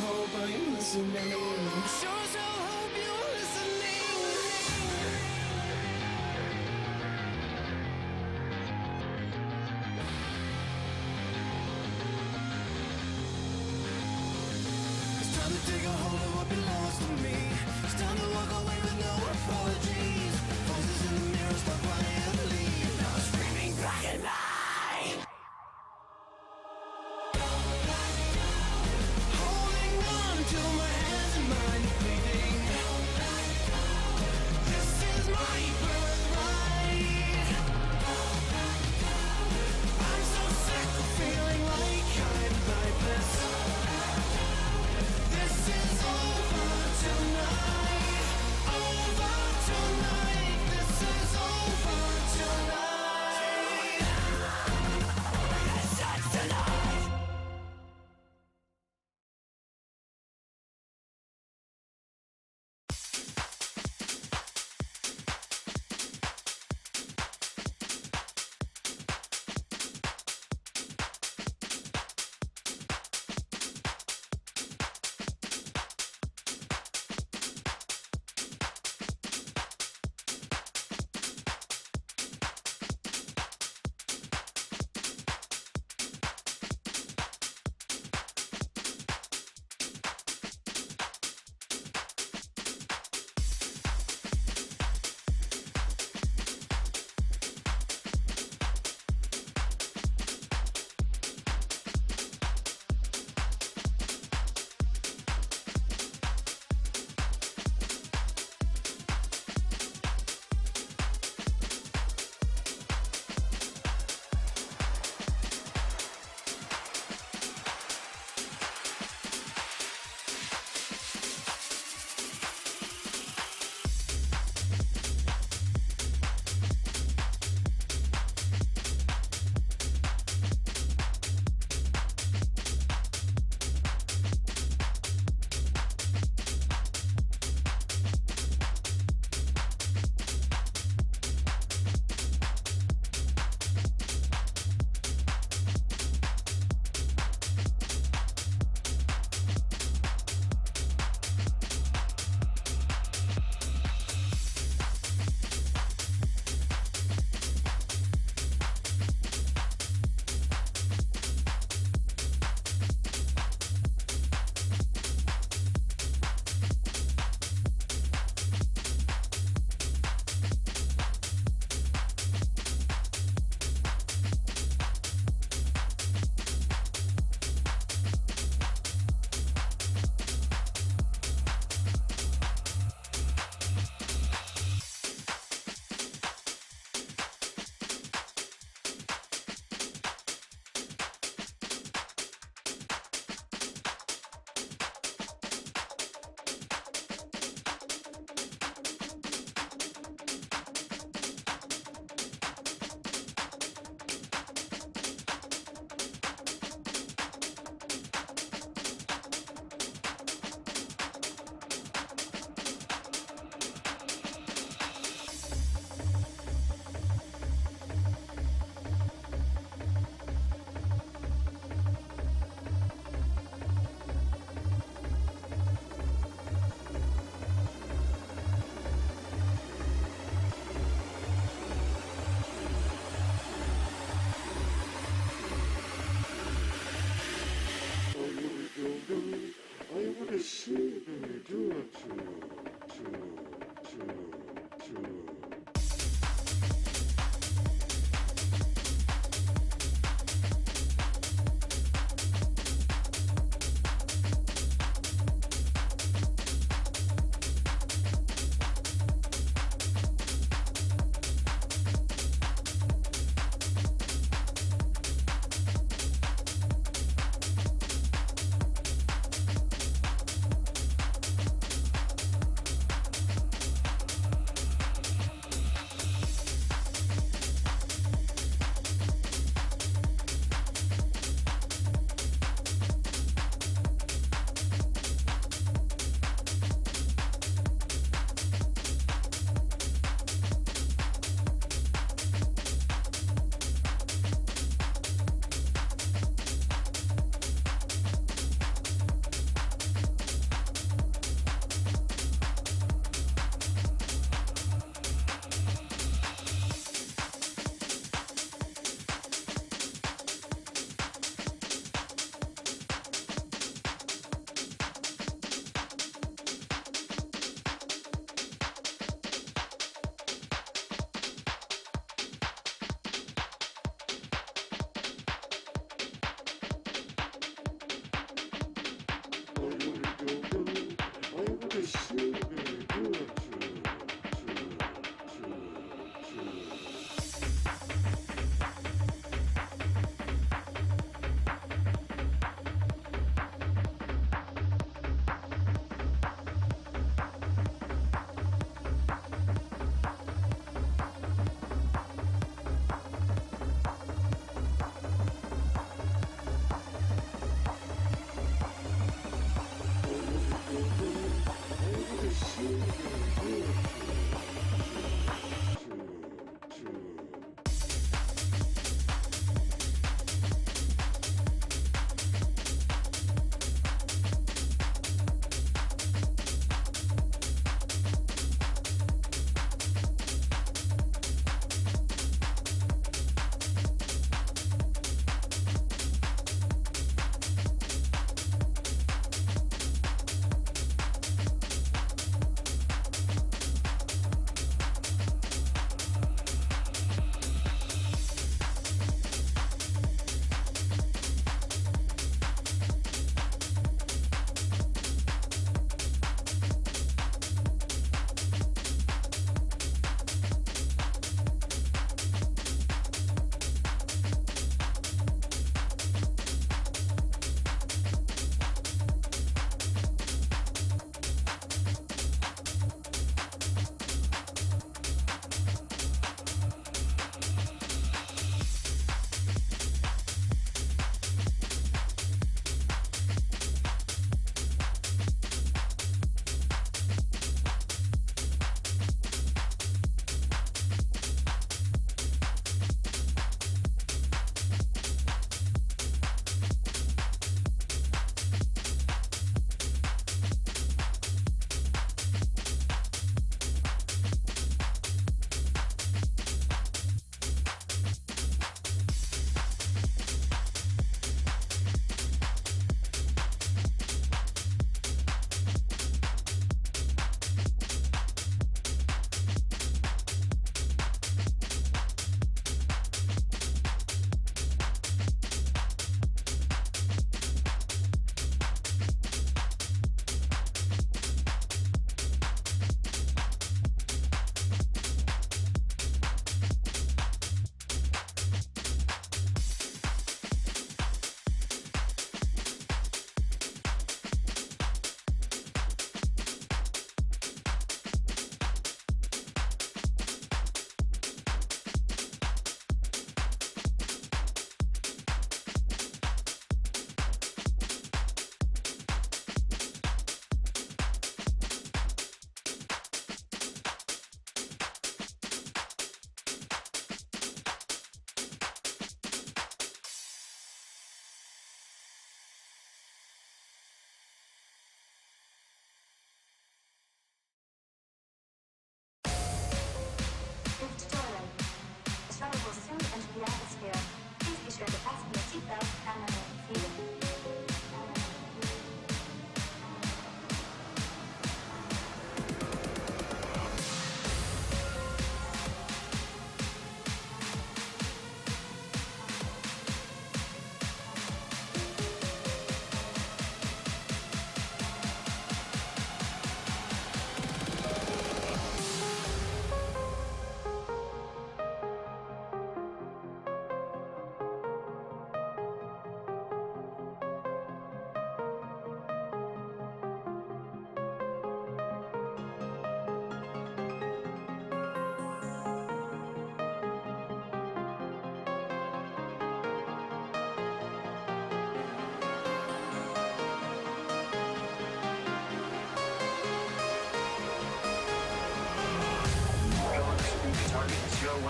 hope I'm listening. Sure as hell hope you're listening. It's time to take a hold of what belongs to me. It's time to walk away with no apologies. Voices in the mirror spoke quietly. Now screaming black and white.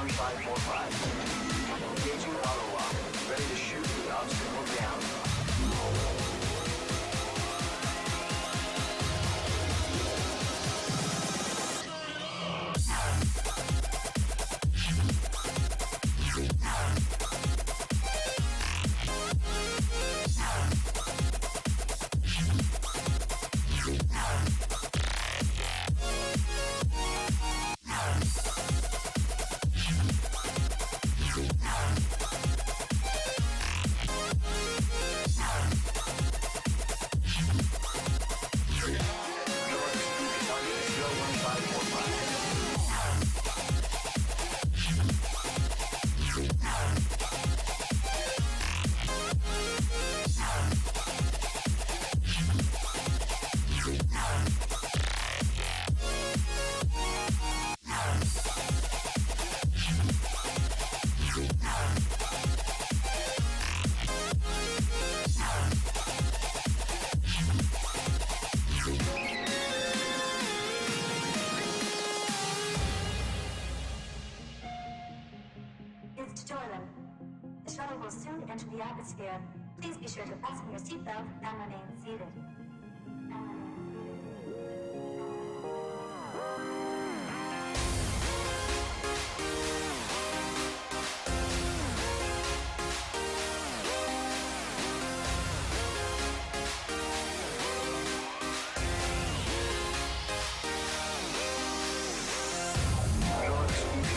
01545. Engaging auto lock. Ready to shoot the obstacle down. It's Jordan. The shuttle will soon enter the atmosphere. Please be sure to fasten your seatbelt and remain seated.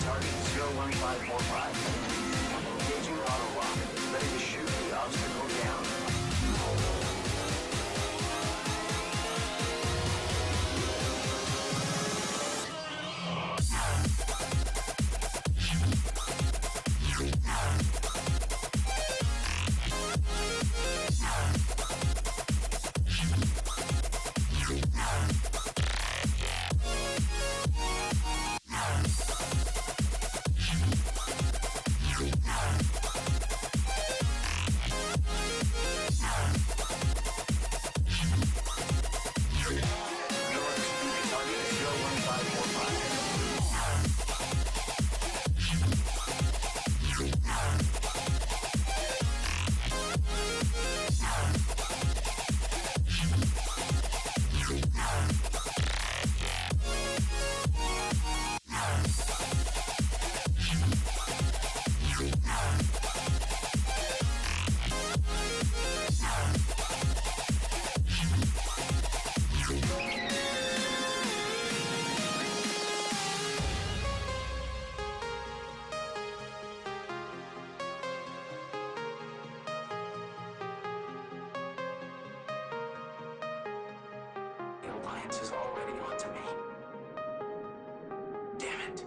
Target 01545. Engaging auto lock. Ready to shoot the obstacle down. The Alliance is already onto me. Damn it.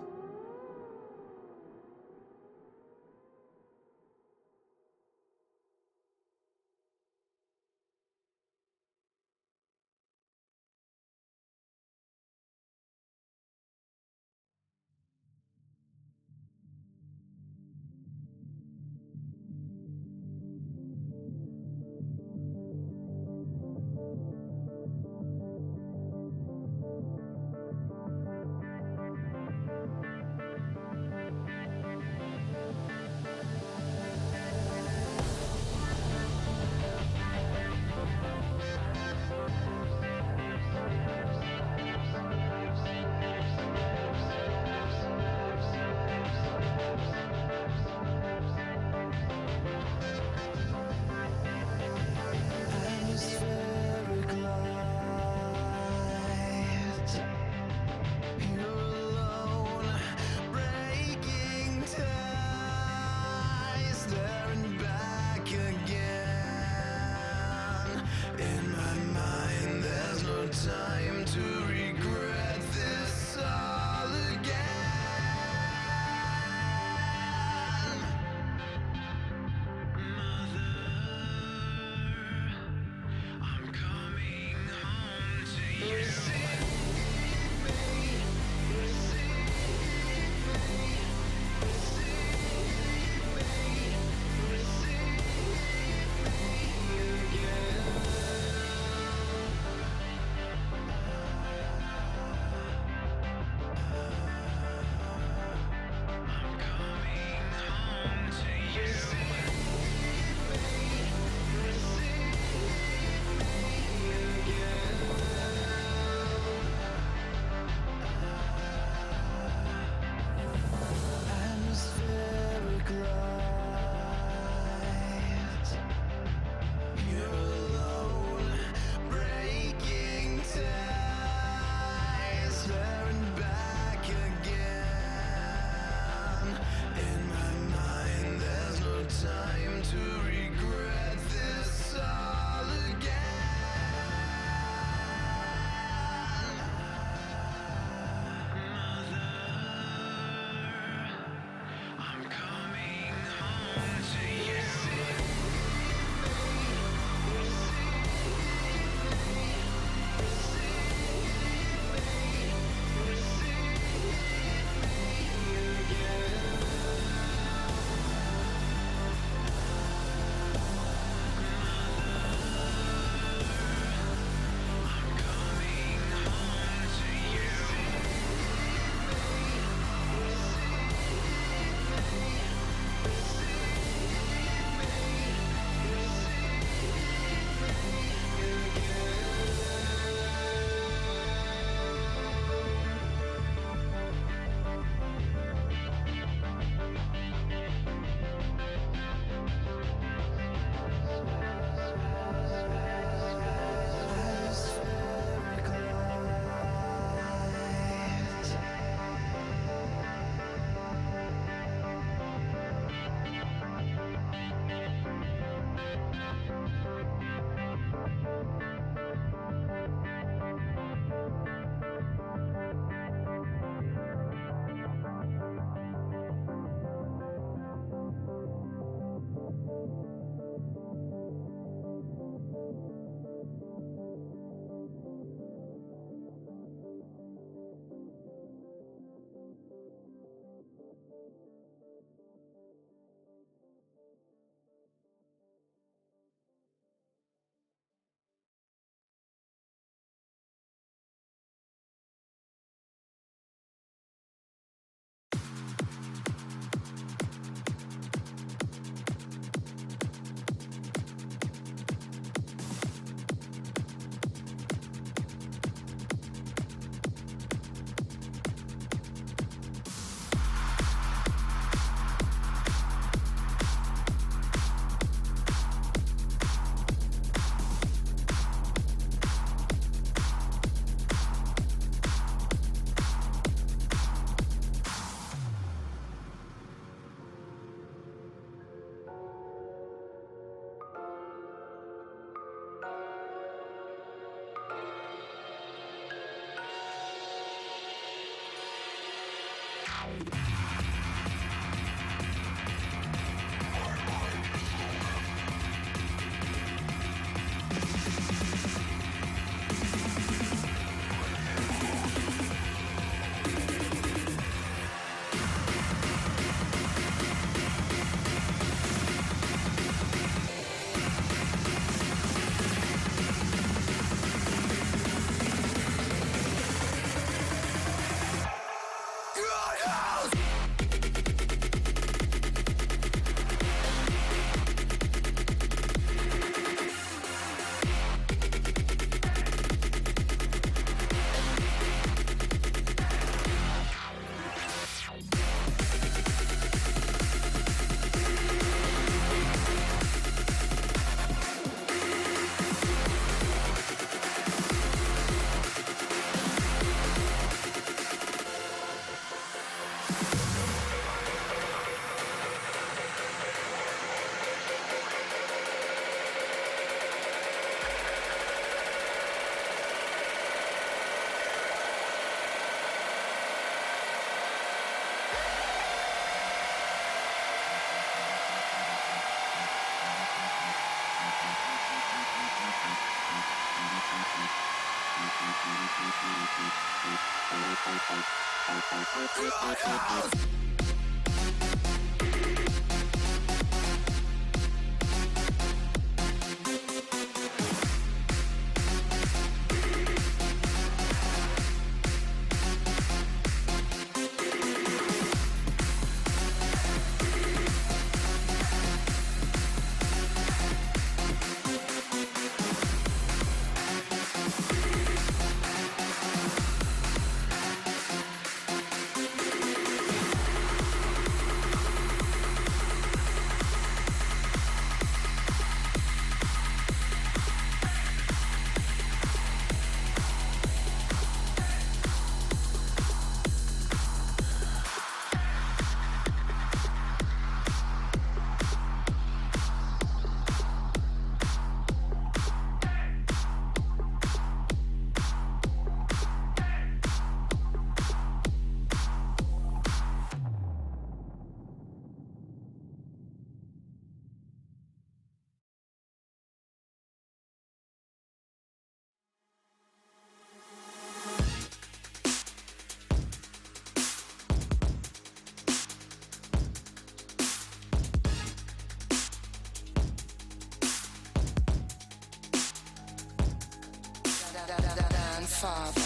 Father.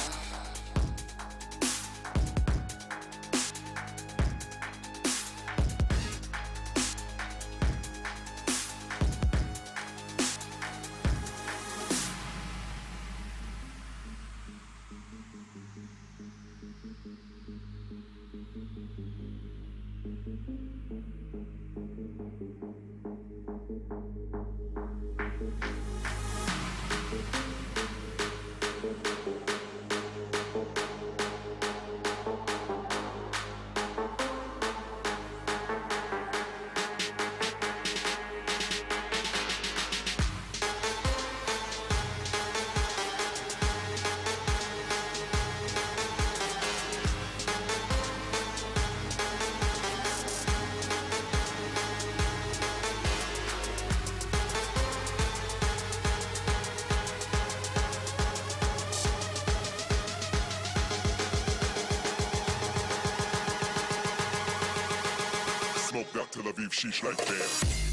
Smoke that Tel Aviv sheesh like that.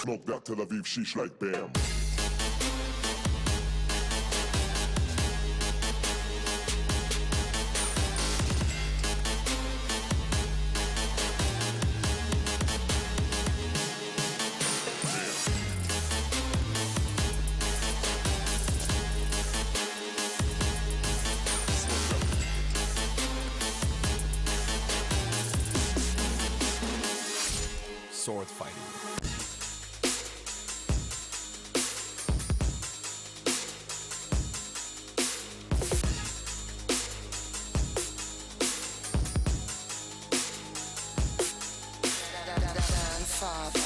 Smoke that Tel Aviv sheesh like bam. Sword fighting. Father.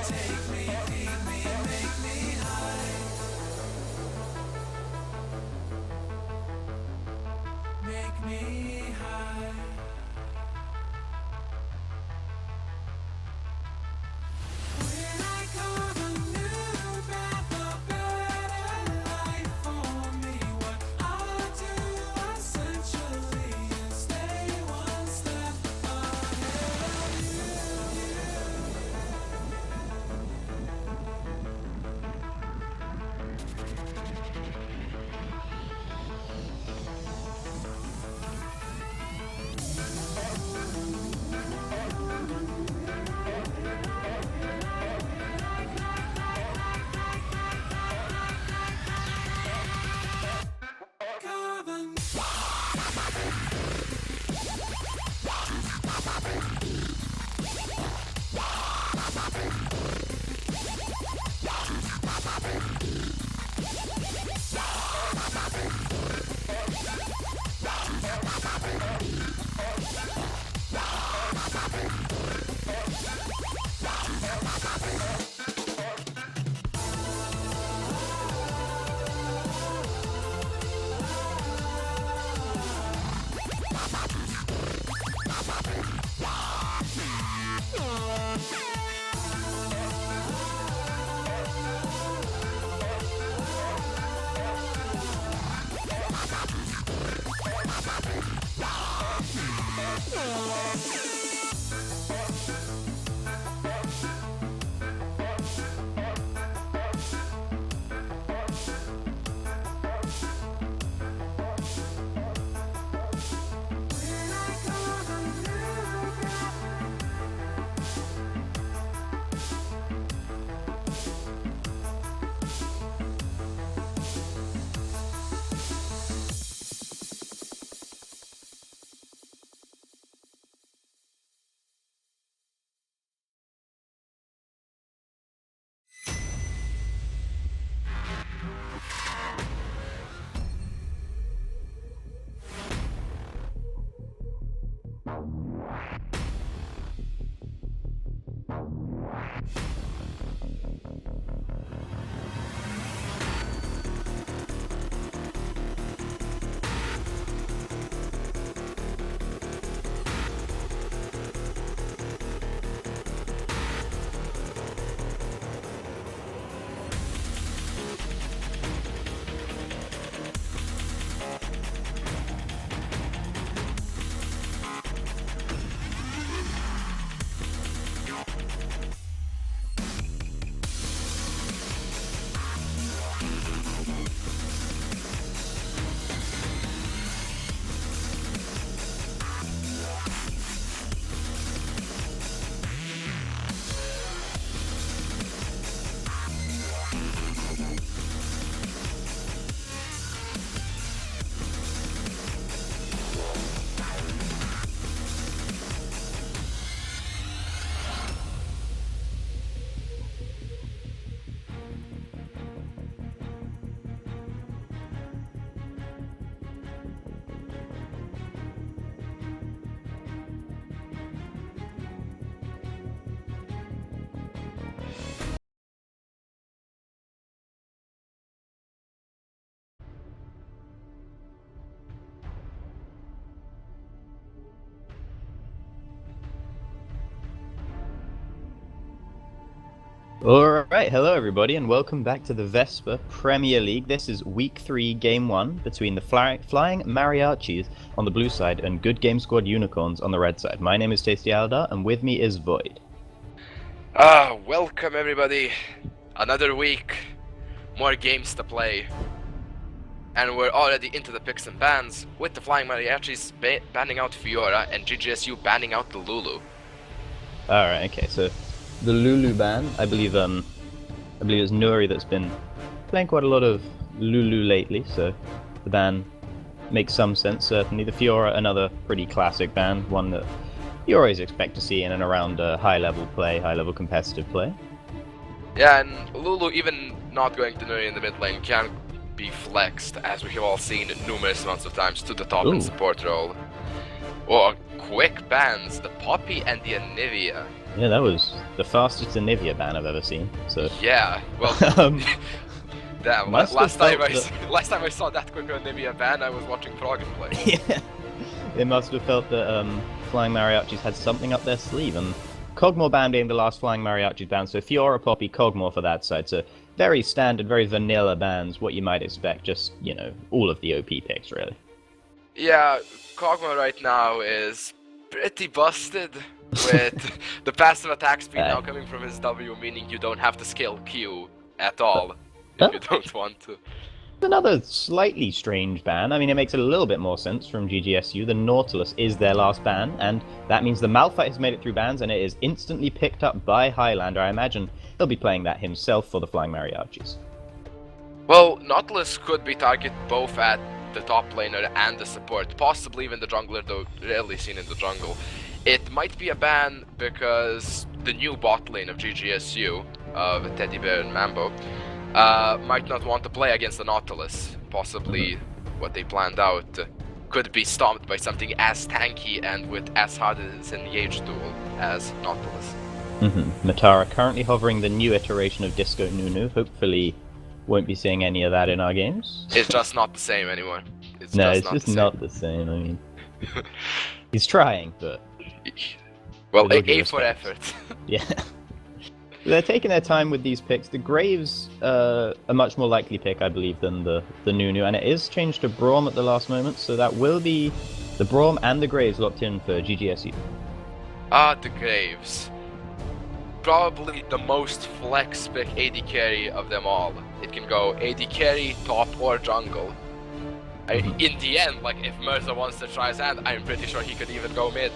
Take me, feed me, make me high. Alright, hello everybody, and welcome back to the Vespyr Premier League. This is Week 3, Game 1, between the Flying Mariachis on the blue side and Good Game Squad Unicorns on the red side. My name is Tasty Aldar, and with me is Void. Welcome everybody. Another week, more games to play. And we're already into the picks and bans, with the Flying Mariachis banning out Fiora and GGSU banning out the Lulu. Alright, okay, so the Lulu ban, I believe it's Nuri that's been playing quite a lot of Lulu lately, so the ban makes some sense, certainly. The Fiora, another pretty classic ban, one that you always expect to see in and around high-level play, high-level competitive play. Yeah, and Lulu, even not going to Nuri in the mid lane, can be flexed, as we have all seen numerous amounts of times, to the top in support role. Or quick bans, the Poppy and the Anivia. Yeah, that was the fastest Anivia ban I've ever seen. So yeah, well, damn. Last time I saw that quick Anivia ban, I was watching Froggen play. Yeah, they must have felt that Flying Mariachis had something up their sleeve, and Kog'Maw ban being the last Flying Mariachis ban, so Fiora, Poppy, Kog'Maw for that side. So very standard, very vanilla bans, what you might expect. Just all of the OP picks really. Yeah, Kog'Maw right now is pretty busted. With the passive attack speed now coming from his W, meaning you don't have to scale Q at all if you don't want to. Another slightly strange ban. I mean, it makes a little bit more sense from GGSU. The Nautilus is their last ban, and that means the Malphite has made it through bans, and it is instantly picked up by Highlander. I imagine he'll be playing that himself for the Flying Mariachis. Well, Nautilus could be targeted both at the top laner and the support, possibly even the jungler, though rarely seen in the jungle. It might be a ban because the new bot lane of GGSU, of Teddy Bear and Mambo, might not want to play against the Nautilus. Possibly what they planned out could be stomped by something as tanky and with as hard as an engage tool as Nautilus. Matara currently hovering the new iteration of Disco Nunu. Hopefully won't be seeing any of that in our games. It's just not the same anymore. It's just not the same. I mean, he's trying, but... Well, A for effort. Yeah. They're taking their time with these picks. The Graves a much more likely pick, I believe, than the Nunu, and it is changed to Braum at the last moment, so that will be the Braum and the Graves locked in for GGSU. The Graves. Probably the most flex pick AD carry of them all. It can go AD carry, top, or jungle. In the end, like, if Mirza wants to try his hand, I'm pretty sure he could even go mid.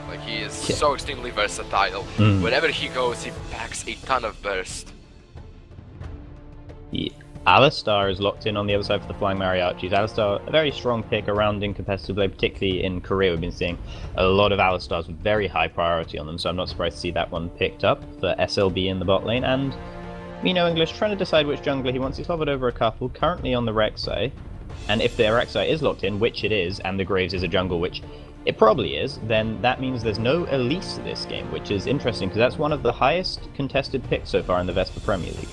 Like, he is so extremely versatile. Wherever he goes, he packs a ton of burst. Yeah. Alistar is locked in on the other side for the Flying Mariachis. Alistar, a very strong pick around in competitive play, particularly in Korea. We've been seeing a lot of Alistars with very high priority on them, so I'm not surprised to see that one picked up for SLB in the bot lane. And Mino English trying to decide which jungler he wants. He's hovered over a couple, currently on the Rek'Sai. And if the Rek'Sai is locked in, which it is, and the Graves is a jungle, which it probably is, then that means there's no Elise this game, which is interesting, because that's one of the highest contested picks so far in the Vespyr Premier League.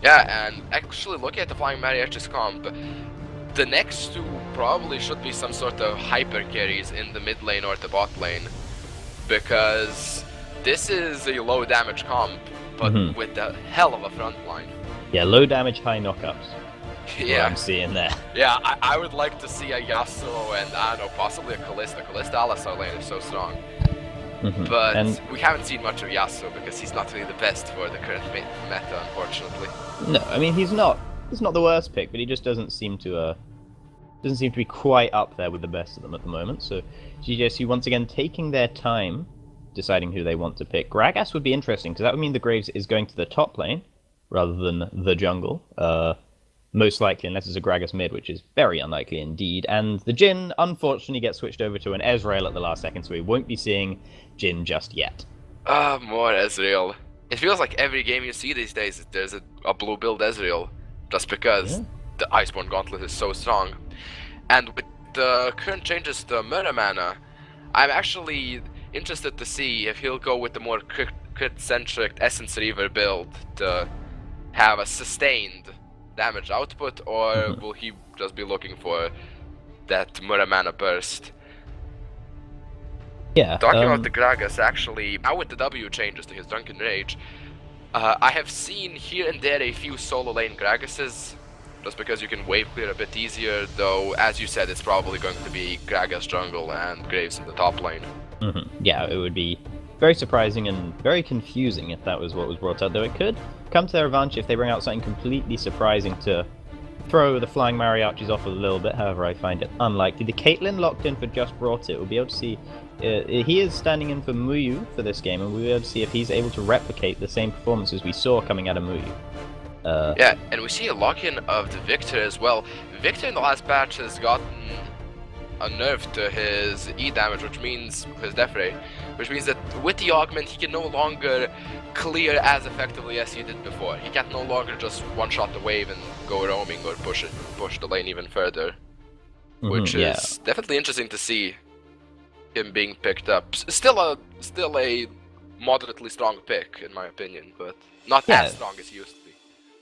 Yeah, and actually looking at the Flying Mariachis comp, the next two probably should be some sort of hyper carries in the mid lane or the bot lane, because this is a low damage comp, but with a hell of a front line. Yeah, low damage, high knockups. Yeah, I'm seeing there. Yeah, I would like to see a Yasuo and, I don't know, possibly a Kalista. Kalista Alistar lane is so strong. But we haven't seen much of Yasuo because he's not really the best for the current meta, unfortunately. No, I mean, he's not the worst pick, but he just doesn't seem to be quite up there with the best of them at the moment. So GGSU once again taking their time deciding who they want to pick. Gragas would be interesting, because that would mean the Graves is going to the top lane rather than the jungle. Most likely, unless it's a Gragas mid, which is very unlikely indeed. And the Jhin, unfortunately, gets switched over to an Ezreal at the last second, so we won't be seeing Jhin just yet. More Ezreal. It feels like every game you see these days, there's a blue build Ezreal, just because the Iceborne Gauntlet is so strong. And with the current changes to Murder Mana, I'm actually interested to see if he'll go with the more crit-centric Essence Reaver build to have a sustained damage output, or will he just be looking for that Murder Mana burst? Yeah. Talking about the Gragas, actually, now with the W changes to his Drunken Rage, I have seen here and there a few solo lane Gragas's, just because you can wave clear a bit easier, though, as you said, it's probably going to be Gragas jungle and Graves in the top lane. Yeah, it would be very surprising and very confusing if that was what was brought out, though it could come to their advantage if they bring out something completely surprising to throw the flying mariachis off a little bit. However, I find it unlikely. The Caitlyn locked in for Just Brought It. We'll be able to see he is standing in for Muyu for this game, and we'll be able to see if he's able to replicate the same performances we saw coming out of Muyu. Yeah, and we see a lock-in of the Victor as well. Victor in the last patch has gotten a nerf to his E damage, which means his death ray, which means that with the augment he can no longer clear as effectively as he did before. He can no longer just one-shot the wave and go roaming or push the lane even further, which is definitely interesting to see him being picked up. Still a moderately strong pick in my opinion, but not as strong as he used to be.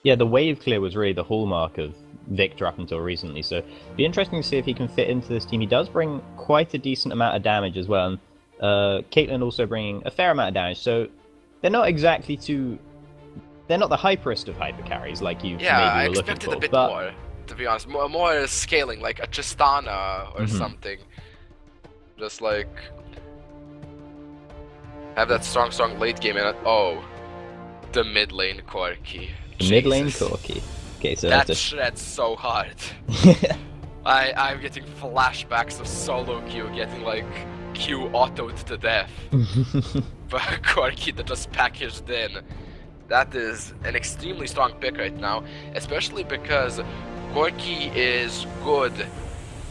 Yeah, the wave clear was really the hallmark of Victor up until recently, so it'd be interesting to see if he can fit into this team. He does bring quite a decent amount of damage as well, and Caitlyn also bringing a fair amount of damage, so they're not exactly they're not the hyperest of hyper carries like you maybe were I looking expected for. a bit more, to be honest. More scaling, like a Tristana or something. Just like have that strong late game in it. Oh, the mid lane Corki. The mid lane Corki. Okay, so that shreds so hard. I'm getting flashbacks of solo Q getting like Q autoed to death. But Corki that just packaged in. That is an extremely strong pick right now, especially because Corki is good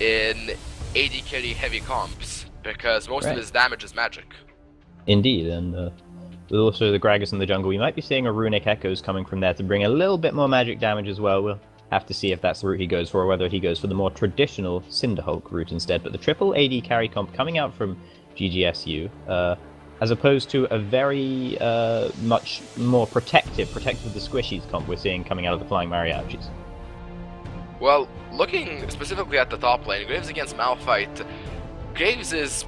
in AD carry heavy comps, because most of his damage is magic. Indeed, and with also the Gragas in the jungle, we might be seeing a Runic Echoes coming from there to bring a little bit more magic damage as well. We'll have to see if that's the route he goes for, or whether he goes for the more traditional Cinderhulk route instead. But the triple AD carry comp coming out from GGSU, as opposed to a very much more protective the squishies comp we're seeing coming out of the Flying Mariachis. Well, looking specifically at the top lane, Graves against Malphite, Graves is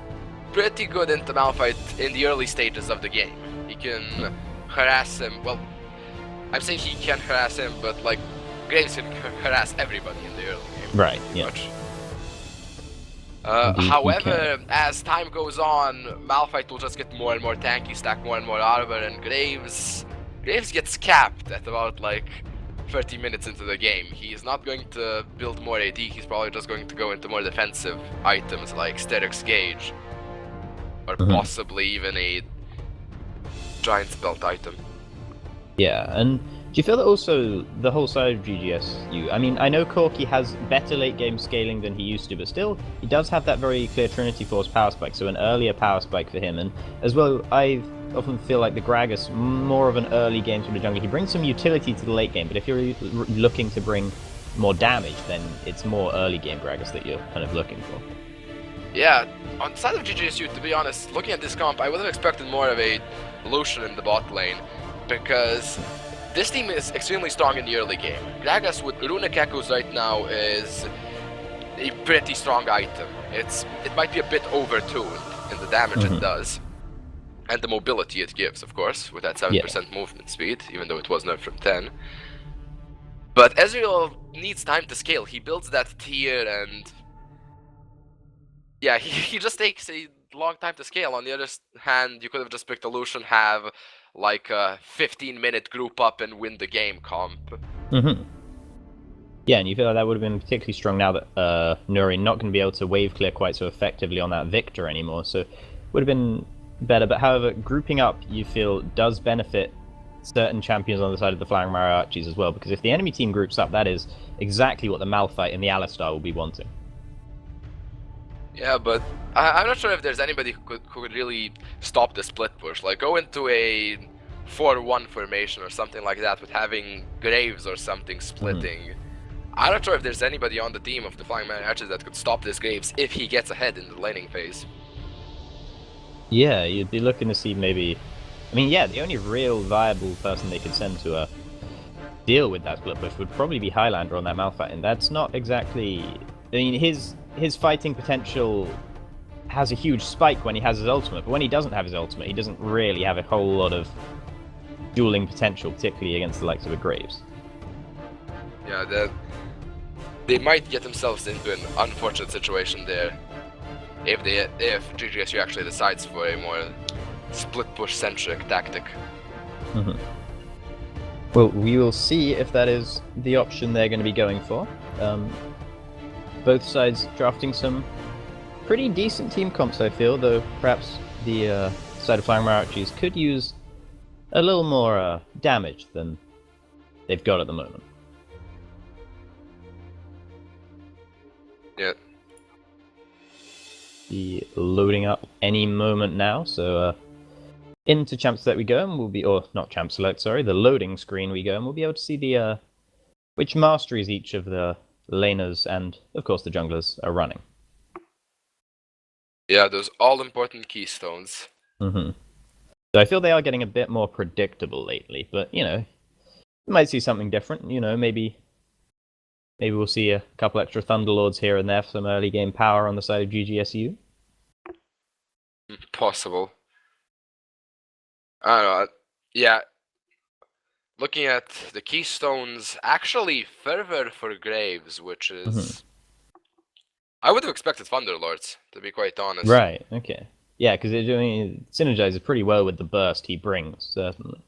pretty good into Malphite in the early stages of the game. He can harass him, well, I'm saying he can harass him, but like, Graves can harass everybody in the early game. Right, yeah. However, as time goes on, Malphite will just get more and more tanky, stack more and more armor, and Graves gets capped at about like 30 minutes into the game. He is not going to build more AD, he's probably just going to go into more defensive items like Sterix Gauge, or possibly even a Giant's Belt item. Yeah, and do you feel that also the whole side of GGSU, I mean, I know Corki has better late game scaling than he used to, but still, he does have that very clear Trinity Force power spike, so an earlier power spike for him, and as well, I often feel like the Gragas, more of an early game from the jungle. He brings some utility to the late game, but if you're looking to bring more damage, then it's more early game Gragas that you're kind of looking for. Yeah, on the side of GGSU, to be honest, looking at this comp, I would have expected more of a Lucian in the bot lane, because this team is extremely strong in the early game. Gragas with Runic Echoes right now is a pretty strong item. It might be a bit overtuned in the damage it does, and the mobility it gives, of course, with that 7% movement speed, even though it was nerfed from 10. But Ezreal needs time to scale. He builds that tier, and yeah, he just takes a long time to scale. On the other hand, you could have just picked a Lucian, have like a 15-minute group up and win the game comp. Yeah, and you feel like that would have been particularly strong now that Nuri not going to be able to wave clear quite so effectively on that Victor anymore, so would have been better. But however, grouping up, you feel, does benefit certain champions on the side of the Flying Mariachis as well, because if the enemy team groups up, that is exactly what the Malphite and the Alistar will be wanting. Yeah, but I'm not sure if there's anybody who could really stop the split push. Like, go into a 4-1 formation or something like that with having Graves or something splitting. I'm not sure if there's anybody on the team of the Flying Mariachis that could stop this Graves if he gets ahead in the laning phase. Yeah, you'd be looking to see maybe... I mean, yeah, the only real viable person they could send to deal with that split push would probably be Highlander on that Malphite, and that's not exactly... I mean, his fighting potential has a huge spike when he has his ultimate, but when he doesn't have his ultimate, he doesn't really have a whole lot of dueling potential, particularly against the likes of a Graves. Yeah, they might get themselves into an unfortunate situation there if GGSU actually decides for a more split push centric tactic. Mm-hmm. Well, we will see if that is the option they're going to be going for. Both sides drafting some pretty decent team comps, I feel, though perhaps the side of Flying Mariachis could use a little more damage than they've got at the moment. Yeah. Be loading up any moment now, so into Champ Select we go, and we'll be, or not Champ Select, sorry, the loading screen we go, and we'll be able to see the which masteries each of the laners and, of course, the junglers are running. Yeah, those all-important keystones. Mm-hmm. So I feel they are getting a bit more predictable lately, but, you know, we might see something different. You know, maybe we'll see a couple extra Thunderlords here and there for some early game power on the side of GGSU. Possible. I don't know. Yeah. Looking at the keystones, actually Fervor for Graves, which is... I would have expected Thunderlords, to be quite honest. Right, okay. Yeah, because it synergizes pretty well with the burst he brings, certainly.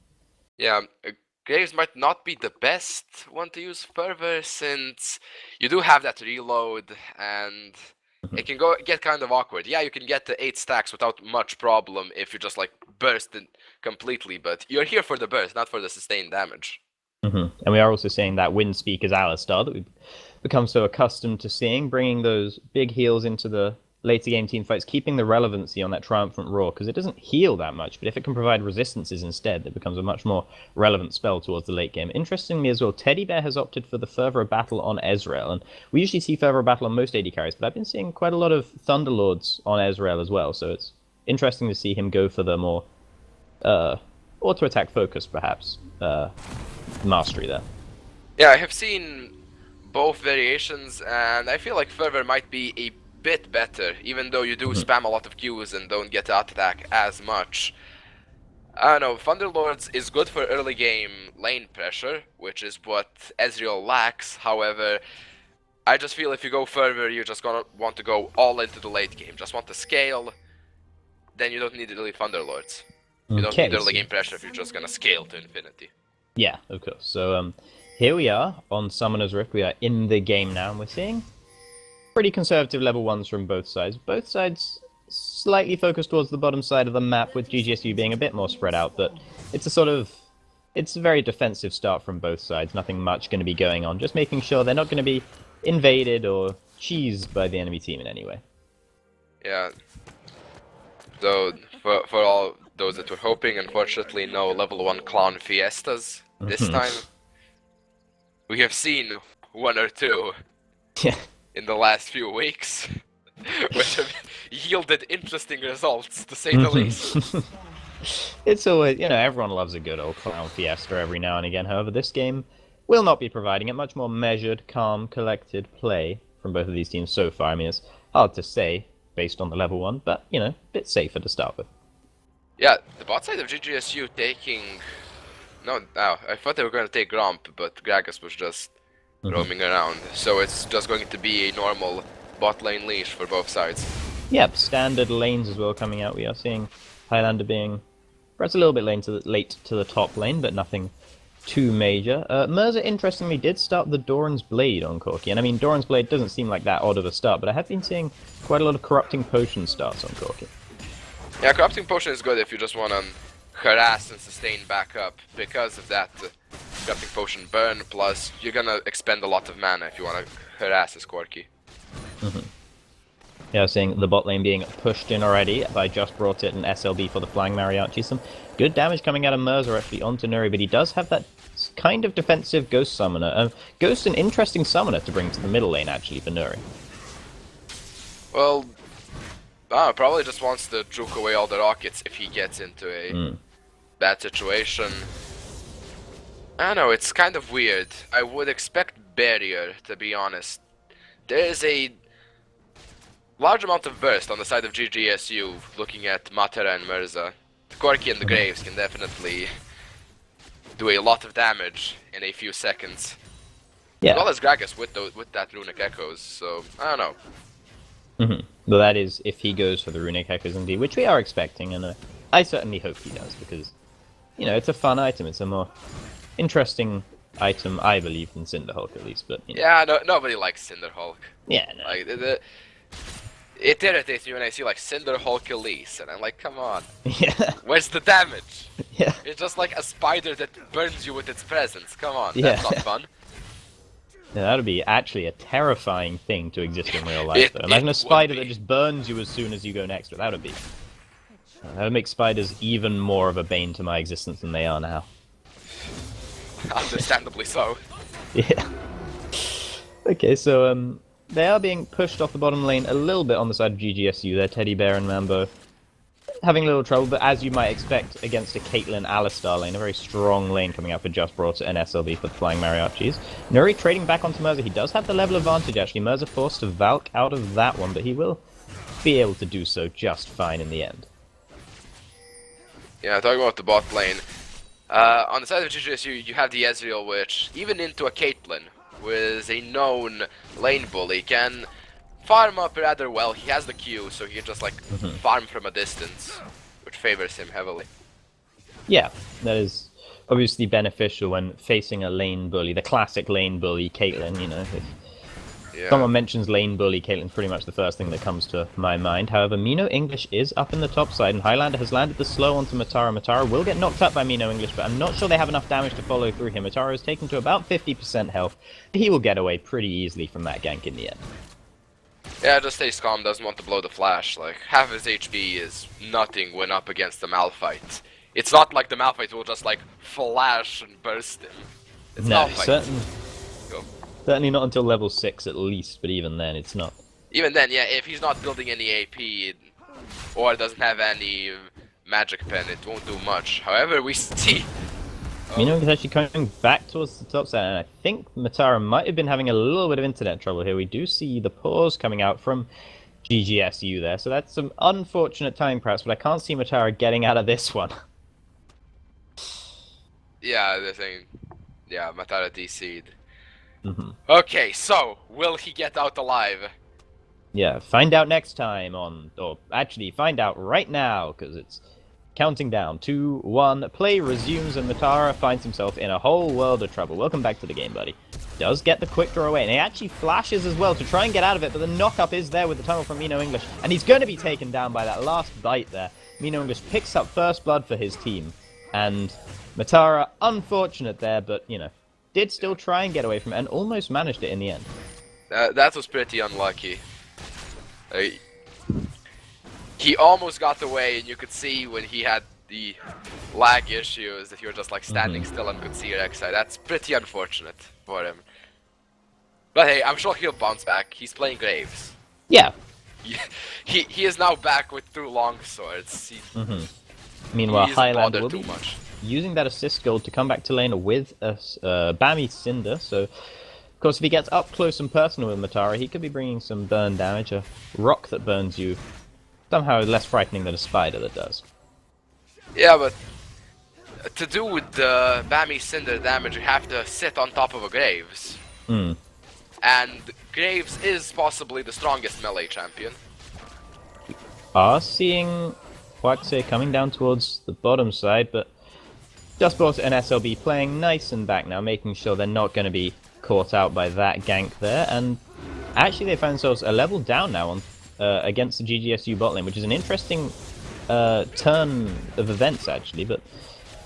Yeah, Graves might not be the best one to use Fervor, since you do have that reload, and it can get kind of awkward. Yeah, you can get to 8 stacks without much problem if you just, like, burst it completely, but you're here for the burst, not for the sustained damage. And we are also seeing that Wind Speaker's Alistar that we've become so accustomed to seeing, bringing those big heals into the later game team fights, keeping the relevancy on that Triumphant Roar, because it doesn't heal that much, but if it can provide resistances instead, it becomes a much more relevant spell towards the late game. Interestingly as well, Teddy Bear has opted for the Fervor Battle on Ezreal, and we usually see Fervor Battle on most AD carries, but I've been seeing quite a lot of Thunderlords on Ezreal as well, so it's interesting to see him go for the more auto-attack focus, perhaps, mastery there. Yeah, I have seen both variations, and I feel like Fervor might be a bit better, even though you do spam a lot of Qs and don't get to attack as much. I don't know, Thunderlords is good for early game lane pressure, which is what Ezreal lacks. However, I just feel if you go Fervor, you're just gonna want to go all into the late game. Just want to scale, then you don't need really Thunderlords. You don't need early game pressure if you're just gonna scale to infinity. Yeah, of course. So here we are on Summoner's Rift. We are in the game now, and we're seeing pretty conservative level 1s from both sides. Both sides slightly focused towards the bottom side of the map, with GGSU being a bit more spread out, but it's a very defensive start from both sides. Nothing much going to be going on. Just making sure they're not going to be invaded or cheesed by the enemy team in any way. Yeah. So, for all those that were hoping, unfortunately, no level 1 clown fiestas this time. We have seen 1 or 2 in the last few weeks, which have yielded interesting results, to say the least. It's always, you know, everyone loves a good old clown fiesta every now and again. However, this game will not be providing it. Much more measured, calm, collected play from both of these teams so far. I mean, it's hard to say based on the level 1, but, you know, a bit safer to start with. Yeah, the bot side of GGSU taking... No, I thought they were going to take Gromp, but Gragas was just roaming around. So it's just going to be a normal bot lane leash for both sides. Yep, standard lanes as well coming out. We are seeing Highlander being perhaps a little bit late to the top lane, but nothing too major. Mirza, interestingly, did start the Doran's Blade on Corki. And I mean, Doran's Blade doesn't seem like that odd of a start, but I have been seeing quite a lot of Corrupting Potion starts on Corki. Yeah, Corrupting Potion is good if you just want to harass and sustain back up, because of that Corrupting Potion burn, plus you're gonna expend a lot of mana if you want to harass his Corki. Yeah, I was seeing the bot lane being pushed in already. I just brought it an SLB for the Flying Mariachi. Some good damage coming out of Mirza actually onto Nuri, but he does have that kind of defensive Ghost Summoner. Ghost, an interesting summoner to bring to the middle lane actually for Nuri. Well, probably just wants to juke away all the rockets if he gets into a bad situation. I don't know, it's kind of weird. I would expect Barrier, to be honest. There is a large amount of burst on the side of GGSU, looking at Matera and Mirza. The Corki and the Graves can definitely do a lot of damage in a few seconds. Yeah. As well as Gragas with that Runic Echoes, so I don't know. Well, that is if he goes for the Runic Echoes indeed, which we are expecting, and I certainly hope he does, because, you know, it's a fun item. It's a more interesting item, I believe, than Cinderhulk, at least. But you know. Yeah, nobody likes Cinderhulk. Yeah, no. Like, it irritates me when I see, like, Cinderhulk Elise, and I'm like, come on. Yeah. Where's the damage? Yeah. It's just like a spider that burns you with its presence. Come on, Yeah. that's not fun. Yeah, that would be actually a terrifying thing to exist in real life, It- though. Imagine it a spider would that be. just burns you as soon as you go next to it. That would be... That would make spiders even more of a bane to my existence than they are now. Understandably so. Yeah. Okay, so, they are being pushed off the bottom lane a little bit on the side of GGSU there, Teddy Bear and Mambo. Having a little trouble, but as you might expect against a Caitlyn Alistar lane, a very strong lane coming out for Just Brought and SLB for the Flying Mariachis. Nuri trading back onto Merza. He does have the level advantage, actually. Merza forced to Valk out of that one, but he will be able to do so just fine in the end. Yeah, talking about the bot lane. On the side of GGSU, you have the Ezreal, which, even into a Caitlyn, who is a known lane bully, can farm up rather well. He has the Q, so he can just, like, farm from a distance, which favors him heavily. Yeah, that is obviously beneficial when facing a lane bully, the classic lane bully Caitlyn, you know. If Yeah. someone mentions lane bully, Caitlyn's pretty much the first thing that comes to my mind. However, Mino English is up in the top side, and Highlander has landed the slow onto Matara. Matara will get knocked up by Mino English, but I'm not sure they have enough damage to follow through him. Matara is taken to about 50% health. He will get away pretty easily from that gank in the end. Yeah, just stays calm, doesn't want to blow the flash. Like, half his HP is nothing when up against the Malphite. It's not like the Malphite will just, like, flash and burst him. It's No, Malphite. Go. certainly not until level 6 at least, but even then it's not. Even then, yeah, if he's not building any AP, or doesn't have any magic pen, it won't do much. However, we see... Mino is actually coming back towards the top side, and I think Matara might have been having a little bit of internet trouble here. We do see the pause coming out from GGSU there, so that's some unfortunate timing perhaps, but I can't see Matara getting out of this one. Yeah, the thing... Yeah, Matara DC'd. Okay, so, will he get out alive? Yeah, find out next time on... Or, actually, find out right now, because it's counting down. 2, 1, play resumes, and Matara finds himself in a whole world of trouble. Welcome back to the game, buddy. Does get the quick draw away, and he actually flashes as well to try and get out of it, but the knock-up is there with the tunnel from Mino English, and he's going to be taken down by that last bite there. Mino English picks up first blood for his team, and Matara, unfortunate there, but, you know, did still try and get away from it, and almost managed it in the end. That was pretty unlucky. He almost got away, and you could see when he had the lag issues that he was just like standing still and could see your Rek'Sai. That's pretty unfortunate for him. But hey, I'm sure he'll bounce back. He's playing Graves. Yeah. He is now back with 2 long swords. Meanwhile, He's Highlander bothered will too be much. using that assist gold to come back to lane with a Bammy Cinder, so of course if he gets up close and personal with Matara, he could be bringing some burn damage. A rock that burns you somehow less frightening than a spider that does. Yeah, but to do with the Bammy Cinder damage, you have to sit on top of a Graves. And Graves is possibly the strongest melee champion. Are seeing Quaxia coming down towards the bottom side, but Just Brought an SLB playing nice and back now, making sure they're not going to be caught out by that gank there, and actually they find themselves a level down now on against the GGSU bot lane, which is an interesting turn of events actually, but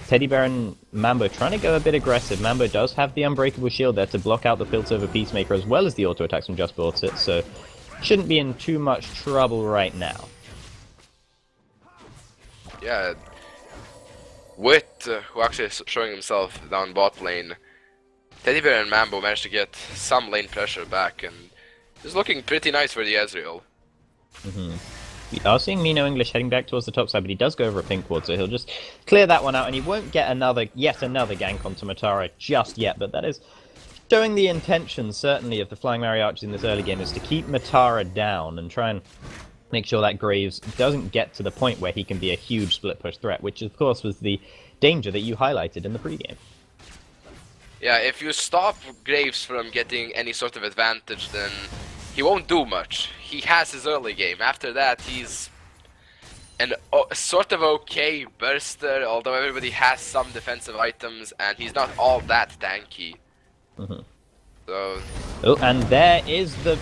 Teddy Bear and Mambo trying to go a bit aggressive. Mambo does have the Unbreakable Shield there to block out the Piltover Peacemaker as well as the auto attacks from Just Bought It, so shouldn't be in too much trouble right now. Yeah, Wit, who actually is showing himself down bot lane, Teddy Bear and Mambo managed to get some lane pressure back, and it's looking pretty nice for the Ezreal. We are seeing Mino English heading back towards the top side, but he does go over a pink ward, so he'll just clear that one out, and he won't get yet another gank onto Matara just yet, but that is showing the intention, certainly, of the Flying Mariachis in this early game, is to keep Matara down and try and make sure that Graves doesn't get to the point where he can be a huge split push threat, which of course was the danger that you highlighted in the pregame. Yeah, if you stop Graves from getting any sort of advantage, then he won't do much. He has his early game. After that, he's an sort of okay burster, although everybody has some defensive items, and he's not all that tanky. So... Oh, and there is the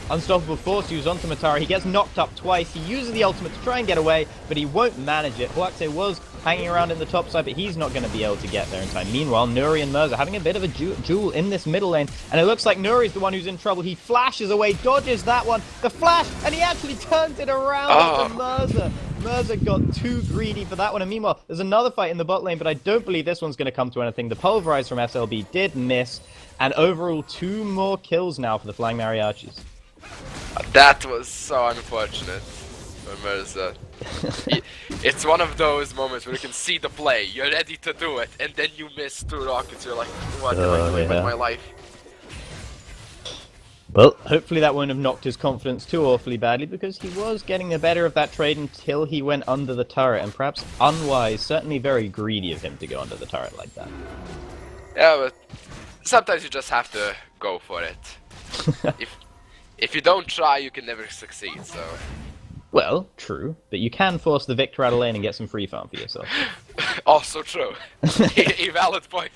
unstoppable force used onto Matara. He gets knocked up twice. He uses the ultimate to try and get away, but he won't manage it. Huaxe was hanging around in the top side, but he's not going to be able to get there in time. Meanwhile, Nuri and Mirza having a bit of a duel in this middle lane, and it looks like Nuri's the one who's in trouble. He flashes away, dodges that one, the flash, and he actually turns it around to Mirza. Mirza got too greedy for that one, and meanwhile, there's another fight in the bot lane, but I don't believe this one's going to come to anything. The Pulverize from SLB did miss, and overall 2 more kills now for the Flying Mariachis. That was so unfortunate for Mirza. It's one of those moments where you can see the play, you're ready to do it, and then you miss 2 rockets, you're like, what am I doing with my life? Well, hopefully that won't have knocked his confidence too awfully badly, because he was getting the better of that trade until he went under the turret, and perhaps unwise, certainly very greedy of him to go under the turret like that. Yeah, but sometimes you just have to go for it. If you don't try, you can never succeed, so... Well, true, but you can force the victor out of lane and get some free farm for yourself. Also true. A valid point.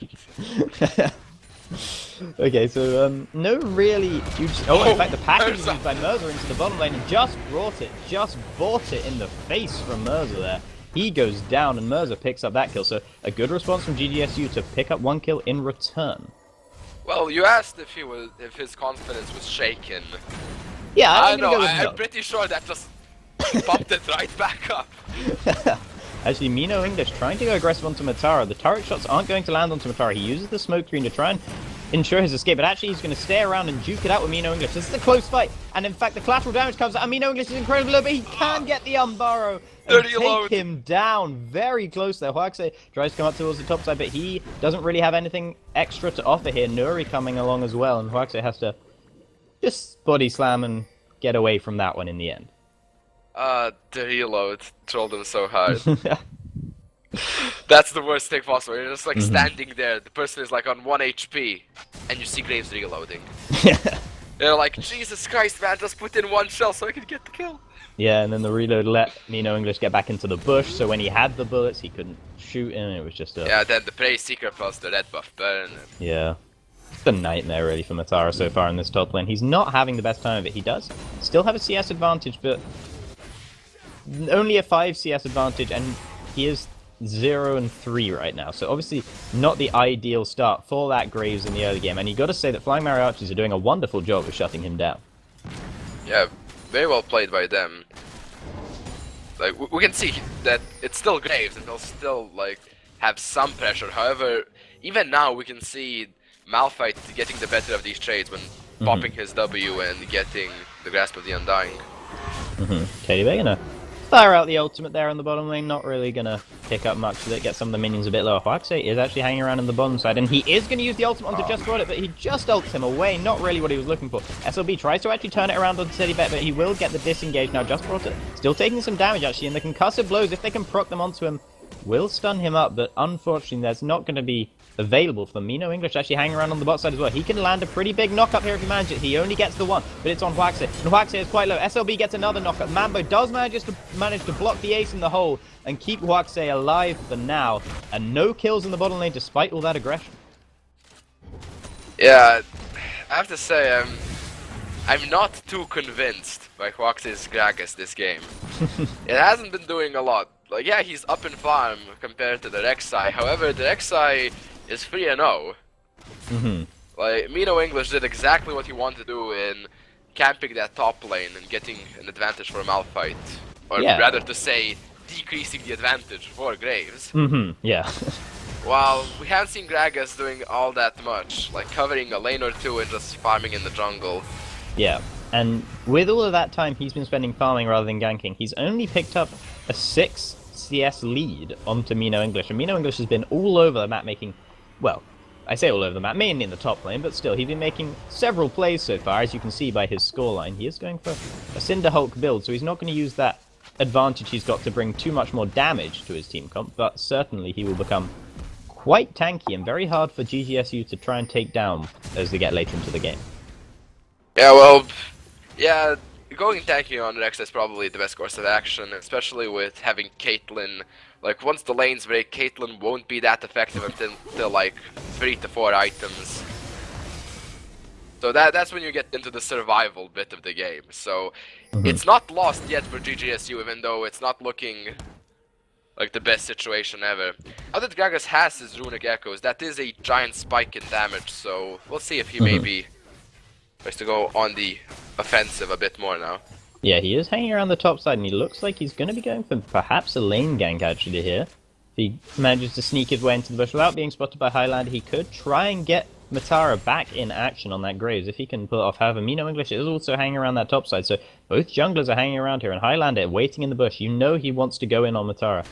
Okay, so, no really huge... Oh, in fact, the package is used by Mirza into the bottom lane and just bought it in the face from Mirza there. He goes down and Mirza picks up that kill, so a good response from GGSU to pick up 1 kill in return. Well, you asked if his confidence was shaken. Yeah, I know, I'm pretty sure that just bumped it right back up. Actually, Mino English trying to go aggressive onto Matara. The turret shots aren't going to land onto Matara. He uses the smoke screen to try and ensure his escape, but actually he's going to stay around and duke it out with Mino English. This is a close fight, and in fact the collateral damage comes out, and Mino English is incredibly low, but he can get the unburrow and take him down very close there. Huaxe tries to come up towards the top side, but he doesn't really have anything extra to offer here. Nuri coming along as well, and Huaxe has to just body slam and get away from that one in the end. The reload trolled him so hard. That's the worst thing possible. You're just like standing there, the person is like on 1 HP, and you see Graves reloading. You're like, Jesus Christ, man, just put in 1 shell so I can get the kill. Yeah, and then the reload let Mino English get back into the bush, so when he had the bullets, he couldn't shoot in. It was just a... Yeah, then the Prey Seeker plus the red buff burn. Yeah. It's a nightmare, really, for Matara so far in this top lane. He's not having the best time of it. He does still have a CS advantage, but only a 5 CS advantage, and he is 0-3 right now. So obviously not the ideal start for that Graves in the early game. And you got to say that Flying Mariachis are doing a wonderful job of shutting him down. Yeah, very well played by them. Like, we can see that it's still Graves, and they'll still, like, have some pressure. However, even now we can see Malphite getting the better of these trades when popping his W and getting the Grasp of the Undying. Katie, they're gonna fire out the ultimate there on the bottom lane, not really gonna pick up much with it, get some of the minions a bit lower. Huaxe is actually hanging around in the bottom side, and he is gonna use the ultimate onto Just Brought It, but he just ults him away, not really what he was looking for. SLB tries to actually turn it around onto Teddy Bet, but he will get the disengage now. Just Brought It still taking some damage actually, and the concussive blows, if they can proc them onto him, will stun him up, but unfortunately that's not gonna be available for Mino English actually hanging around on the bot side as well. He can land a pretty big knock up here if he manages it. He only gets the 1, but it's on Huaxe, and Huaxe is quite low. SLB gets another knock up. Mambo does manage to block the ace in the hole and keep Huaxe alive for now, and no kills in the bottom lane despite all that aggression. Yeah, I have to say, I'm not too convinced by Huaxe's Gragas this game. It hasn't been doing a lot. Like, yeah, he's up in farm compared to the Rek'Sai. However, the Rek'Sai is 3-0. Like, Mino English did exactly what he wanted to do in camping that top lane and getting an advantage for a Malphite. Or rather to say, decreasing the advantage for Graves. Yeah. While we haven't seen Gragas doing all that much, like covering a lane or 2 and just farming in the jungle. Yeah, and with all of that time he's been spending farming rather than ganking, he's only picked up a 6 CS lead onto Mino English, and Mino English has been all over the map making, well, I say all over the map, mainly in the top lane, but still, he's been making several plays so far, as you can see by his scoreline. He is going for a Cinder Hulk build, so he's not going to use that advantage he's got to bring too much more damage to his team comp, but certainly he will become quite tanky and very hard for GGSU to try and take down as they get later into the game. Yeah, well, yeah, going tanky on Rex is probably the best course of action, especially with having Caitlyn. Like, once the lanes break, Caitlyn won't be that effective until like 3 to 4 items. So that's when you get into the survival bit of the game. So it's not lost yet for GGSU, even though it's not looking like the best situation ever. Now that Gragas has his Runic Echoes, that is a giant spike in damage, so we'll see if he maybe tries to go on the offensive a bit more now. Yeah, he is hanging around the top side, and he looks like he's going to be going for perhaps a lane gank actually here. If he manages to sneak his way into the bush without being spotted by Highlander, he could try and get Matara back in action on that Graves if he can pull it off. However, Mino English is also hanging around that top side, so both junglers are hanging around here, and Highlander waiting in the bush. You know he wants to go in on Matara.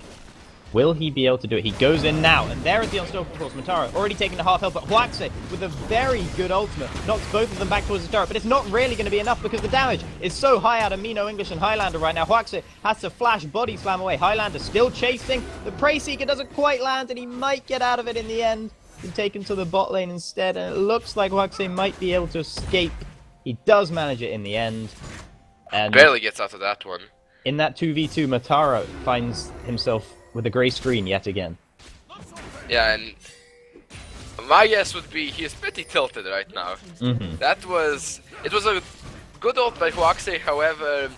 Will he be able to do it? He goes in now, and there is the unstoppable force. Matara already taking the half health, but Huaxe with a very good ultimate knocks both of them back towards the turret, but it's not really going to be enough because the damage is so high out of Mino English and Highlander right now. Huaxe has to flash body slam away. Highlander still chasing. The Prey Seeker doesn't quite land, and he might get out of it in the end. Been taken to the bot lane instead, and it looks like Huaxe might be able to escape. He does manage it in the end. And barely gets out of that one. In that 2v2, Matara finds himself with a grey screen yet again. Yeah, and my guess would be he is pretty tilted right now. It was a good ult by Huaxe, however,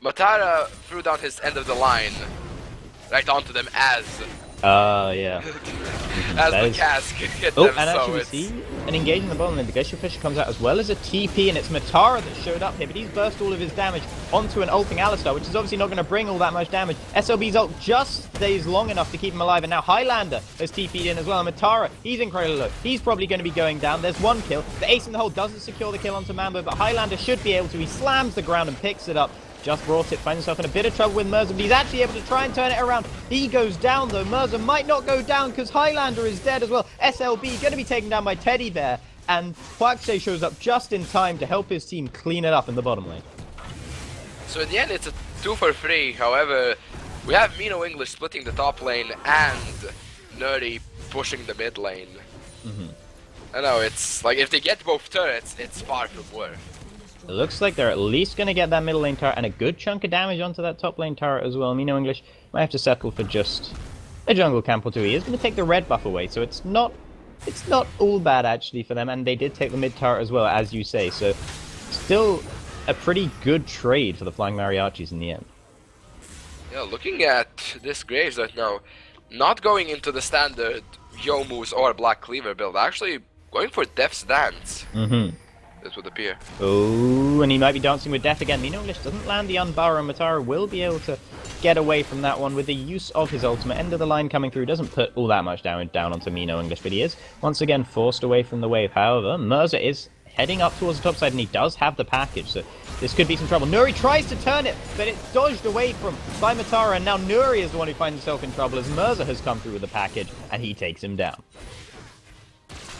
Matara threw down his end of the line right onto them as Yeah. as That the is- cask hit Oh, them, and so actually we it's... see an engagement in the bottom lane. The Glacier Fisher comes out as well as a TP, and it's Matara that showed up here, but he's burst all of his damage onto an ulting Alistar, which is obviously not going to bring all that much damage. SLB's ult just stays long enough to keep him alive, and now Highlander has TP'd in as well, and Matara, he's incredibly low. He's probably going to be going down. There's one kill. The ace in the hole doesn't secure the kill onto Mambo, but Highlander should be able to. He slams the ground and picks it up. Just brought it, finds himself in a bit of trouble with Mirza, but he's actually able to try and turn it around. He goes down though. Mirza might not go down because Highlander is dead as well. SLB going to be taken down by Teddy there, and Huaxe shows up just in time to help his team clean it up in the bottom lane. So in the end, it's a 2 for 3. However, we have Mino English splitting the top lane and Nerdy pushing the mid lane. I know, it's like if they get both turrets, it's far from worth. It looks like they're at least going to get that middle lane turret and a good chunk of damage onto that top lane turret as well. Mino English might have to settle for just a jungle camp or two. He is going to take the red buff away, so it's not all bad actually for them, and they did take the mid turret as well, as you say, so still a pretty good trade for the Flying Mariachis in the end. Yeah, looking at this Graves right now, not going into the standard Yomu's or Black Cleaver build, actually going for Death's Dance. This would appear. Oh, and he might be dancing with death again. Mino English doesn't land the unbar, and Matara will be able to get away from that one with the use of his ultimate. End of the line coming through doesn't put all that much damage down onto Mino English, but he is once again forced away from the wave. However, Mirza is heading up towards the top side, and he does have the package, so this could be some trouble. Nuri tries to turn it, but it's dodged away from by Matara, and now Nuri is the one who finds himself in trouble as Mirza has come through with the package, and he takes him down.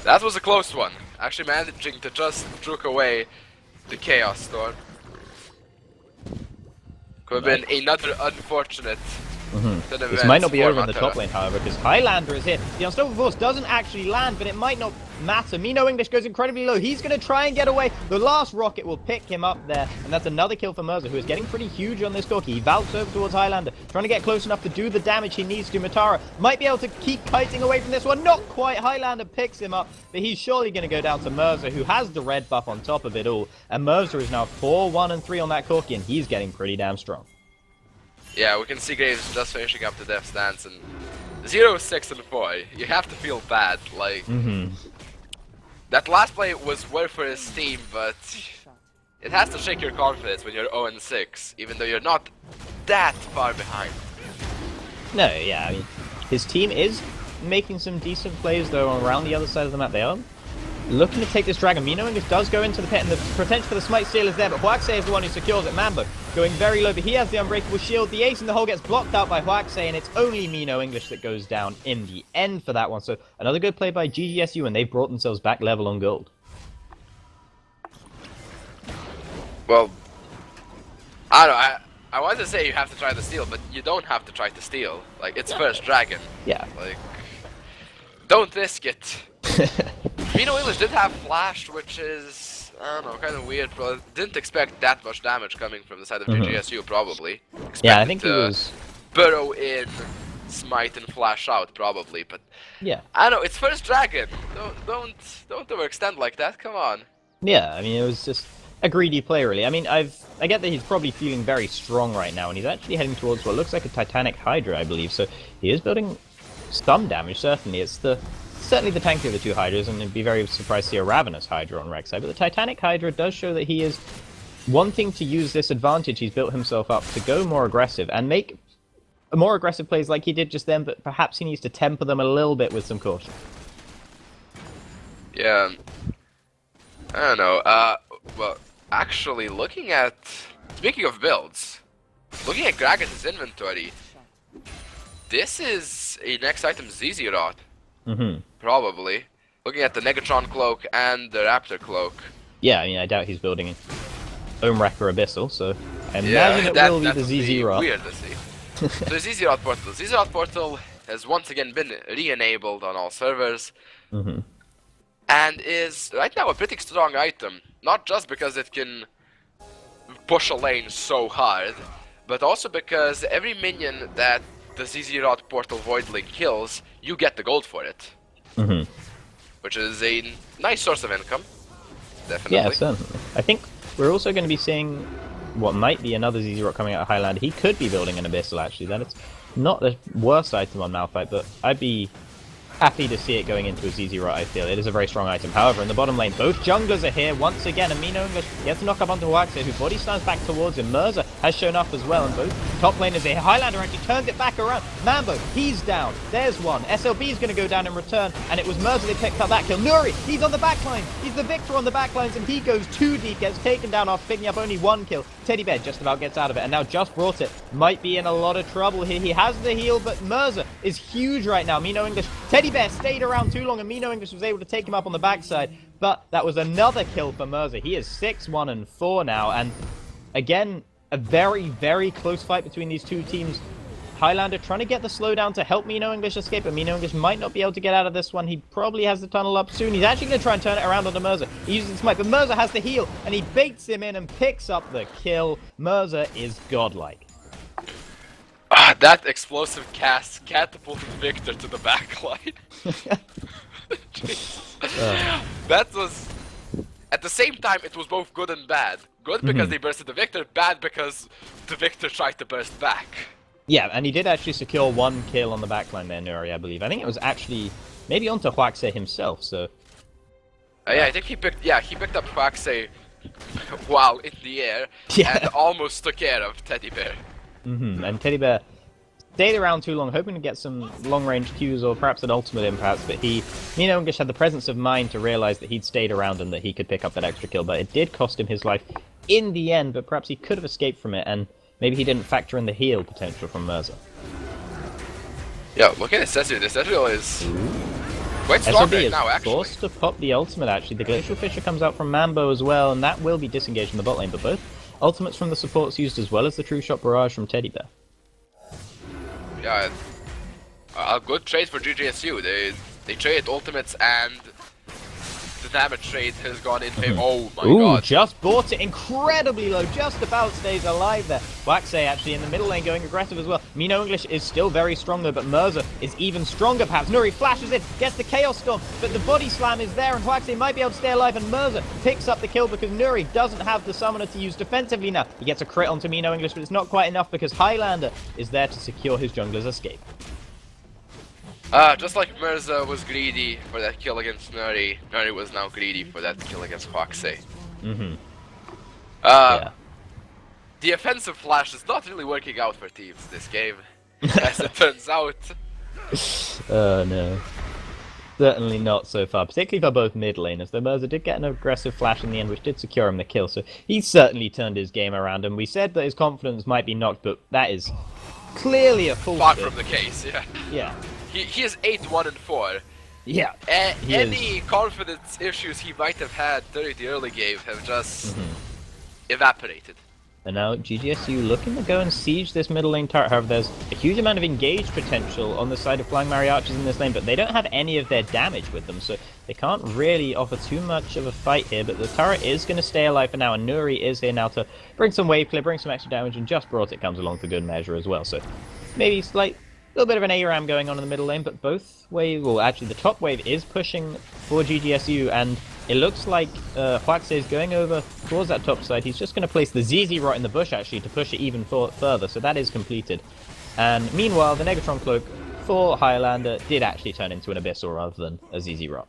That was a close one. Actually managing to just juke away the Chaos Storm. Could have been another unfortunate This might not be over in the top lane, however, because Highlander is here. The Unstoppable Force doesn't actually land, but it might not matter. Mino English goes incredibly low. He's going to try and get away. The last rocket will pick him up there, and that's another kill for Mirza, who is getting pretty huge on this Corki. He valves over towards Highlander, trying to get close enough to do the damage he needs to. Matara might be able to keep kiting away from this one. Not quite. Highlander picks him up, but he's surely going to go down to Mirza, who has the red buff on top of it all. And Mirza is now 4-1-3 on that Corki, and he's getting pretty damn strong. Yeah, we can see Graves just finishing up the Death's Dance, and 0-6-4. You have to feel bad, like... That last play was worth for his team, but it has to shake your confidence when you're 0-6, even though you're not that far behind. No, yeah, I mean, his team is making some decent plays, though, around the other side of the map. They are looking to take this dragon. Mino English does go into the pit, and the potential for the smite steal is there, but Huaxe is the one who secures it. Mambo going very low, but he has the unbreakable shield. The ace in the hole gets blocked out by Huaxe, and it's only Mino English that goes down in the end for that one. So another good play by GGSU, and they've brought themselves back level on gold. Well, I don't know, I wanted to say you have to try to steal, but you don't have to try to steal. Like, it's first dragon. Yeah. Like, Don't risk it. Mino English did have flash, which is, I don't know, kind of weird. But didn't expect that much damage coming from the side of GGSU, probably. Yeah, I think he was... burrow in, smite and flash out, probably. But Yeah. I don't know, it's first dragon. Don't overextend like that. Come on. Yeah, I mean, it was just a greedy play, really. I mean, I get that he's probably feeling very strong right now, and he's actually heading towards what looks like a Titanic Hydra, I believe. So he is building some damage, certainly. It's certainly the tankier of the two Hydras, and I'd be very surprised to see a Ravenous Hydra on Rek'Sai. But the Titanic Hydra does show that he is wanting to use this advantage he's built himself up to go more aggressive and make more aggressive plays like he did just then, but perhaps he needs to temper them a little bit with some caution. Yeah. I don't know. Well, actually, speaking of builds, looking at Gragas' inventory, this is a next item ZZ Rot. Probably. Looking at the Negatron Cloak and the Raptor Cloak. Yeah, I mean, I doubt he's building Omrek or Abyssal, so I imagine it will be the ZZ Rot. Weird to see. So the ZZ Rot Portal. ZZ Rot Portal has once again been re-enabled on all servers. And is right now a pretty strong item. Not just because it can push a lane so hard, but also because every minion that the ZZ Rot Portal Voidling kills, you get the gold for it. Which is a nice source of income. Definitely. Yeah, certainly. I think we're also going to be seeing what might be another ZZ Rot coming out of Highlander. He could be building an Abyssal, actually. That is not the worst item on Malphite, but I'd be happy to see it going into a ZZ Rot, I feel. It is a very strong item. However, in the bottom lane, both junglers are here once again. Amino English gets a knock up onto Huaxia, who body slams back towards him. Mirza has shown up as well, and both top laners here. Highlander actually turns it back around. Mambo, he's down. There's one. SLB is going to go down in return, and it was Mirza that picked up that kill. Nuri, he's on the backline. He's the victor on the backlines, and he goes too deep, gets taken down after picking up only one kill. Teddy Bear just about gets out of it, and now Just Brought It might be in a lot of trouble here. He has the heal, but Mirza is huge right now. Mino English, Teddy Bear stayed around too long, and Mino English was able to take him up on the backside, but that was another kill for Mirza. He is 6-1-4 now, and again, a very, very close fight between these two teams. Highlander trying to get the slowdown to help Mino English escape, but Mino English might not be able to get out of this one. He probably has the tunnel up soon. He's actually going to try and turn it around onto Mirza. He uses the smite, but Mirza has the heal, and he baits him in and picks up the kill. Mirza is godlike. That explosive cast catapulted Victor to the backline. That was... At the same time, it was both good and bad. Good because they bursted the Victor, bad because the Victor tried to burst back. Yeah, and he did actually secure one kill on the backline there, Nuri, I believe. I think it was actually maybe onto Huaxia himself, so... Yeah, I think he picked up Huaxia while in the air and almost took care of Teddy Bear. And Teddy Bear stayed around too long, hoping to get some long-range Qs or perhaps an ultimate in, perhaps, but Mino English had the presence of mind to realize that he'd stayed around and that he could pick up that extra kill, but it did cost him his life in the end, but perhaps he could have escaped from it, and maybe he didn't factor in the heal potential from Mirza. Yeah, look at Cecil. This Cecil is quite strong right now, actually. Forced to pop the ultimate, actually. The Glacial Fissure comes out from Mambo as well, and that will be disengaged in the bot lane, but both ultimates from the supports used as well as the True Shot Barrage from Teddy Bear. Yeah, a good trade for GGSU. They trade ultimates and the damage trade has gone in favor. Oh my god. Just bought it incredibly low, just about stays alive there. Huaxia actually in the middle lane going aggressive as well. Mino English is still very strong though, but Mirza is even stronger perhaps. Nuri flashes in, gets the Chaos Storm, but the body slam is there and Huaxia might be able to stay alive, and Mirza picks up the kill because Nuri doesn't have the summoner to use defensively now. He gets a crit onto Mino English, but it's not quite enough because Highlander is there to secure his jungler's escape. Just like Mirza was greedy for that kill against Nuri, Nuri was now greedy for that kill against Huaxia. The offensive flash is not really working out for teams this game, as it turns out. Oh no. Certainly not so far, particularly for both mid laners, though Mirza did get an aggressive flash in the end, which did secure him the kill, so he's certainly turned his game around, and we said that his confidence might be knocked, but that is clearly a false Far from the case, yeah. Yeah. He is 8-1-4. Yeah. Any confidence issues he might have had during the early game have just evaporated. And now GGSU looking to go and siege this middle lane turret. However, there's a huge amount of engage potential on the side of Flying Mariachis in this lane, but they don't have any of their damage with them, so they can't really offer too much of a fight here. But the turret is going to stay alive for now, and Nuri is here now to bring some wave clear, bring some extra damage, and just brought it comes along for good measure as well. So maybe slight little bit of an ARAM going on in the middle lane, but both wave, well actually the top wave is pushing for GGSU, and it looks like Huaxe is going over towards that top side. He's just going to place the ZZ Rot in the bush actually to push it even further, so that is completed. And meanwhile, the Negatron Cloak for Highlander did actually turn into an Abyssal rather than a ZZ Rot.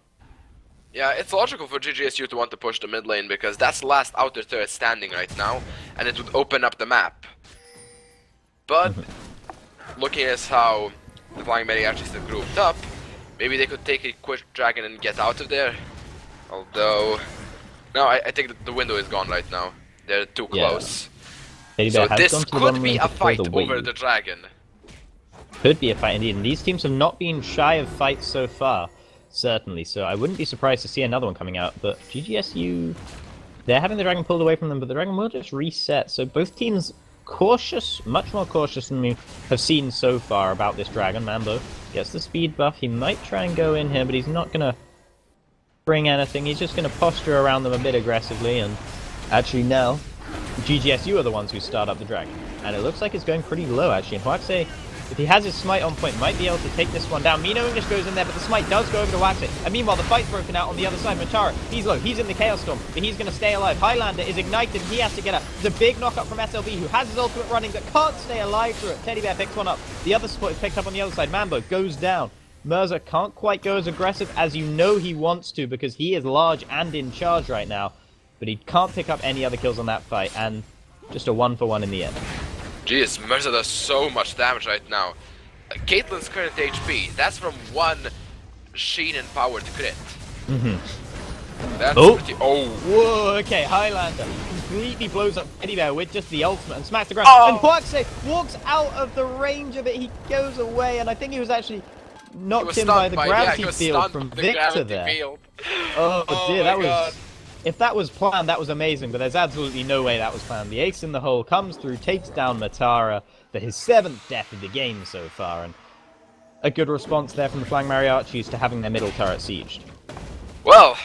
Yeah, it's logical for GGSU to want to push the mid lane because that's the last outer turret standing right now, and it would open up the map. But looking at how the Flying Mariachis are grouped up, maybe they could take a quick dragon and get out of there. Although, no, I think that the window is gone right now. They're too close. So this could be a fight over the dragon. Could be a fight indeed, and these teams have not been shy of fights so far, certainly. So I wouldn't be surprised to see another one coming out. But GGSU, they're having the dragon pulled away from them, but the dragon will just reset. So both teams cautious, much more cautious than we have seen so far about this dragon. Mambo gets the speed buff. He might try and go in here, but he's not going to bring anything. He's just going to posture around them a bit aggressively, and actually now GGSU are the ones who start up the dragon. And it looks like it's going pretty low actually, and Huaxe, if he has his smite on point, might be able to take this one down. Mino English goes in there, but the smite does go over to Huaxe. And meanwhile, the fight's broken out on the other side. Matara, he's low, he's in the Chaos Storm, but he's going to stay alive. Highlander is ignited, he has to get the big knockup from SLB, who has his ultimate running, but can't stay alive through it. Teddy Bear picks one up. The other support is picked up on the other side. Mambo goes down. Mirza can't quite go as aggressive as you know he wants to because he is large and in charge right now, but he can't pick up any other kills on that fight, and just a 1-for-1 in the end. Jeez, Mirza does so much damage right now. Caitlyn's current HP, that's from one Sheen empowered crit. That's pretty... Whoa, okay, Highlander completely blows up Teddy Bear with just the ultimate and smacks the ground. And Huaxe walks out of the range of it, he goes away, and I think he was actually knocked in by the gravity field from Victor there. Oh dear, that was... If that was planned, that was amazing, but there's absolutely no way that was planned. The ace in the hole comes through, takes down Matara for his 7th death of the game so far, and a good response there from the Flying Mariachis to having their middle turret sieged. Well,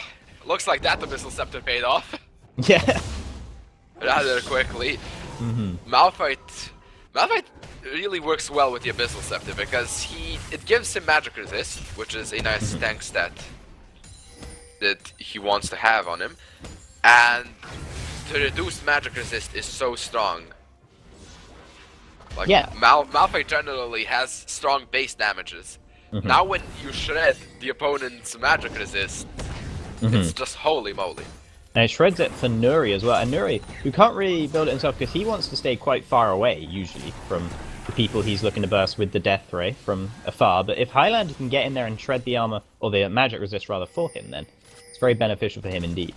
looks like that Abyssal Scepter paid off. Yeah. Rather quickly. Malphite really works well with the Abyssal Scepter because it gives him magic resist, which is a nice tank stat that he wants to have on him, and the reduced magic resist is so strong. Like, Malphite generally has strong base damages. Now when you shred the opponent's magic resist, it's just holy moly. And it shreds it for Nuri as well, and Nuri, who can't really build it himself because he wants to stay quite far away, usually, from the people he's looking to burst with the Death Ray from afar. But if Highlander can get in there and shred the armor, or the magic resist rather, for him, then it's very beneficial for him indeed.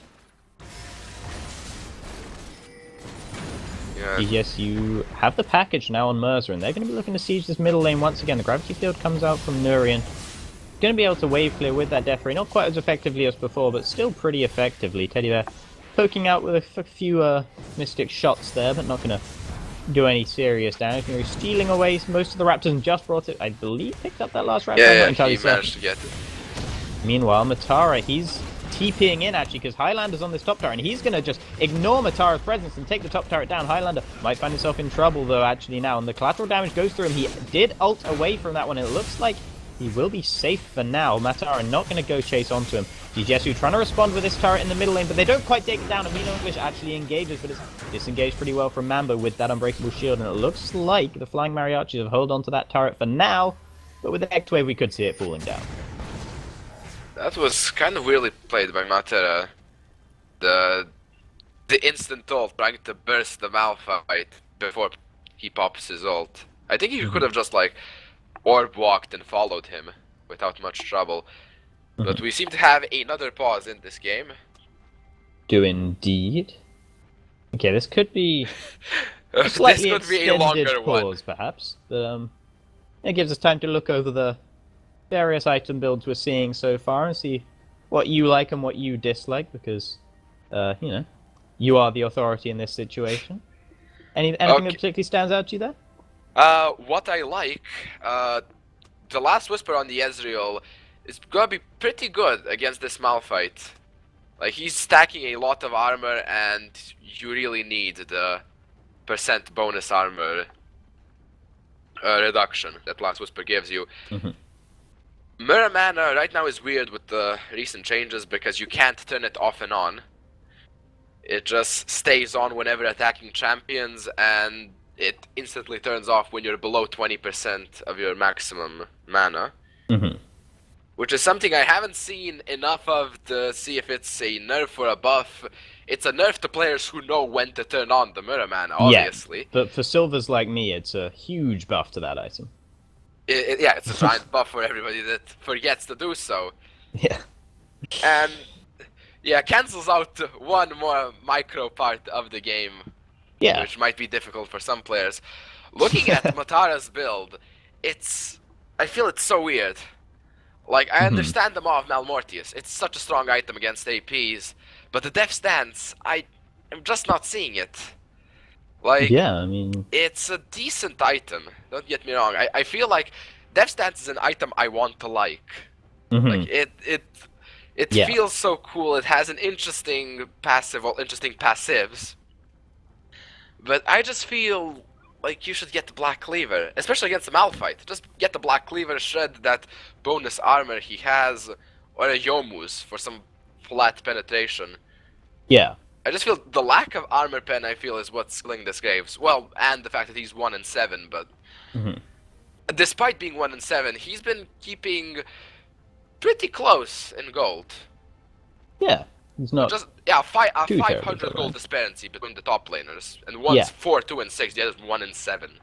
Yes, you have the package now on Mirza, and they're going to be looking to siege this middle lane once again. The gravity field comes out from Nuri, and going to be able to wave clear with that Death Ray. Not quite as effectively as before, but still pretty effectively. Teddy Bear poking out with a few mystic shots there, but not going to do any serious damage. Nuri stealing away most of the Raptors and just brought it, I believe, picked up that last Raptor. Yeah, he managed to get it. Meanwhile, Matara, he's TPing in actually because Highlander's on this top turret, and he's going to just ignore Matara's presence and take the top turret down. Highlander might find himself in trouble though actually now, and the collateral damage goes through him. He did ult away from that one, and it looks like he will be safe for now. Matara not going to go chase onto him. GGSU trying to respond with this turret in the middle lane, but they don't quite take it down. Amino English actually engages, but it's disengaged pretty well from Mambo with that unbreakable shield, and it looks like the Flying Mariachis have held on to that turret for now, but with the next wave we could see it falling down. That was kind of weirdly played by Matara. The instant ult trying to burst the Malphite before he pops his ult. I think he could have just like orb walked and followed him without much trouble. But we seem to have another pause in this game. Do indeed. Okay, this could be a This slightly could be a extended longer pause, one. perhaps. But it gives us time to look over the various item builds we're seeing so far and see what you like and what you dislike, because, you know, you are the authority in this situation. Anything Okay. that particularly stands out to you there? What I like, the last Whisper on the Ezreal is gonna be pretty good against this Malphite. Like, he's stacking a lot of armor, and you really need the percent bonus armor reduction that Last Whisper gives you. Mhm. Mirror Mana right now is weird with the recent changes because you can't turn it off and on. It just stays on whenever attacking champions, and it instantly turns off when you're below 20% of your maximum mana. Mhm. Which is something I haven't seen enough of to see if it's a nerf or a buff. It's a nerf to players who know when to turn on the Mirror Mana, obviously. Yeah, but for silvers like me, it's a huge buff to that item. Yeah, it's a giant buff for everybody that forgets to do so. Yeah. And yeah, cancels out one more micro part of the game, Yeah. which might be difficult for some players. Looking at Matara's build, I feel it's so weird. Like, I understand the Maw of Malmortius. It's such a strong item against APs, but the Death Stance, I'm just not seeing it. Like, Yeah, I mean, it's a decent item. Don't get me wrong. I feel like Death Stance is an item I want to like. mhm. Like, it Yeah. feels so cool. It has an interesting passive, well, interesting passives. But I just feel like you should get the Black Cleaver, especially against the Malphite. Just get the Black Cleaver, shred that bonus armor he has, or a Yomu's for some flat penetration. Yeah. I just feel the lack of armor pen, I feel, is what's killing this Graves. Well, and the fact that he's 1 and 7, but Mhm. despite being 1 and 7, he's been keeping pretty close in gold. Yeah. He's not. Just a Too terribly 500 far, gold right? disparity between the top laners, and one's Yeah. 4, 2, and 6. The other's 1 and 7.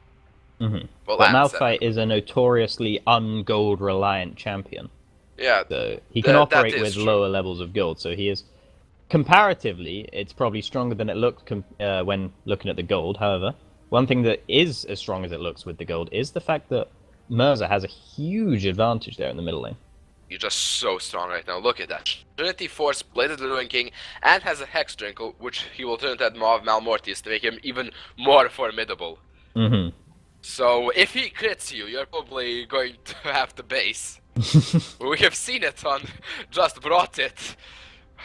Mhm. Well, But and Malphite 7. is a notoriously ungold reliant champion. Yeah, So he can That operate is with true. lower levels of gold. So he is comparatively, it's probably stronger than it looked when looking at the gold. However, one thing that is as strong as it looks with the gold is the fact that Mirza has a huge advantage there in the middle lane. you're just so strong right now. Look at that. Trinity Force, Bladed the Ruin King, and has a Hex Drink, which he will turn into that Maw of Malmortius to make him even more formidable. Mm-hmm. So if he crits you, you're probably going to have to base. We have seen it on Just Brought It.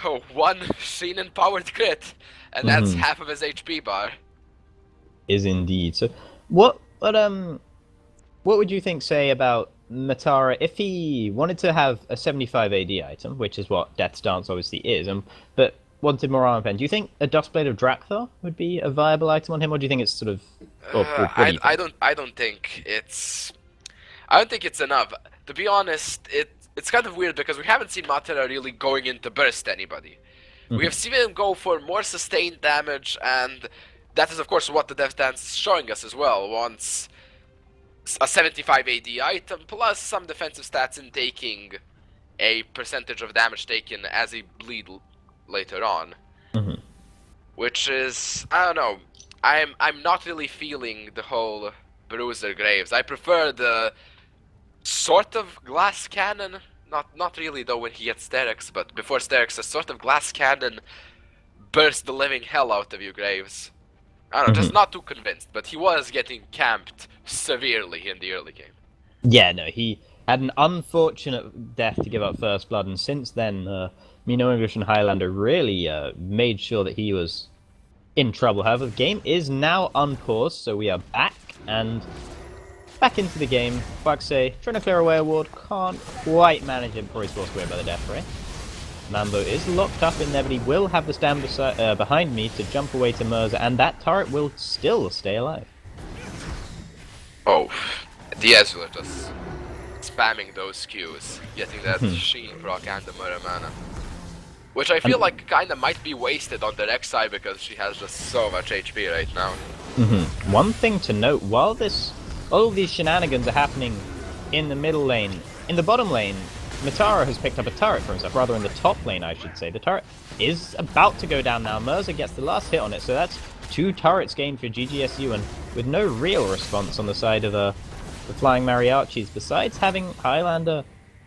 Oh, one Sheenan powered crit, and that's half of his HP bar. Is indeed. So, what would you think, say, about Matara if he wanted to have a 75 AD item, which is what Death's Dance obviously is, but wanted more armor pen? Do you think a Duskblade of Drakthar would be a viable item on him, or do you think it's sort of? Or what do you think? I don't think it's enough. To be honest, it's kind of weird because we haven't seen Matara really going in to burst anybody. We have seen him go for more sustained damage, and that is of course what the Death Dance is showing us as well. Wants a 75 AD item plus some defensive stats in taking a percentage of damage taken as he bleed later on. Which is, I don't know, I'm not really feeling the whole Bruiser Graves. I prefer the sort of glass cannon, not really though when he gets Sterix, but before Sterix, a sort of glass cannon burst the living hell out of you, Graves. I don't know, just not too convinced, but he was getting camped severely in the early game. Yeah, no, he had an unfortunate death to give up First Blood, and since then, Mino English and Highlander really made sure that he was in trouble. However, the game is now unpaused, so we are back, and back into the game. Quaxay trying to clear away a ward, can't quite manage it before he's forced away by the Death Ray. Mambo is locked up in there, but he will have the stand behind me to jump away to Mirza, and that turret will still stay alive. Oh, the Ezreal just spamming those Qs, getting that Sheen proc and the Mirror Mana. Which I feel like kinda might be wasted on the next side because she has just so much HP right now. One thing to note, while all of these shenanigans are happening in the middle lane, in the bottom lane, Matara has picked up a turret for himself, rather in the top lane I should say. The turret is about to go down now. Mirza gets the last hit on it, so that's 2 turrets gained for GGSU, and with no real response on the side of the Flying Mariachis, besides having Highlander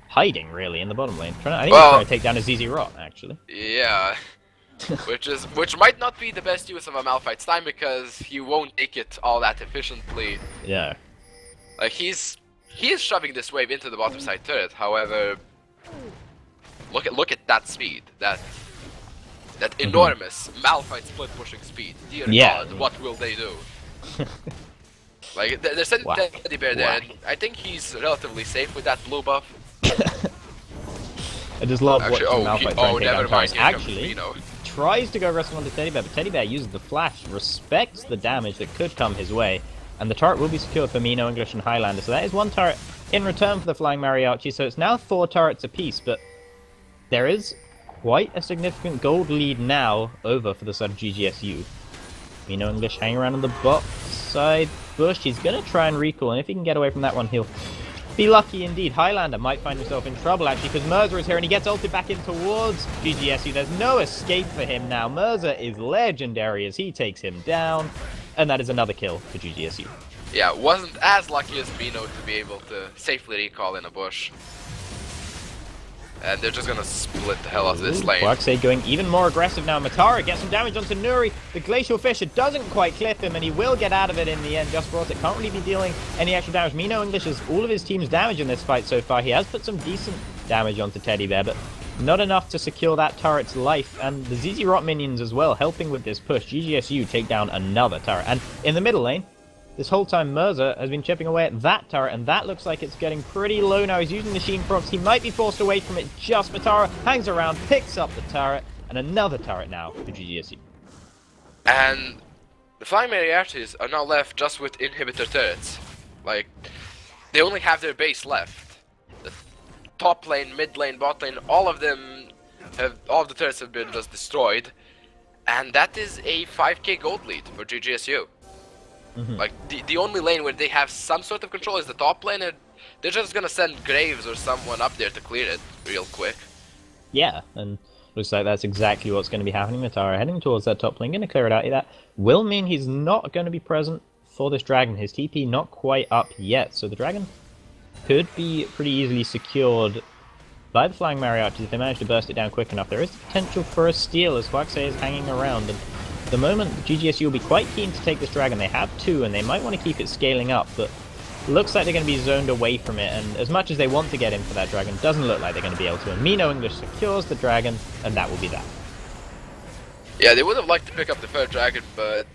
hiding really in the bottom lane. I think he's trying to take down a ZZ Rot, actually. Yeah. which might not be the best use of a Malphite's time because he won't take it all that efficiently. Yeah. Like he is shoving this wave into the bottom side turret. However, look at that speed, that enormous Malphite split pushing speed. Dear God, what will they do? Like they're sending Teddy Bear there, and I think he's relatively safe with that blue buff. I just love watching Malphite try and take never down mind. turrets. Here Actually, comes tries to go wrestle onto Teddy Bear, but Teddy Bear uses the flash, respects the damage that could come his way, and the turret will be secured for Mino, English, and Highlander. So that is one turret in return for the Flying Mariachi, so it's now 4 turrets apiece, but there is quite a significant gold lead now over for the side of GGSU. Mino, English hanging around on the bot side bush. He's going to try and recall, and if he can get away from that one, he'll be lucky indeed. Highlander might find himself in trouble, actually, because Mirza is here, and he gets ulted back in towards GGSU. There's no escape for him now. Mirza is legendary as he takes him down, and that is another kill for GGSU. Yeah, wasn't as lucky as Mino to be able to safely recall in a bush. And they're just gonna split the hell out of this lane. Quaxay going even more aggressive now. Matara gets some damage onto Nuri. The Glacial Fisher doesn't quite clip him, and he will get out of it in the end. Just Brought it can't really be dealing any extra damage. Mino English has all of his team's damage in this fight so far. He has put some decent damage onto Teddy Bear, but not enough to secure that turret's life. And the ZZ Rot minions as well, helping with this push. GGSU take down another turret. And in the middle lane, this whole time Mirza has been chipping away at that turret, and that looks like it's getting pretty low now. He's using the Sheen procs. He might be forced away from it. Just Matara hangs around, picks up the turret, and another turret now for GGSU. And the Flying Mariachis are now left just with inhibitor turrets. Like, they only have their base left. The top lane, mid lane, bot lane, all of the turrets have been just destroyed. And that is a 5k gold lead for GGSU. Like, the only lane where they have some sort of control is the top lane, and they're just gonna send Graves or someone up there to clear it real quick. Yeah, and looks like that's exactly what's going to be happening. Matara heading towards that top lane, going to clear it out. That will mean he's not going to be present for this dragon. His TP not quite up yet, so the dragon could be pretty easily secured by the Flying Mariachis if they manage to burst it down quick enough. There is potential for a steal as Quaxay is hanging around, and at the moment GGSU will be quite keen to take this dragon. They have 2, and they might want to keep it scaling up, but looks like they're going to be zoned away from it, and as much as they want to get in for that dragon, doesn't look like they're going to be able to. And Mino English secures the dragon, and that will be that. Yeah, they would have liked to pick up the third dragon, but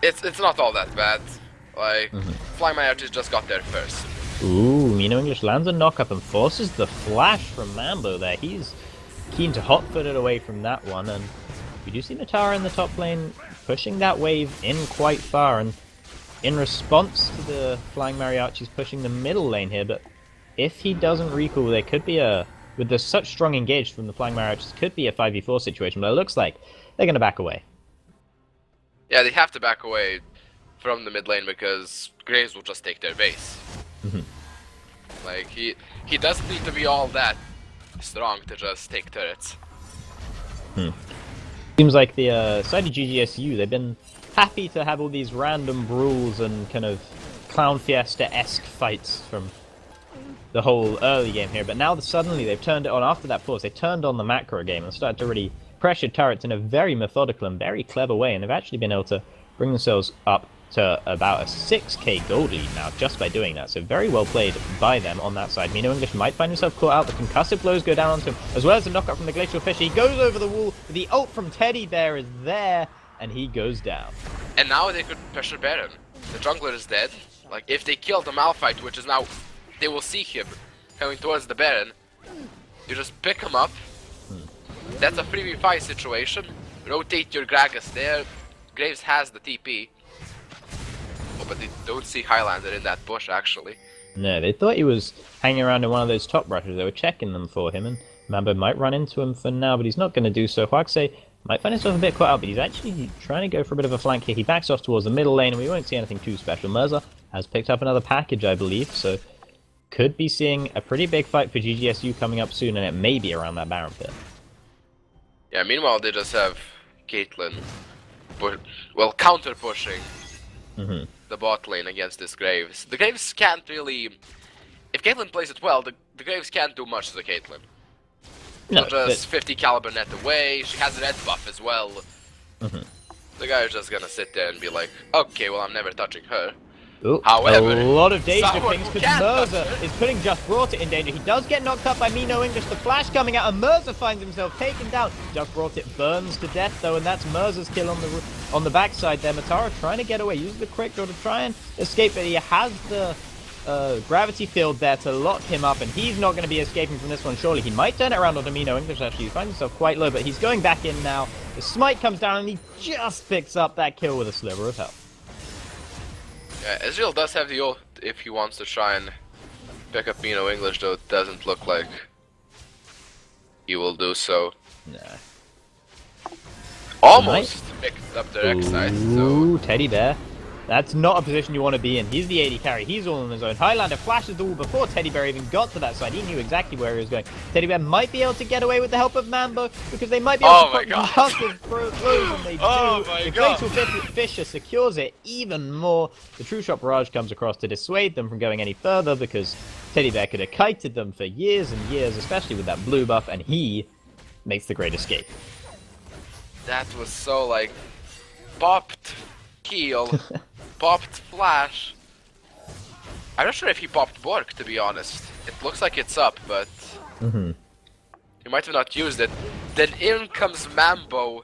it's not all that bad. Like, Flying Mariachis just got there first. Ooh, Mino English lands a knock-up and forces the flash from Mambo there. He's keen to hot-foot it away from that one, and we do see Matara in the top lane pushing that wave in quite far, and in response to the Flying Mariachis pushing the middle lane here, but if he doesn't recall, there could be with such strong engage from the Flying Mariachis, could be a 5v4 situation, but it looks like they're going to back away. Yeah, they have to back away from the mid lane because Graves will just take their base. Like, he doesn't need to be all that strong to just take turrets. Seems like the side of GGSU, they've been happy to have all these random brawls and kind of Clown Fiesta-esque fights from the whole early game here, but now suddenly they've turned it on after that pause. They turned on the macro game and started to really pressure turrets in a very methodical and very clever way, and they've actually been able to bring themselves up to about a 6k gold lead now just by doing that. So very well played by them on that side. Mino English might find himself caught out. The concussive blows go down onto him, as well as the knockup from the Glacial Fish. He goes over the wall. The ult from Teddy Bear is there, and he goes down. And now they could pressure Baron. The jungler is dead. Like, if they kill the Malphite, which is now, they will see him coming towards the Baron, you just pick him up. That's a 3v5 situation. Rotate your Gragas there. Graves has the TP. Oh, but they don't see Highlander in that bush, actually. No, they thought he was hanging around in one of those top brushes. They were checking them for him, and Mambo might run into him for now, but he's not going to do so. Quaxay might find himself a bit caught out, but he's actually trying to go for a bit of a flank here. He backs off towards the middle lane, and we won't see anything too special. Mirza has picked up another package, I believe, so could be seeing a pretty big fight for GGSU coming up soon, and it may be around that Baron pit. Yeah, meanwhile they just have Caitlyn, counter-pushing the bot lane against this Graves. The Graves can't really... If Caitlyn plays it well, the Graves can't do much to the Caitlyn. No, She'll just 50 caliber net away. She has red buff as well. The guy is just gonna sit there and be like, okay, well, I'm never touching her. Ooh, However, a lot of danger someone things who because can touch Merza her. is putting Just Brought It in danger. He does get knocked up by Me No English. The flash coming out, and Merza finds himself taken down. Just Brought It burns to death though, and that's Merza's kill on the backside there. Matara trying to get away, uses the quick draw to try and escape, but he has the gravity field there to lock him up, and he's not going to be escaping from this one. Surely he might turn it around on Amino English. Actually, he finds himself quite low, but he's going back in now. The smite comes down, and he just picks up that kill with a sliver of health. Yeah, Ezreal does have the ult if he wants to try and pick up Mino English, though it doesn't look like he will do so. Nah. Almost picked up the X side, so... Ooh, Teddy Bear. That's not a position you want to be in. He's the AD carry. He's all on his own. Highlander flashes the wall before Teddy Bear even got to that side. He knew exactly where he was going. Teddy Bear might be able to get away with the help of Mambo because they might be able to put concussive blows, and they do. The Glacial Fisher secures it even more. The True Shot Barrage comes across to dissuade them from going any further because Teddy Bear could have kited them for years and years, especially with that blue buff, and he makes the great escape. That was so, like, popped heal, popped flash. I'm not sure if he popped Bork, to be honest. It looks like it's up, but he might have not used it. Then in comes Mambo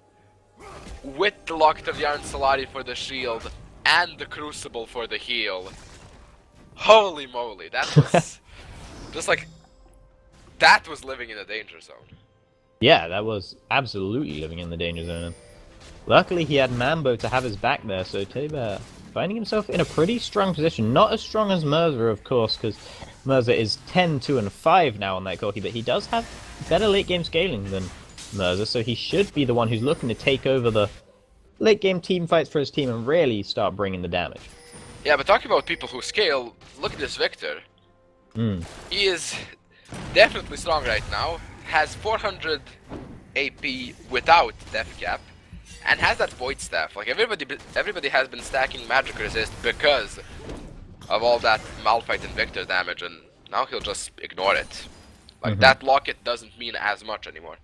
with the Locket of the Iron Solari for the shield and the Crucible for the heal. Holy moly, that was just like, that was living in a danger zone. Yeah, that was absolutely living in the danger zone. Luckily, he had Mambo to have his back there, so Teddy Bear finding himself in a pretty strong position. Not as strong as Merza, of course, because Merza is 10, 2, and 5 now on that Corki, but he does have better late-game scaling than Merza, so he should be the one who's looking to take over the late-game team fights for his team and really start bringing the damage. Yeah, but talking about people who scale, look at this Victor. He is definitely strong right now. Has 400 AP without Death Cap, and has that Void Staff. Like, everybody has been stacking magic resist because of all that Malphite and Victor damage, and now he'll just ignore it. Like, that Locket doesn't mean as much anymore.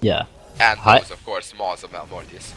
Yeah. And those, of course, Maws of Malmortius.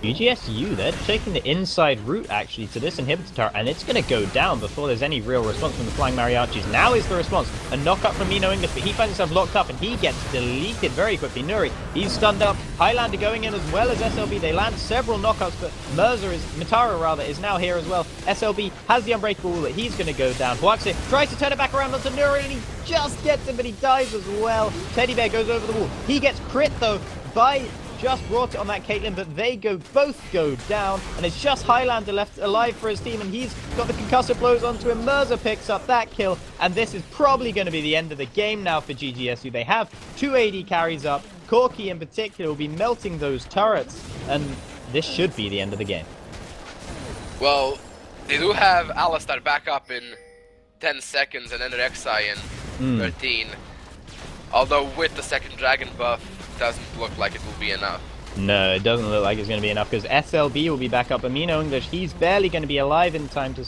GGSU, they're taking the inside route, actually, to this inhibitor tower, and it's going to go down before there's any real response from the Flying Mariachis. Now is the response. A knock-up from Mino English, but he finds himself locked up, and he gets deleted very quickly. Nuri, he's stunned up. Highlander going in as well as SLB. They land several knockouts, but Matara is now here as well. SLB has the Unbreakable Wall that he's going to go down. Huaxi tries to turn it back around onto Nuri, and he just gets him, but he dies as well. Teddy Bear goes over the wall. He gets crit, though, by Just Brought It on that Caitlyn, but they both go down, and it's just Highlander left alive for his team, and he's got the concussive blows onto him. Merza picks up that kill, and this is probably going to be the end of the game now for GGSU. They have 2 AD carries up. Corki in particular will be melting those turrets, and this should be the end of the game. Well, they do have Alistar back up in 10 seconds and then Rek'Sai in 13. Although with the second dragon buff, doesn't look like it will be enough. No, it doesn't look like it's going to be enough, because SLB will be back up. Amino English, he's barely going to be alive in time to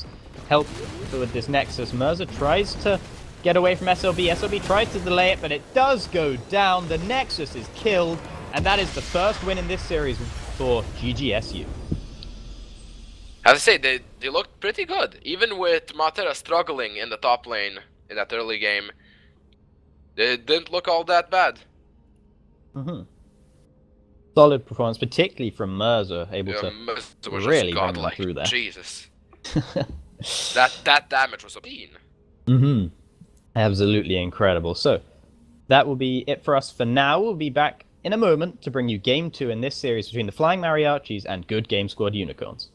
help with this Nexus. Merza tries to get away from SLB. SLB tries to delay it, but it does go down. The Nexus is killed, and that is the first win in this series for GGSU. As I say, they looked pretty good. Even with Matera struggling in the top lane in that early game, they didn't look all that bad. Solid performance, particularly from Merza, able to Merza was really just run godlike. through there. Jesus. that damage was obscene. Absolutely incredible. So, that will be it for us for now. We'll be back in a moment to bring you Game 2 in this series between the Flying Mariachis and Good Game Squad Unicorns.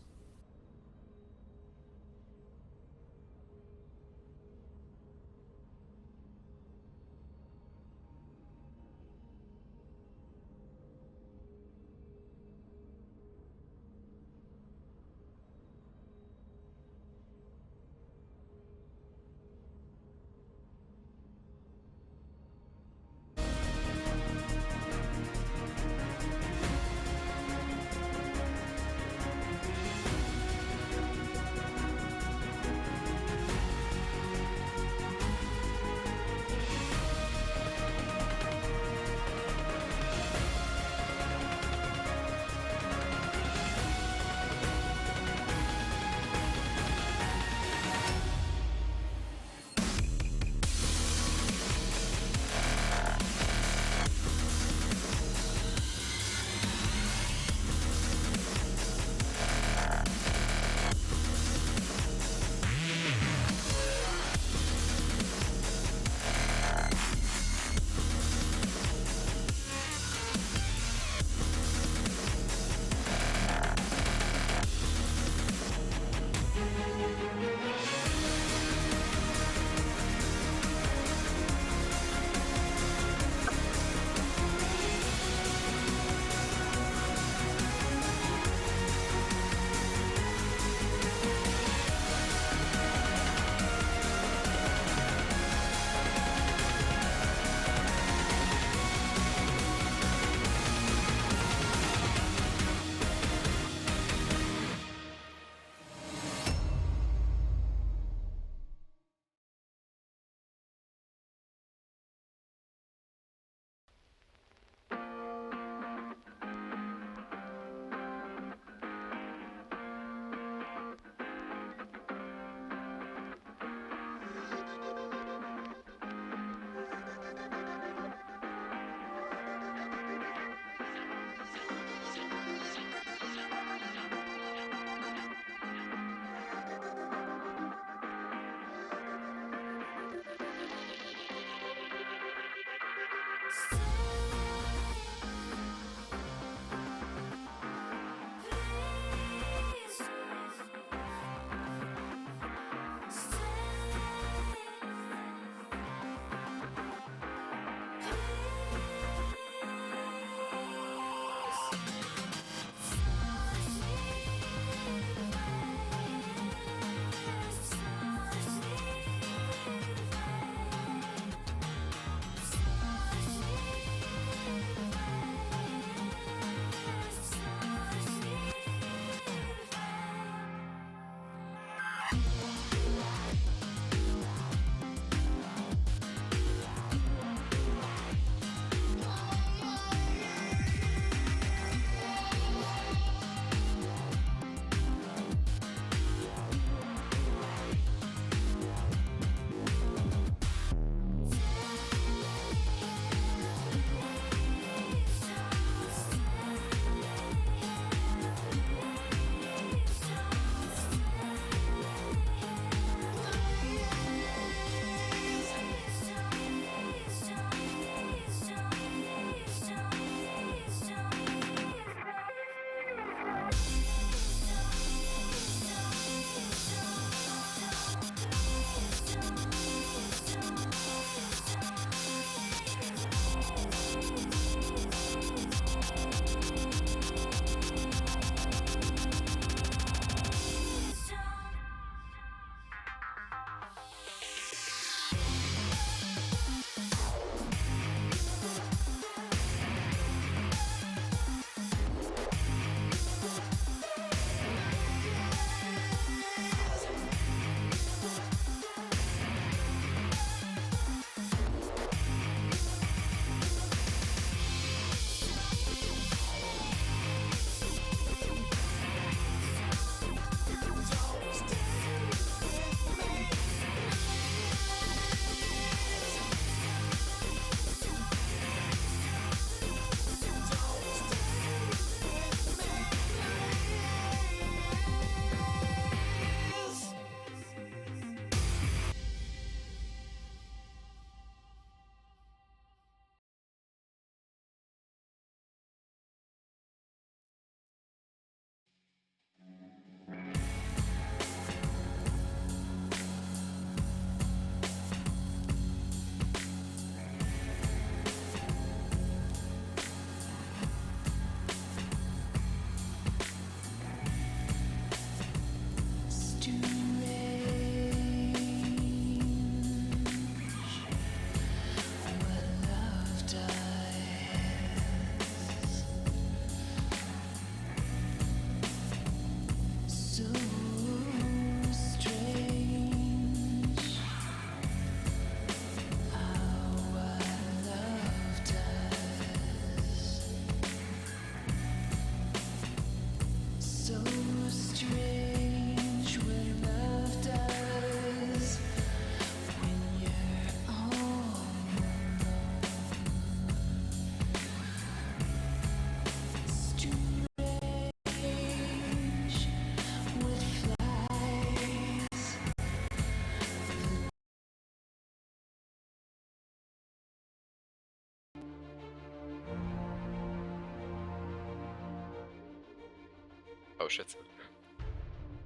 Oh shit.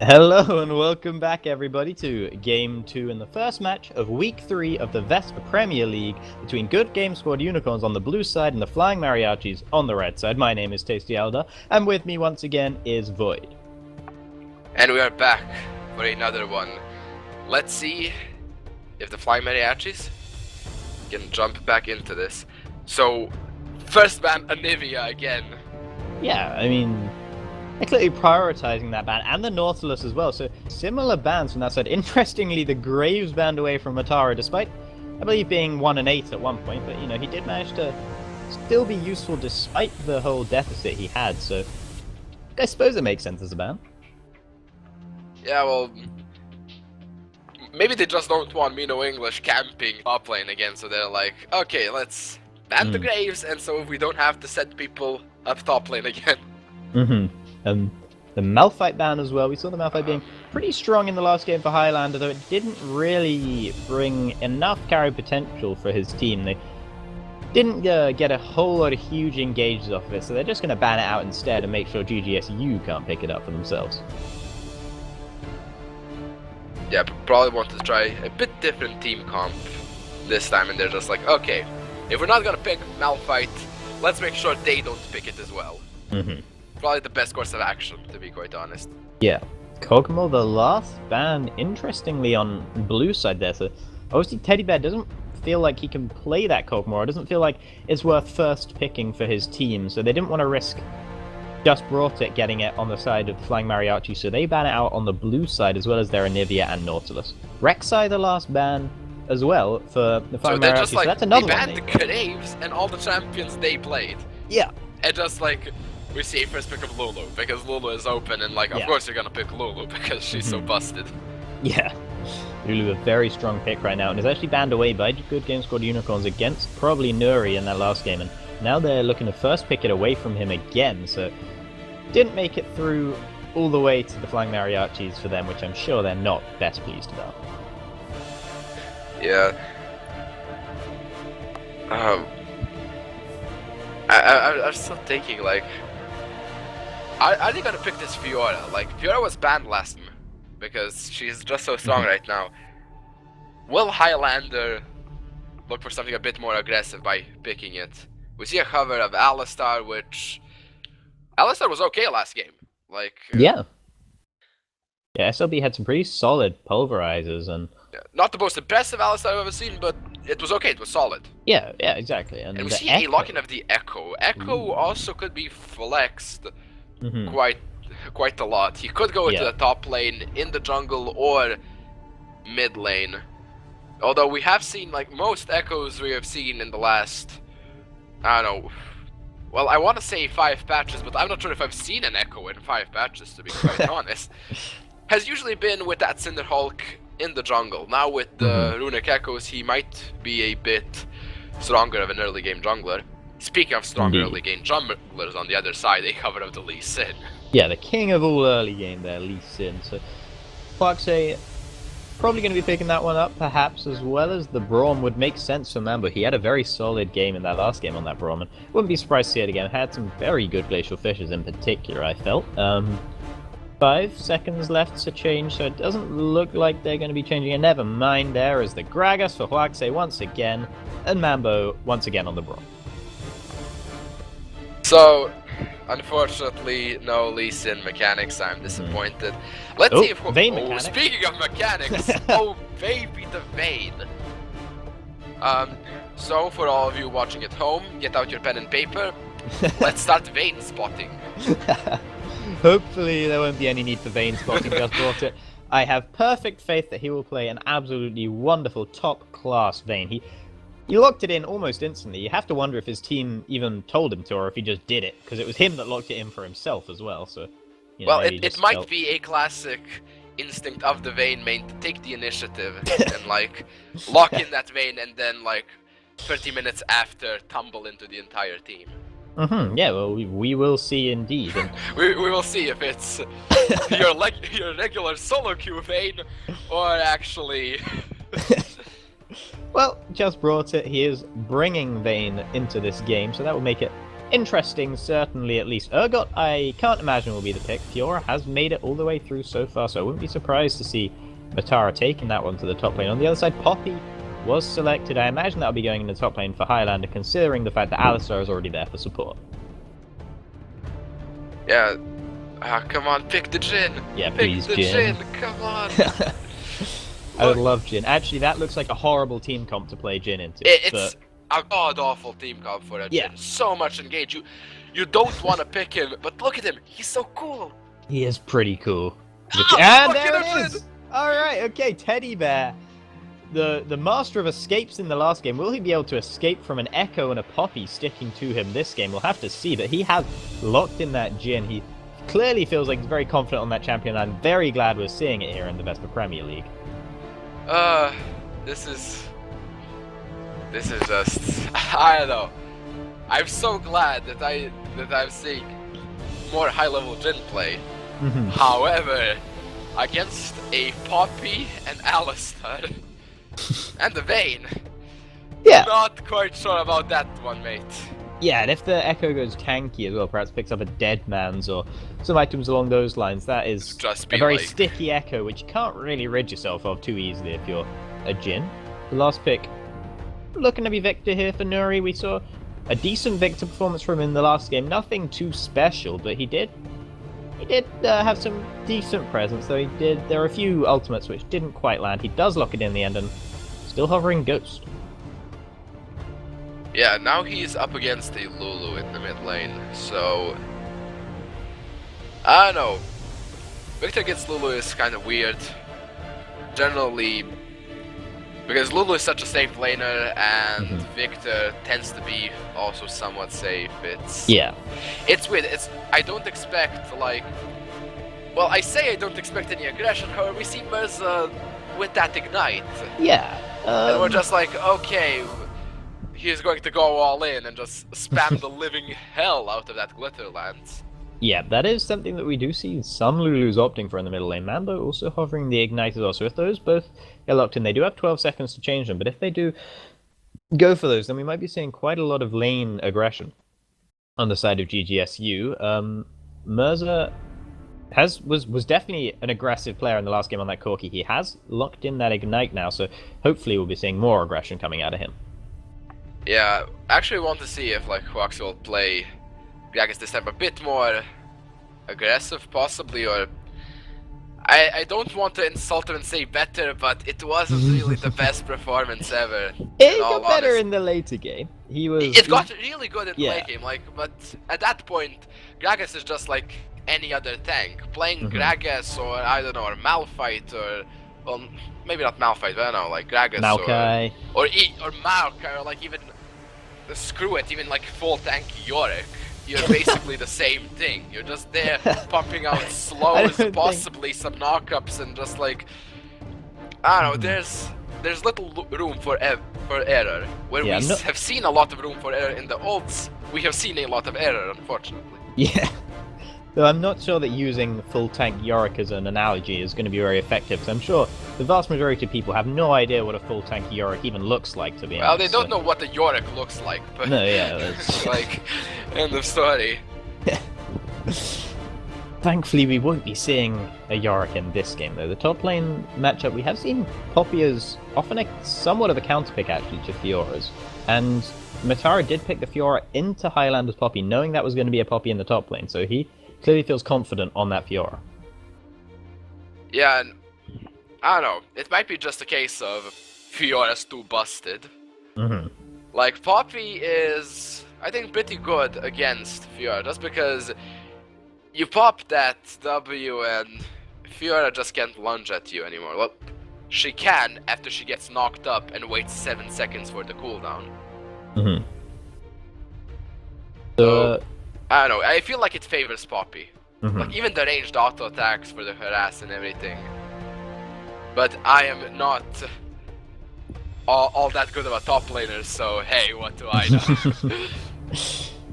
Hello and welcome back everybody to Game 2 in the first match of Week 3 of the Vespyr Premier League between Good Game Squad Unicorns on the blue side and the Flying Mariachis on the red side. My name is Tasty Elder, and with me once again is Void. And we are back for another one. Let's see if the Flying Mariachis can jump back into this. So, first ban, Anivia again. Yeah, I mean, they're clearly prioritizing that ban, and the Nautilus as well, so similar bans from that side. Interestingly, the Graves banned away from Matara, despite, I believe, being 1 and 8 at one point, but, you know, he did manage to still be useful despite the whole deficit he had, so I suppose it makes sense as a ban. Yeah, well, maybe they just don't want Mino English camping top lane again, so they're like, okay, let's ban the Graves, and so we don't have to send people up top lane again. The Malphite ban as well. We saw the Malphite being pretty strong in the last game for Highlander, though it didn't really bring enough carry potential for his team. They didn't get a whole lot of huge engages off of it, so they're just going to ban it out instead and make sure GGSU can't pick it up for themselves. Yeah, probably want to try a bit different team comp this time, and they're just like, okay, if we're not gonna pick Malphite, let's make sure they don't pick it as well. Probably the best course of action, to be quite honest. Yeah. Kog'Maw, the last ban, interestingly, on blue side there, so obviously Teddy Bear doesn't feel like he can play that Kog'Maw. It doesn't feel like it's worth first picking for his team, so they didn't want to risk Just Brought It getting it on the side of the Flying Mariachi, so they ban it out on the blue side as well as their Anivia and Nautilus. Rek'Sai the last ban as well for the Flying they're Mariachi, just like, so that's another they one. banned the Graves and all the champions they played. Yeah. And just like, we see first pick of Lulu, because Lulu is open, and like, of course you're gonna pick Lulu, because she's so busted. Yeah. Lulu, a very strong pick right now, and is actually banned away by Good Game Squad Unicorns against probably Nuri in that last game, and now they're looking to first pick it away from him again, so didn't make it through all the way to the Flying Mariachis for them, which I'm sure they're not best pleased about. Yeah. I'm still thinking, like, are they gonna pick this Fiora? Like, Fiora was banned last time, because she's just so strong right now. Will Highlander look for something a bit more aggressive by picking it? We see a cover of Alistar, which Alistar was okay last game. Like, yeah, SLB had some pretty solid pulverizers, and not the most impressive Alistar I've ever seen, but it was okay. It was solid. Yeah, exactly. And we the see a lock-in of the Echo. Echo also could be flexed quite a lot. He could go into the top lane, in the jungle, or mid lane. Although we have seen, like, most Echoes we have seen in the last, I don't know, well, I want to say 5 patches, but I'm not sure if I've seen an Echo in 5 patches, to be quite honest. Has usually been with that Cinder Hulk in the jungle. Now with the Runic Echoes, he might be a bit stronger of an early game jungler. Speaking of stronger early game junglers, on the other side, a cover of the Lee Sin. Yeah, the king of all early game there, Lee Sin. So, Huaxei probably going to be picking that one up, perhaps, as well as the Braum would make sense for Mambo. He had a very solid game in that last game on that Braum, and wouldn't be surprised to see it again. Had some very good Glacial Fishes in particular, I felt. 5 seconds left to change, so it doesn't look like they're going to be changing it. Never mind, there is the Gragas for Huaxei once again, and Mambo once again on the Braum. So, unfortunately, no Lee Sin mechanics. I'm disappointed. Let's see if Vayne mechanics. Speaking of mechanics, oh baby, the Vayne. So for all of you watching at home, get out your pen and paper. Let's start Vayne spotting. Hopefully there won't be any need for Vayne spotting. Just Brought It. I have perfect faith that he will play an absolutely wonderful top-class Vayne. He locked it in almost instantly. You have to wonder if his team even told him to, or if he just did it, because it was him that locked it in for himself as well. So, well, it might be a classic instinct of the Vayne main to take the initiative and like lock in that Vayne, and then like 30 minutes after tumble into the entire team. Yeah, well, we will see indeed. And we will see if it's your regular solo queue Vayne, or actually. Well, Just Brought It. He is bringing Vayne into this game, so that will make it interesting, certainly, at least. Urgot, I can't imagine will be the pick. Fiora has made it all the way through so far, so I wouldn't be surprised to see Matara taking that one to the top lane. On the other side, Poppy was selected. I imagine that'll be going in the top lane for Highlander, considering the fact that Alistar is already there for support. Yeah. Come on, pick the Jhin. Yeah, Pick please, the Jhin. Come on. I would love Jhin. Actually, that looks like a horrible team comp to play Jhin into. It's a god-awful team comp for that Yeah. Jhin. So much engage. You don't want to pick him, but look at him. He's so cool. He is pretty cool. Ah, And look there at it him, is! Alright, okay, Teddy Bear. The master of escapes in the last game. Will he be able to escape from an Echo and a Poppy sticking to him this game? We'll have to see, but he has locked in that Jhin. He clearly feels like he's very confident on that champion. I'm very glad we're seeing it here in the Vespa Premier League. This is just I don't know. I'm so glad that I'm seeing more high-level Jhin play. However, against a Poppy and Alistar and the Vayne, Yeah. not quite sure about that one, mate. Yeah, and if the Echo goes tanky as well, perhaps picks up a Dead Man's or some items along those lines, that is Just a be very like- sticky Echo, which you can't really rid yourself of too easily if you're a Jhin. The last pick, looking to be Victor here for Nuri. We saw a decent Victor performance from him in the last game. Nothing too special, but he did have some decent presence, though there are a few ultimates which didn't quite land. He does lock it in the end, and still hovering Ghost. Yeah, now he's up against a Lulu in the mid lane, so I don't know. Victor against Lulu is kind of weird. Generally, because Lulu is such a safe laner, and Victor tends to be also somewhat safe. It's weird. I don't expect I say I don't expect any aggression. However, we see Mirza with that ignite, Yeah. and we're just like, okay, he's going to go all in and just spam the living hell out of that Glitterlands. Yeah, that is something that we do see some Lulus opting for in the middle lane. Mando also hovering the Ignite as well. So if those both get locked in, they do have 12 seconds to change them. But if they do go for those, then we might be seeing quite a lot of lane aggression on the side of GGSU. Mirza was definitely an aggressive player in the last game on that Corki. He has locked in that Ignite now, so hopefully we'll be seeing more aggression coming out of him. Yeah, actually want to see if Huaxi will play Gragas this time a bit more aggressive, possibly, or I don't want to insult him and say better, but it wasn't really the best performance ever. It got better in the later game. It got really good in the Yeah. late game, but at that point, Gragas is just like any other tank. Playing Gragas or I don't know, or Malphite or well, maybe not Malphite, but I don't know, like Gragas Maokai. or Maokai, or even screw it, even full tank Yorick. You're basically the same thing. You're just there pumping out slows, possibly some knockups, and just I don't know. There's little room for error. Where we have seen a lot of room for error in the ults, we have seen a lot of error, unfortunately. Yeah. Though I'm not sure that using full tank Yorick as an analogy is going to be very effective, because I'm sure the vast majority of people have no idea what a full tank Yorick even looks like, to be honest. Well, they don't know what the Yorick looks like, but no, yeah, that's... end of story. Thankfully, we won't be seeing a Yorick in this game, though. The top lane matchup, we have seen Poppy as often somewhat of a counterpick, actually, to Fiora's. And Matara did pick the Fiora into Highlander's Poppy, knowing that was going to be a Poppy in the top lane, so he clearly feels confident on that Fiora. Yeah, and I don't know. It might be just a case of Fiora's too busted. Poppy is, I think, pretty good against Fiora, just because you pop that W and Fiora just can't lunge at you anymore. Well, she can after she gets knocked up and waits 7 seconds for the cooldown. So, I don't know, I feel like it favors Poppy. Even the ranged auto attacks for the harass and everything. But I am not all that good of a top laner, so hey, what do I know?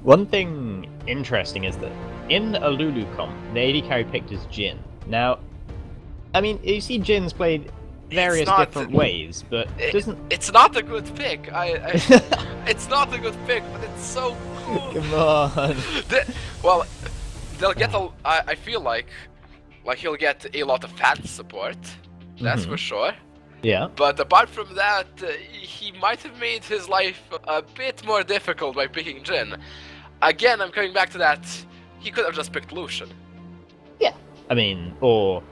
One thing interesting is that in a Lulu comp, the AD carry picked is Jhin. Now, I mean, you see Jin's played various different ways, but it's not a good pick. It's not a good pick, but it's so Come on. Well, they'll get I feel like he'll get a lot of fan support. That's for sure. Yeah. But apart from that, he might have made his life a bit more difficult by picking Jin. Again, I'm coming back to that. He could have just picked Lucian. Yeah. I mean, or,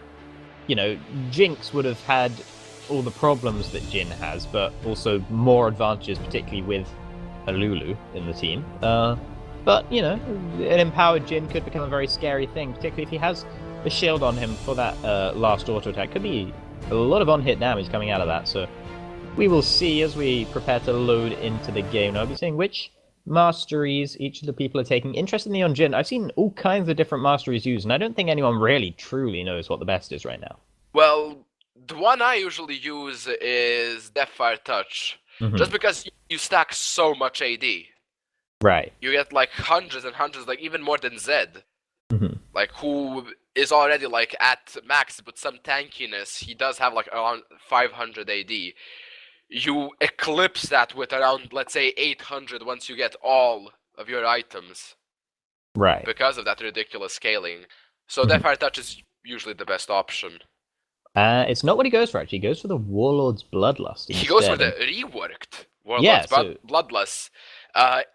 you know, Jinx would have had all the problems that Jin has, but also more advantages, particularly with a Lulu in the team. But, you know, an empowered Jin could become a very scary thing, particularly if he has a shield on him for that last auto attack. Could be a lot of on-hit damage coming out of that, so we will see as we prepare to load into the game. Now, I'll be seeing which masteries each of the people are taking. Interestingly, on Jin, I've seen all kinds of different masteries used, and I don't think anyone really truly knows what the best is right now. Well, the one I usually use is Vespyr Touch, just because you stack so much AD. Right. You get like hundreds and hundreds, like even more than Zed. Like, who is already like at max, but some tankiness. He does have like around 500 AD. You eclipse that with around, let's say, 800 once you get all of your items. Right. Because of that ridiculous scaling. So Vespyr Touch is usually the best option. It's not what he goes for, actually. He goes for the Warlord's Bloodlust instead. He goes for the reworked Warlord's Bloodlust.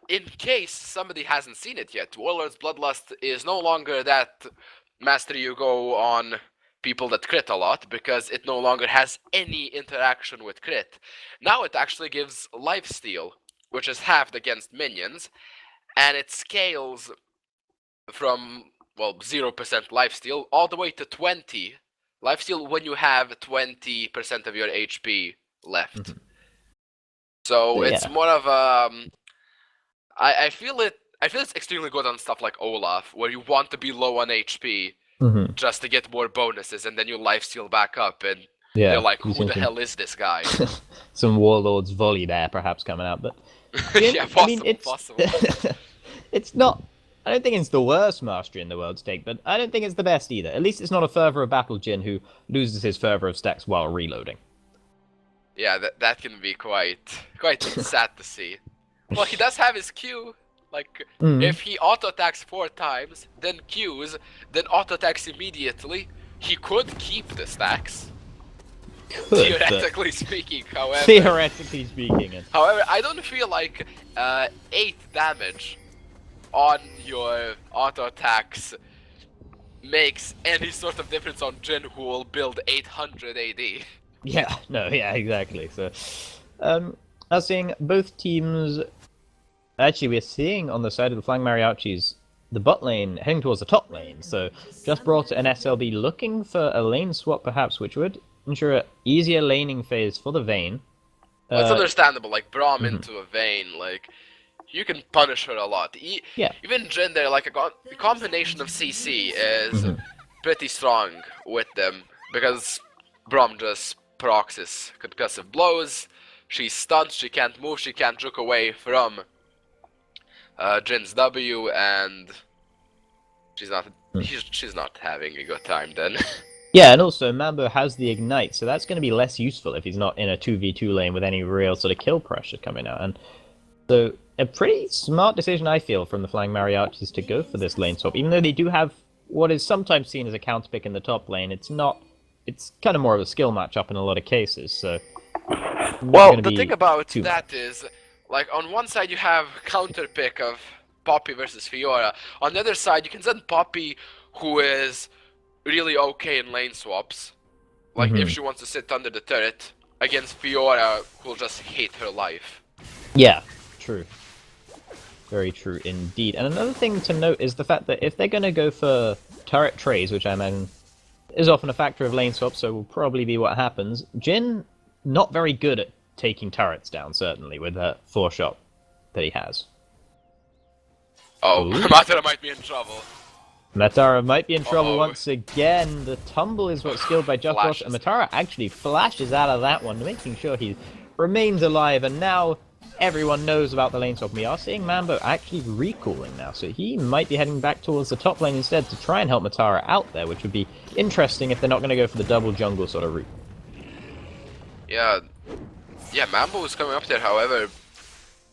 In case somebody hasn't seen it yet, Warlord's Bloodlust is no longer that mastery you go on people that crit a lot, because it no longer has any interaction with crit. Now it actually gives lifesteal, which is halved against minions, and it scales from, well, 0% lifesteal all the way to 20 lifesteal when you have 20% of your HP left. So it's more of I feel it's extremely good on stuff like Olaf, where you want to be low on HP just to get more bonuses, and then you lifesteal back up, and they're like, who the hell is this guy? Some Warlord's volley there, perhaps, coming out, but yeah, possible, I mean, possible. It's not. I don't think it's the worst mastery in the world to take, but I don't think it's the best either. At least it's not a Fervor of Battle Jin who loses his Fervor of Stacks while reloading. Yeah, that can be quite sad to see. Well, he does have his Q. Like, if he auto-attacks 4 times, then Qs, then auto-attacks immediately, he could keep the stacks. Theoretically speaking, however. Theoretically speaking. However, I don't feel like 8 damage on your auto-attacks makes any sort of difference on Jin, who will build 800 AD. Yeah, exactly. So, I was seeing both teams. Actually, we're seeing on the side of the Flying Mariachis the bot lane heading towards the top lane. So, just brought an SLB looking for a lane swap, perhaps, which would ensure an easier laning phase for the Vayne. Well, it's understandable, like, Braum into a Vayne, like, you can punish her a lot. Even Jin there, like, a combination of CC is pretty strong with them, because Braum just procs his concussive blows, she's stunned, she can't move, she can't juke away from Jin's W, and she's not having a good time then. Yeah, and also Mambo has the Ignite, so that's going to be less useful if he's not in a 2v2 lane with any real sort of kill pressure coming out. And so a pretty smart decision, I feel, from the Flying Mariachis to go for this lane swap. Even though they do have what is sometimes seen as a counter pick in the top lane, it's kind of more of a skill matchup in a lot of cases. So, well, the thing about that is, like, on one side you have counter pick of Poppy versus Fiora. On the other side, you can send Poppy, who is really okay in lane swaps. Like, if she wants to sit under the turret, against Fiora, who'll just hate her life. Yeah, true. Very true indeed. And another thing to note is the fact that if they're going to go for turret trays, which I imagine is often a factor of lane swaps, so will probably be what happens, Jin, not very good at taking turrets down, certainly, with that 4-shot that he has. Oh, Matara might be in trouble. Matara might be in trouble once again. The tumble is what's skilled by Just Boss, and Matara actually flashes out of that one, making sure he remains alive, and now everyone knows about the lane swap. We are seeing Mambo actually recalling now, so he might be heading back towards the top lane instead to try and help Matara out there, which would be interesting if they're not going to go for the double jungle sort of route. Yeah, Mambo is coming up there, however,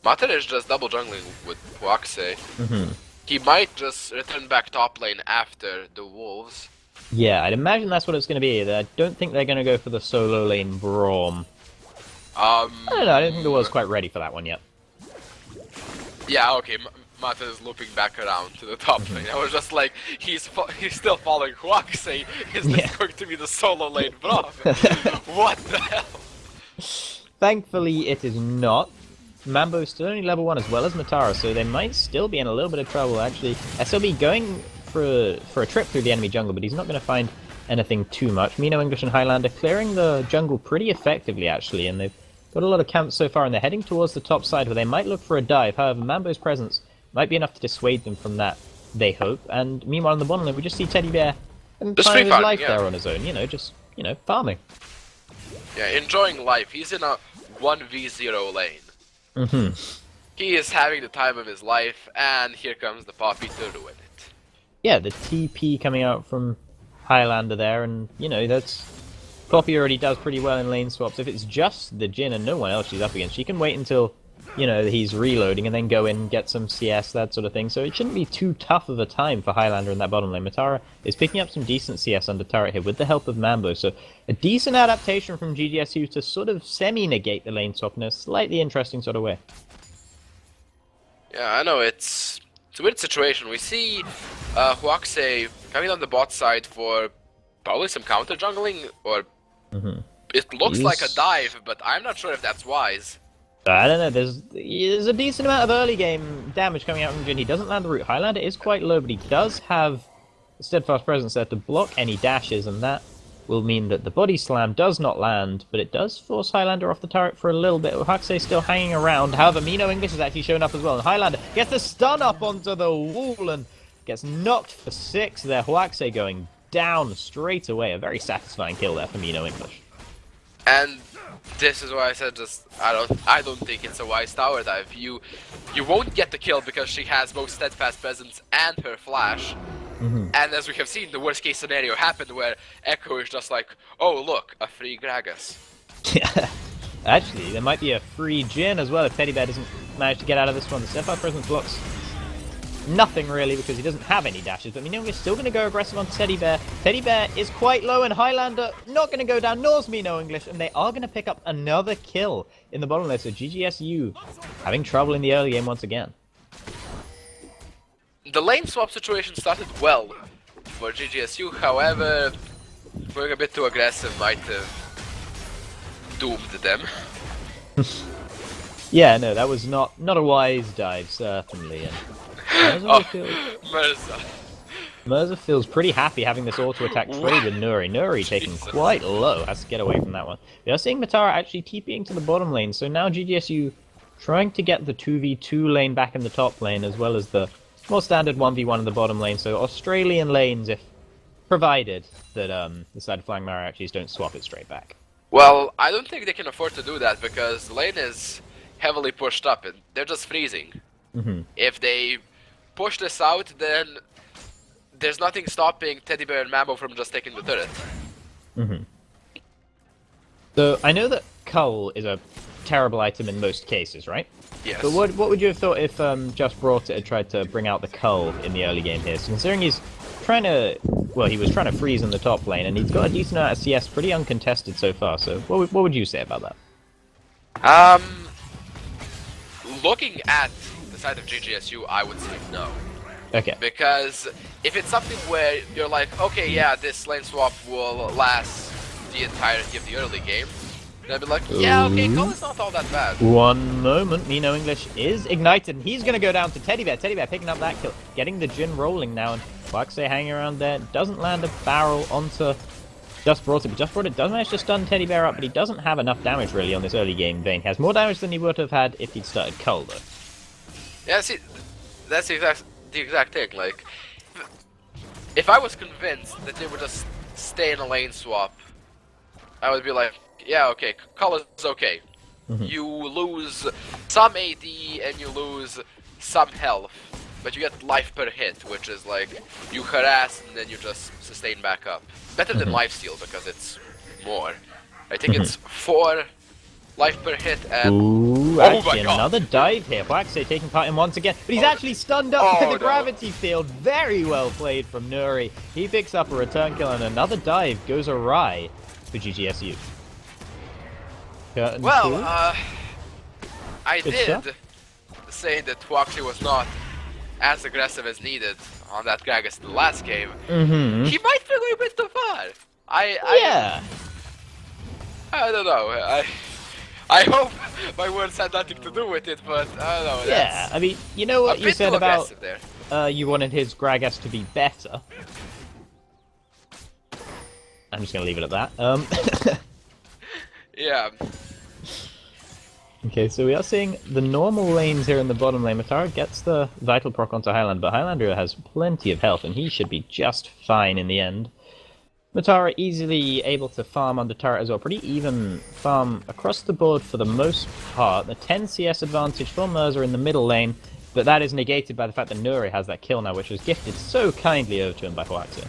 Mater is just double jungling with Huaxe. Mm-hmm. He might just return back top lane after the wolves. Yeah, I'd imagine that's what it's going to be. I don't think they're going to go for the solo lane Braum. I don't know, I don't think the world's quite ready for that one yet. Yeah, okay, Mata is looping back around to the top lane. I was just like, he's still following Huaxe. Is this going to be the solo lane Braum? What the hell? Thankfully, it is not. Mambo's still only level 1 as well as Matara, so they might still be in a little bit of trouble, actually. SLB going for a trip through the enemy jungle, but he's not going to find anything too much. Mino, English, and Highlander clearing the jungle pretty effectively, actually, and they've got a lot of camps so far, and they're heading towards the top side, where they might look for a dive. However, Mambo's presence might be enough to dissuade them from that, they hope. And meanwhile, in the bottom lane, we just see Teddy Bear and Just time his farming, life yeah. there on his own, farming. Yeah, enjoying life. He's in a 1v0 lane. Mm-hmm. He is having the time of his life, and here comes the Poppy to ruin it. Yeah, the TP coming out from Highlander there, and, that's... Poppy already does pretty well in lane swaps. If it's just the Jhin and no one else she's up against, she can wait until, he's reloading and then go in and get some CS, that sort of thing. So it shouldn't be too tough of a time for Highlander in that bottom lane. Matara is picking up some decent CS under turret here with the help of Mambo. So a decent adaptation from GGSU to sort of semi-negate the lane swap in a slightly interesting sort of way. Yeah, I know, it's a weird situation. We see Huaxe coming on the bot side for probably some counter jungling, or it looks like a dive, but I'm not sure if that's wise. I don't know, there's a decent amount of early game damage coming out from Jhin. He doesn't land the root. Highlander is quite low, but he does have a steadfast presence there to block any dashes, and that will mean that the body slam does not land, but it does force Highlander off the turret for a little bit. Huaxe still hanging around. However, Mino English has actually shown up as well, and Highlander gets the stun up onto the wall and gets knocked for 6 there. Huaxe going down straight away. A very satisfying kill there for Mino English. And this is why I said I don't think it's a wise tower dive. You won't get the kill because she has both steadfast presence and her flash. And as we have seen, the worst case scenario happened where Echo is just like, oh look, a free Gragas. Yeah. Actually, there might be a free Jhin as well if Teddy Bear doesn't manage to get out of this one. The steadfast presence blocks nothing really because he doesn't have any dashes, but Mino is still going to go aggressive on Teddy Bear. Teddy Bear is quite low, and Highlander not going to go down, nor's Mino English, and they are going to pick up another kill in the bottom lane. So GGSU having trouble in the early game once again. The lane swap situation started well for GGSU, however, going a bit too aggressive might have doomed them. Yeah, no, that was not a wise dive, certainly. And Mirza feels pretty happy having this auto-attack trade with Nuri. Nuri taking quite low, has to get away from that one. We are seeing Matara actually TPing to the bottom lane, so now GGSU trying to get the 2v2 lane back in the top lane, as well as the more standard 1v1 in the bottom lane, so Australian lanes, if provided that the side of Flying Mariachis don't swap it straight back. Well, I don't think they can afford to do that, because the lane is heavily pushed up, and they're just freezing. If they push this out, then there's nothing stopping Teddy Bear and Mambo from just taking the turret. So, I know that Cull is a terrible item in most cases, right? Yes. But what would you have thought if Just Brought It had tried to bring out the Cull in the early game here? So considering he's trying to... Well, he was trying to freeze in the top lane, and he's got a decent amount of CS, pretty uncontested so far, so what would you say about that? Looking at the side of GGSU, I would say no. Okay. Because if it's something where you're like, okay, yeah, this lane swap will last the entirety of the early game, then I'd be like, yeah, okay, Cull is not all that bad. One moment, Mino English is ignited, and he's going to go down to Teddy Bear. Teddy Bear picking up that kill, getting the Jhin rolling now, and Huaxe hanging around there, doesn't land a barrel onto Just Brought It, but Just Brought It does manage to stun Teddy Bear up, but he doesn't have enough damage really on this early game vein. He has more damage than he would have had if he'd started Cull, though. Yeah, see, that's the exact thing, like, if I was convinced that they would just stay in a lane swap, I would be like, yeah, okay, Cull is okay. You lose some AD and you lose some health, but you get life per hit, which is like, you harass and then you just sustain back up. Better than lifesteal because it's more. I think it's 4 life per hit, and Ooh, Oh actually my God. another dive here. Waxay taking part in once again, but he's actually stunned up by Oh, the no. gravity field. Very well played from Nuri. He picks up a return kill, and another dive goes awry for GGSU. Curtain well, cool. I Good did stuff. say that Huaxi was not as aggressive as needed on that Gragas in the last game. Mm-hmm. He might be going a bit too far. Yeah. I don't know. I hope my words had nothing to do with it, but I don't know. Yeah, That's I mean, you know what a you bit said too about aggressive there. you wanted his Gragas to be better. I'm just gonna leave it at that. Yeah. Okay, so we are seeing the normal lanes here in the bottom lane. Matara gets the Vital proc onto Highlander, but Highlander has plenty of health, and he should be just fine in the end. Matara easily able to farm under turret as well. Pretty even farm across the board for the most part. The 10 CS advantage for Mirza in the middle lane, but that is negated by the fact that Nuri has that kill now, which was gifted so kindly over to him by Huaxi.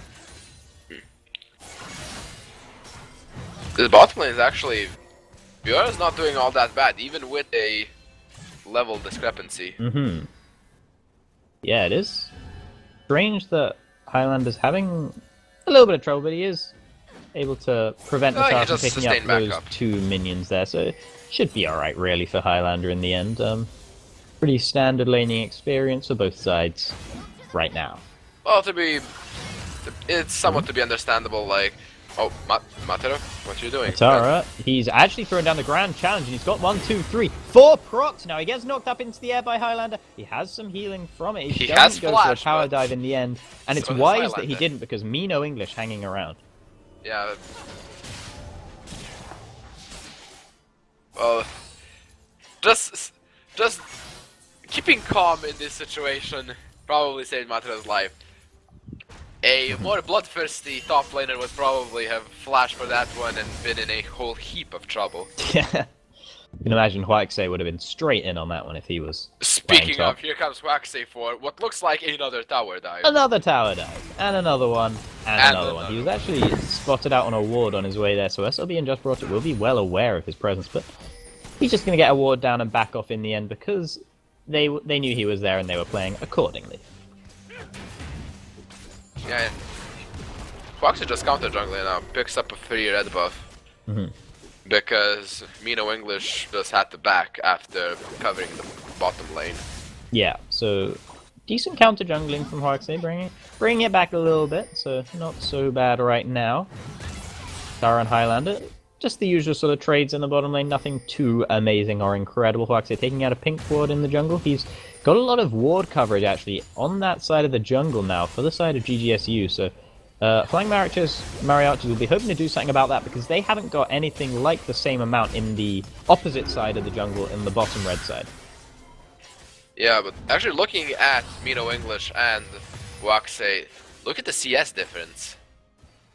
The bottom lane is actually... Vespyr is not doing all that bad, even with a level discrepancy. Mm-hmm. Yeah, it is strange that Highlander's having a little bit of trouble, but he is able to prevent Matara from just picking up sustained back those up. 2 minions there, so should be alright really for Highlander in the end. Pretty standard laning experience for both sides right now. Well, it's somewhat to be understandable, like... Oh, Matara, what are you doing? Matara, he's actually throwing down the grand challenge, and he's got 1, 2, 3, 4 procs now. He gets knocked up into the air by Highlander. He has some healing from it. He doesn't go flash, for a power but dive in the end, and it's so does wise that he Highlander. didn't, because me no English hanging around. Yeah. Well, just keeping calm in this situation probably saved Matara's life. A more bloodthirsty top laner would probably have flashed for that one and been in a whole heap of trouble. Yeah. You can imagine Huaxay would have been straight in on that one if he was Speaking playing top. of, here comes Waxay for what looks like another tower dive. Another tower dive, and another one, and another one. another. He was actually spotted out on a ward on his way there, so SLB and Just Brought It will be well aware of his presence, but he's just going to get a ward down and back off in the end because they knew he was there and they were playing accordingly. Yeah. Waxay just counter jungling now, picks up a 3 red buff. Mhm. Because Mino English just had to back after covering the bottom lane. Yeah, so decent counter jungling from Huaxay, bringing it back a little bit, so not so bad right now. Tara and Highlander, just the usual sort of trades in the bottom lane, nothing too amazing or incredible. Huaxay taking out a pink ward in the jungle. He's got a lot of ward coverage actually on that side of the jungle now for the side of GGSU, so Flying Mariachis will be hoping to do something about that because they haven't got anything like the same amount in the opposite side of the jungle in the bottom red side. Yeah, but actually looking at Mino English and Waxay, look at the CS difference.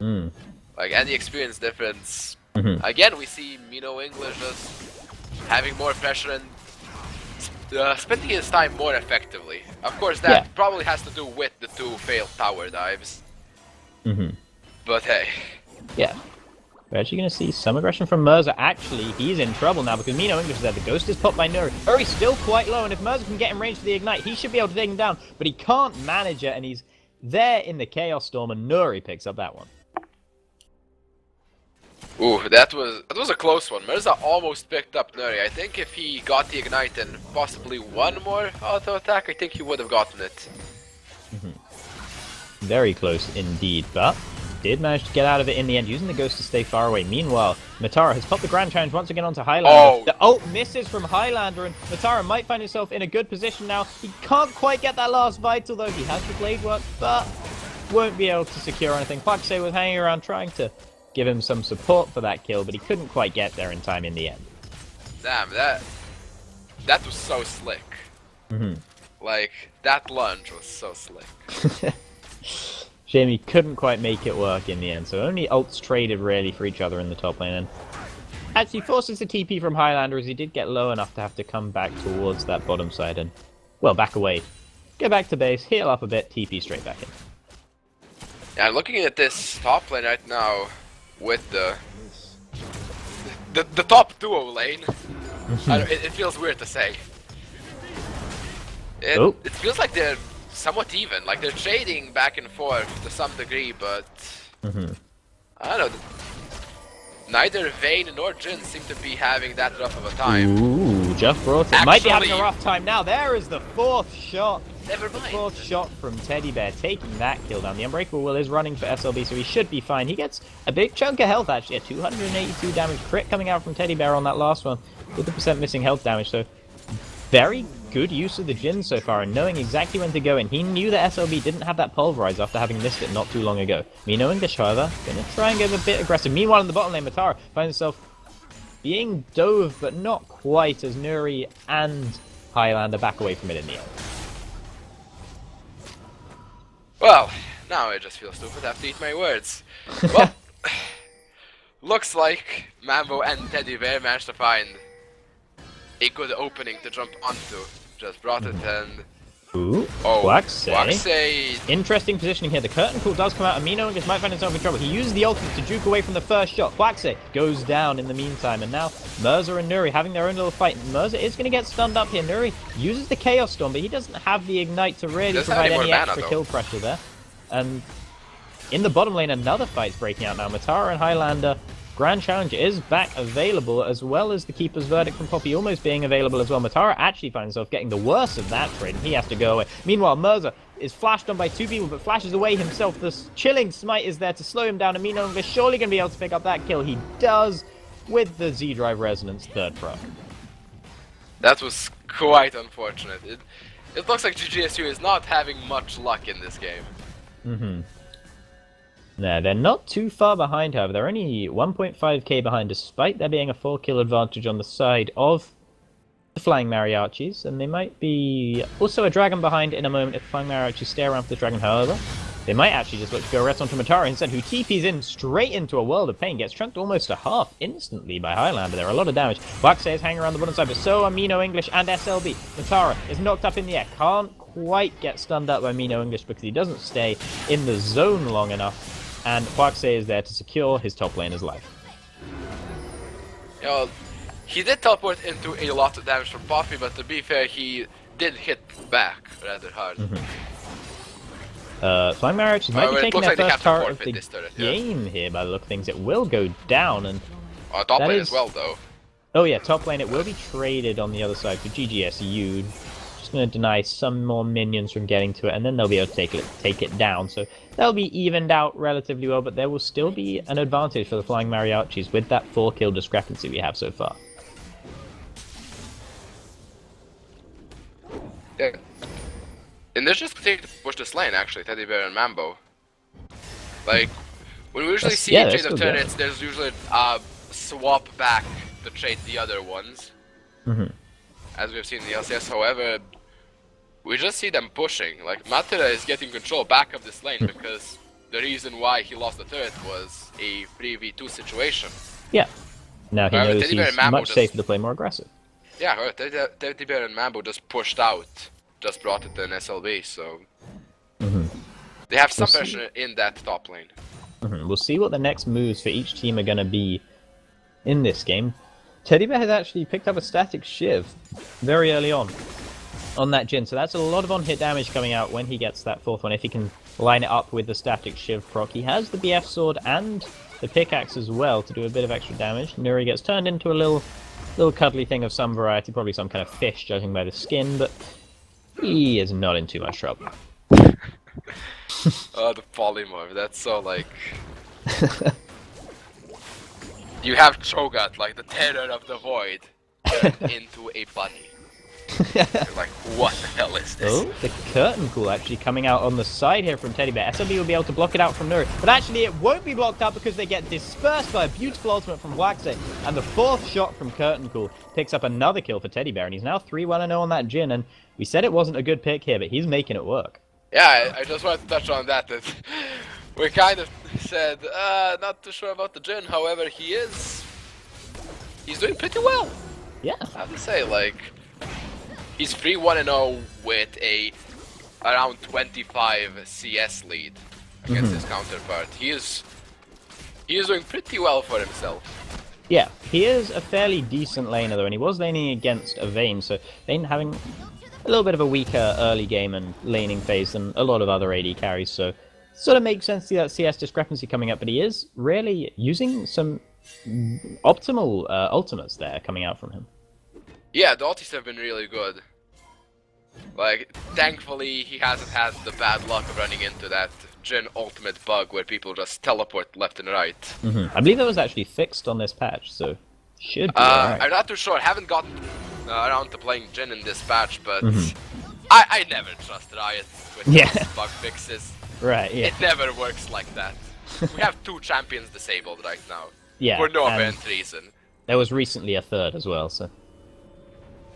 Like, and the experience difference. Again, we see Mino English just having more pressure and spending his time more effectively. Of course, that probably has to do with the 2 failed tower dives. But hey. Yeah. We're actually going to see some aggression from Mirza. Actually, he's in trouble now because Mino English is there. The ghost is popped by Nuri. Nuri's still quite low, and if Mirza can get in range for the ignite, he should be able to take him down. But he can't manage it, and he's there in the Chaos Storm, and Nuri picks up that one. Ooh, that was a close one. Mirza almost picked up Nuri. I think if he got the ignite and possibly one more auto attack, I think he would have gotten it. Very close indeed, but did manage to get out of it in the end, using the ghost to stay far away. Meanwhile, Matara has popped the Grand Challenge once again onto Highlander. Oh. The ult misses from Highlander, and Matara might find himself in a good position now. He can't quite get that last Vital, though. He has the Blade Work, but won't be able to secure anything. Huaxay was hanging around trying to give him some support for that kill, but he couldn't quite get there in time in the end. Damn, that was so slick. Like, that lunge was so slick. Shame he couldn't quite make it work in the end, so only ults traded really for each other in the top lane. And actually forces the TP from Highlander as he did get low enough to have to come back towards that bottom side and, well, back away. Go back to base, heal up a bit, TP straight back in. Yeah, looking at this top lane right now with the top duo lane. It feels weird to say. It feels like they're somewhat even. Like they're trading back and forth to some degree, but I don't know. Neither Vayne nor Jin seem to be having that rough of a time. Ooh, just brought it. Actually, Might be having a rough time now. There is the fourth shot. Never mind. Fourth shot from Teddy Bear, taking that kill down. The Unbreakable Will is running for SLB, so he should be fine. He gets a big chunk of health, actually. A 282 damage crit coming out from Teddy Bear on that last one, with the percent missing health damage. So very good use of the Jin so far, and knowing exactly when to go in. He knew that SLB didn't have that Pulverize after having missed it not too long ago. Mino English, however, gonna try and go a bit aggressive. Meanwhile, in the bottom lane, Matara finds himself being dove, but not quite, as Nuri and Highlander back away from it in the end. Well, now I just feel stupid after eat my words. Well, looks like Mambo and Teddy Bear managed to find a good opening to jump onto. Just brought it and... Ooh, oh, Quaxay. Interesting positioning here. The curtain call does come out, and Mino English might find himself in trouble. He uses the ultimate to juke away from the first shot. Quaxay goes down in the meantime, and now Mirza and Nuri having their own little fight. Mirza is going to get stunned up here. Nuri uses the Chaos Storm, but he doesn't have the Ignite to really provide any extra kill pressure there. And in the bottom lane, another fight's breaking out now. Matara and Highlander. Grand Challenge is back available, as well as the Keeper's Verdict from Poppy almost being available as well. Matara actually finds himself getting the worst of that trade, and he has to go away. Meanwhile, Mirza is flashed on by two people, but flashes away himself. The chilling smite is there to slow him down, and Mino is surely going to be able to pick up that kill. He does with the Z-Drive Resonance third proc. That was quite unfortunate. It looks like GGSU is not having much luck in this game. No, they're not too far behind, however. They're only 1.5k behind, despite there being a 4-kill advantage on the side of the Flying Mariachis. And they might be also a dragon behind in a moment if the Flying Mariachis stay around for the dragon, however. They might actually just look to go rest onto Matara instead, who TPs in straight into a world of pain. Gets chunked almost to half instantly by Highlander. There are a lot of damage. Quaxay is hanging around the bottom side, but so are Mino English and SLB. Matara is knocked up in the air. Can't quite get stunned up by Mino English because he doesn't stay in the zone long enough. And Quaxay is there to secure his top laner's life. You know, he did teleport into a lot of damage from Poppy, but to be fair, he did hit back rather hard. Flying Marriage might be taking their first turret of the turret, game here by the look of things. It will go down, and top lane as well, though. Oh yeah, top lane. It will be traded on the other side for GGSU. Just going to deny some more minions from getting to it, and then they'll be able to take it down. So they'll be evened out relatively well, but there will still be an advantage for the Flying Mariachis with that 4-kill discrepancy we have so far. Yeah. And they're just continuing to push this lane, actually, Teddy Bear and Mambo. Like, when we usually see a trade of turrets, there's usually a swap back to trade the other ones. As we've seen in the LCS, however, we just see them pushing. Like, Matera is getting control back of this lane because the reason why he lost the turret was a 3v2 situation. Yeah. Now he knows he's much safer to play more aggressive. Yeah, Teddy Bear and Mambo just pushed out. Just brought it to an SLB, so... They have some pressure in that top lane. We'll see what the next moves for each team are going to be in this game. Teddy Bear has actually picked up a static Shiv very early on that Jhin, so that's a lot of on-hit damage coming out when he gets that fourth one, if he can line it up with the static Shiv proc. He has the BF sword and the pickaxe as well to do a bit of extra damage. Nuri gets turned into a little cuddly thing of some variety, probably some kind of fish, judging by the skin, but he is not in too much trouble. Oh, the polymorph, that's so like... You have Cho'Gath, like the terror of the void, into a bunny. You're like, what the hell is this? Oh, the curtain call actually coming out on the side here from Teddy Bear. SLB will be able to block it out from Nuri, but actually it won't be blocked out because they get dispersed by a beautiful ultimate from Quaxay. And the fourth shot from Curtain Call picks up another kill for Teddy Bear, and he's now 3-1-0 on that Jhin, and we said it wasn't a good pick here, but he's making it work. Yeah, I just wanted to touch on that. We kind of said, not too sure about the Jhin, however, he's doing pretty well. Yeah. I have to say, like, he's 3-1-0 with a around 25 CS lead against his counterpart. He is doing pretty well for himself. Yeah, he is a fairly decent laner though, and he was laning against a Vayne, so Vayne having a little bit of a weaker early game and laning phase than a lot of other AD carries, so sort of makes sense to see that CS discrepancy coming up, but he is really using some optimal ultimates there coming out from him. Yeah, the ultis have been really good. Like, thankfully, he hasn't had the bad luck of running into that Jhin ultimate bug where people just teleport left and right. I believe that was actually fixed on this patch, so should be alright. I'm not too sure. I haven't gotten around to playing Jhin in this patch, but I never trust Riot with these bug fixes. Right, yeah. It never works like that. We have 2 champions disabled right now. Yeah, For no apparent reason. There was recently a third as well, so...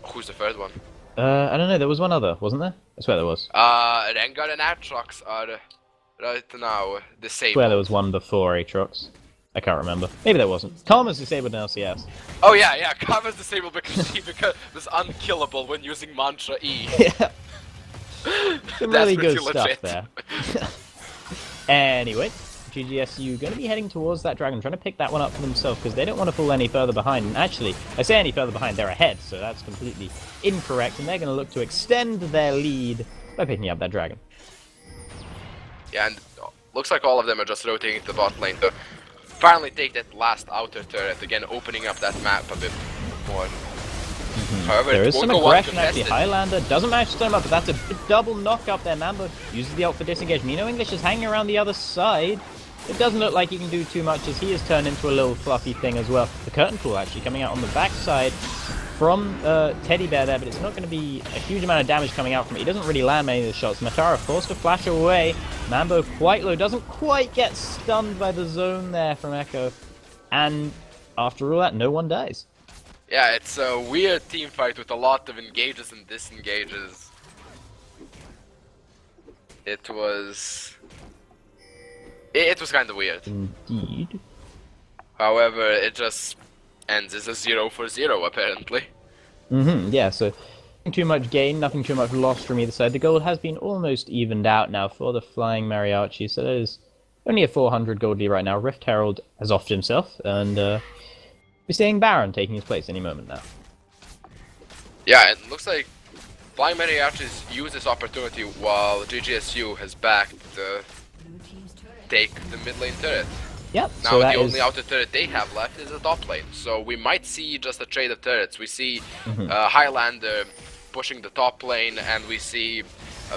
Who's the third one? I don't know, there was one other, wasn't there? I swear there was. Rengar and Aatrox are right now disabled. I swear there was one before Aatrox. I can't remember. Maybe there wasn't. Karma's disabled in LCS. Oh yeah, Karma's disabled because he was unkillable when using Mantra E. Yeah. Some really good legit. stuff there. Anyway, GGSU going to be heading towards that dragon, trying to pick that one up for themselves because they don't want to fall any further behind. And actually, I say any further behind, they're ahead, so that's completely incorrect. And they're going to look to extend their lead by picking up that dragon. Yeah, and looks like all of them are just rotating to the bot lane to finally take that last outer turret, again opening up that map a bit more. However, There it is won't some go aggression actually. uncontested. Highlander doesn't manage to stun him up, but that's a double knock up there. Mambo uses the ult for disengage. Mino English is hanging around the other side. It doesn't look like he can do too much as he is turned into a little fluffy thing as well. The curtain call actually coming out on the backside from Teddy Bear there, but it's not going to be a huge amount of damage coming out from it. He doesn't really land many of the shots. Matara forced to flash away. Mambo quite low, doesn't quite get stunned by the zone there from Echo. And after all that, no one dies. Yeah, it's a weird team fight with a lot of engages and disengages. It was kind of weird. Indeed. However, it just ends as a 0 for 0 apparently. Yeah, so nothing too much gain, nothing too much loss from either side. The gold has been almost evened out now for the Flying Mariachi, so there's only a 400 gold lead right now. Rift Herald has offed himself, and we're seeing Baron taking his place any moment now. Yeah, it looks like Flying Mariachis use this opportunity while GGSU has backed to take the mid lane turret. Yep, Now so the that only is... outer turret they have left is the top lane, so we might see just a trade of turrets. We see Highlander pushing the top lane, and we see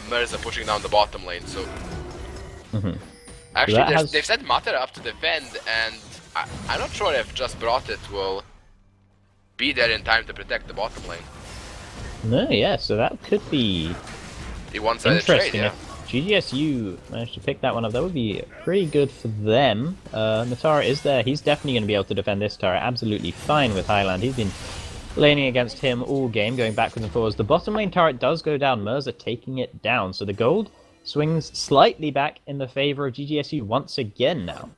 Mirza pushing down the bottom lane. So actually, they've set Mater up to defend, and I'm not sure if just Brought It will be there in time to protect the bottom lane. No, yeah, so that could be The one-sided trade, interesting. yeah. If GGSU managed to pick that one up, that would be pretty good for them. Matara is there. He's definitely going to be able to defend this turret absolutely fine with Highland. He's been laning against him all game, going backwards and forwards. The bottom lane turret does go down. Mirza taking it down. So the gold swings slightly back in the favor of GGSU once again now.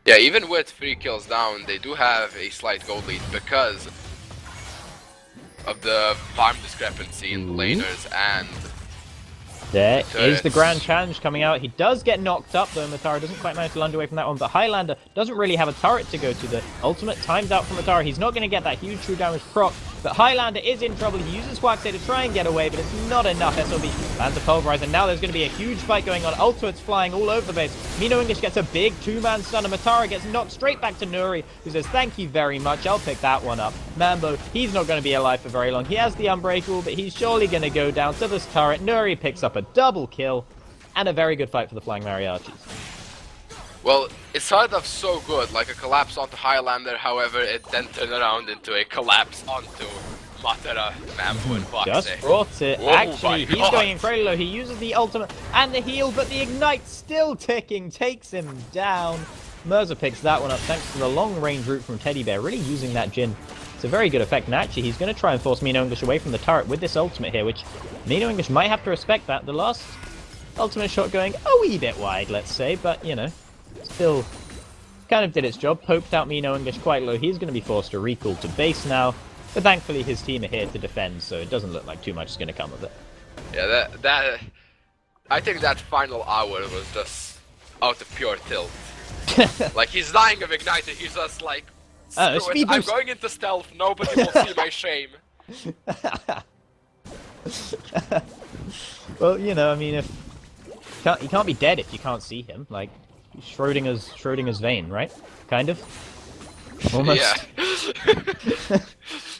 Yeah, even with 3 kills down, they do have a slight gold lead because of the farm discrepancy in the laners and There is the turrets. grand challenge coming out. He does get knocked up though. Matara doesn't quite manage to lunge away from that one, but Highlander doesn't really have a turret to go to. The ultimate times out from Matara. He's not going to get that huge true damage proc, but Highlander is in trouble. He uses Waxay to try and get away, but it's not enough. SLB lands a pulverize, and now there's going to be a huge fight going on. Ultimates flying all over the base. Mino English gets a big 2-man stun, and Matara gets knocked straight back to Nuri, who says, "Thank you very much, I'll pick that one up." Mambo, he's not going to be alive for very long. He has the Unbreakable, but he's surely going to go down to this turret. Nuri picks up a double kill, and a very good fight for the Flying Mariachis. well, it started off so good, like a collapse onto Highlander, however, it then turned around into a collapse onto Matera, Mambo, and Just Foxy. brought it. Oh my Actually, he's God. going incredibly low. He uses the ultimate and the heal, but the ignite still ticking, takes him down. Mirza picks that one up thanks to the long-range route from Teddy Bear, really using that Jhin. It's a very good effect, and actually he's going to try and force Mino English away from the turret with this ultimate here, which Mino English might have to respect that. The last ultimate shot going a wee bit wide, let's say, but, you know, still kind of did its job. Poked out Mino English quite low. He's going to be forced to recall to base now, but thankfully his team are here to defend, so it doesn't look like too much is going to come of it. Yeah, that I think that final hour was just out of pure tilt. Like, he's dying of Ignite, and he's just like, Oh, "Screw it, speed I'm boost." going into stealth, nobody will see my shame. Well, you know, I mean, if he can't be dead if you can't see him. Like Schrodinger's vein, right? Kind of. Almost. Yeah.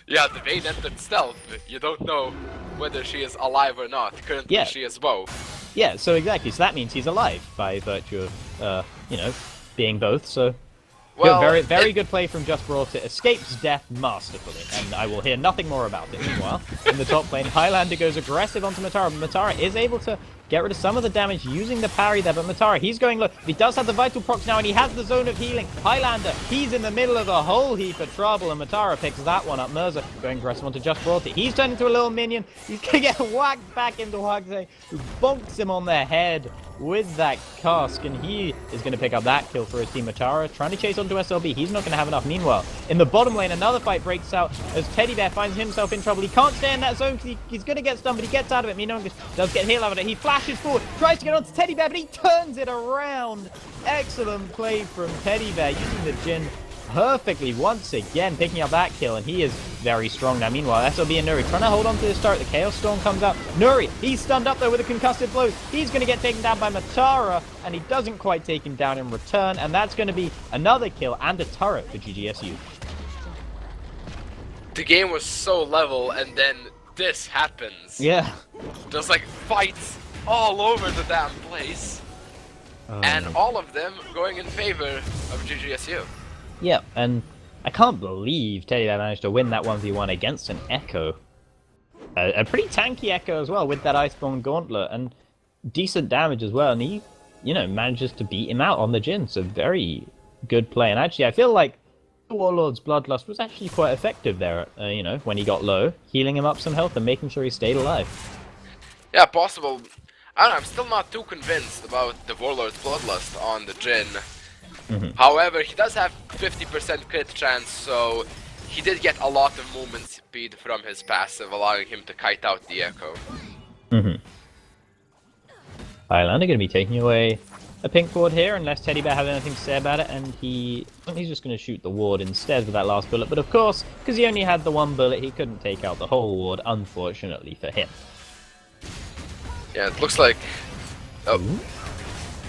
Yeah, the vein entered stealth. You don't know whether she is alive or not. Currently, Yeah. she is both. Yeah. So exactly. So that means he's alive by virtue of, you know, being both. So. Well, very good play from Just Brought It. Escapes death masterfully, and I will hear nothing more about it. Meanwhile, in the top lane, Highlander goes aggressive onto Matara. Matara is able to get rid of some of the damage using the parry there, but Matara, he's going low. He does have the vital procs now, and he has the zone of healing. Highlander, he's in the middle of a whole heap of trouble, and Matara picks that one up. Mirza going aggressive onto Just Brought It. He's turned into a little minion. He's going to get whacked back into Hugsay, who bonks him on the head with that cask, and he is going to pick up that kill for his team. Matara trying to chase onto SLB. He's not going to have enough. Meanwhile, in the bottom lane, another fight breaks out as Teddy Bear finds himself in trouble. He can't stay in that zone because he's going to get stunned, but he gets out of it. Mino English does get healed out of it. He flashes forward, tries to get onto Teddy Bear, but he turns it around. Excellent play from Teddy Bear, using the Jhin perfectly once again, picking up that kill, and he is very strong now. Meanwhile, SLB and Nuri trying to hold on to the start. The Chaos Storm comes out. Nuri, he's stunned up there with a concussive blow. He's going to get taken down by Matara, and he doesn't quite take him down in return, and that's going to be another kill and a turret for GGSU. The game was so level, and then this happens. Yeah. Just like fights all over the damn place, and all of them going in favor of GGSU. Yeah, and I can't believe Teddy Bear managed to win that 1v1 against an Echo. A pretty tanky Echo as well, with that Iceborne Gauntlet, and decent damage as well, and he, you know, manages to beat him out on the Jhin, so very good play. And actually, I feel like Warlord's Bloodlust was actually quite effective there, you know, when he got low, healing him up some health and making sure he stayed alive. Yeah, possible. I don't know, I'm still not too convinced about the Warlord's Bloodlust on the Jhin. However, he does have 50% crit chance, so he did get a lot of movement speed from his passive, allowing him to kite out the Echo. Highlander going to be taking away a pink ward here, unless Teddy Bear has anything to say about it, and he's just going to shoot the ward instead with that last bullet. But of course, because he only had the one bullet, he couldn't take out the whole ward, unfortunately for him. Yeah, it looks like... Oh.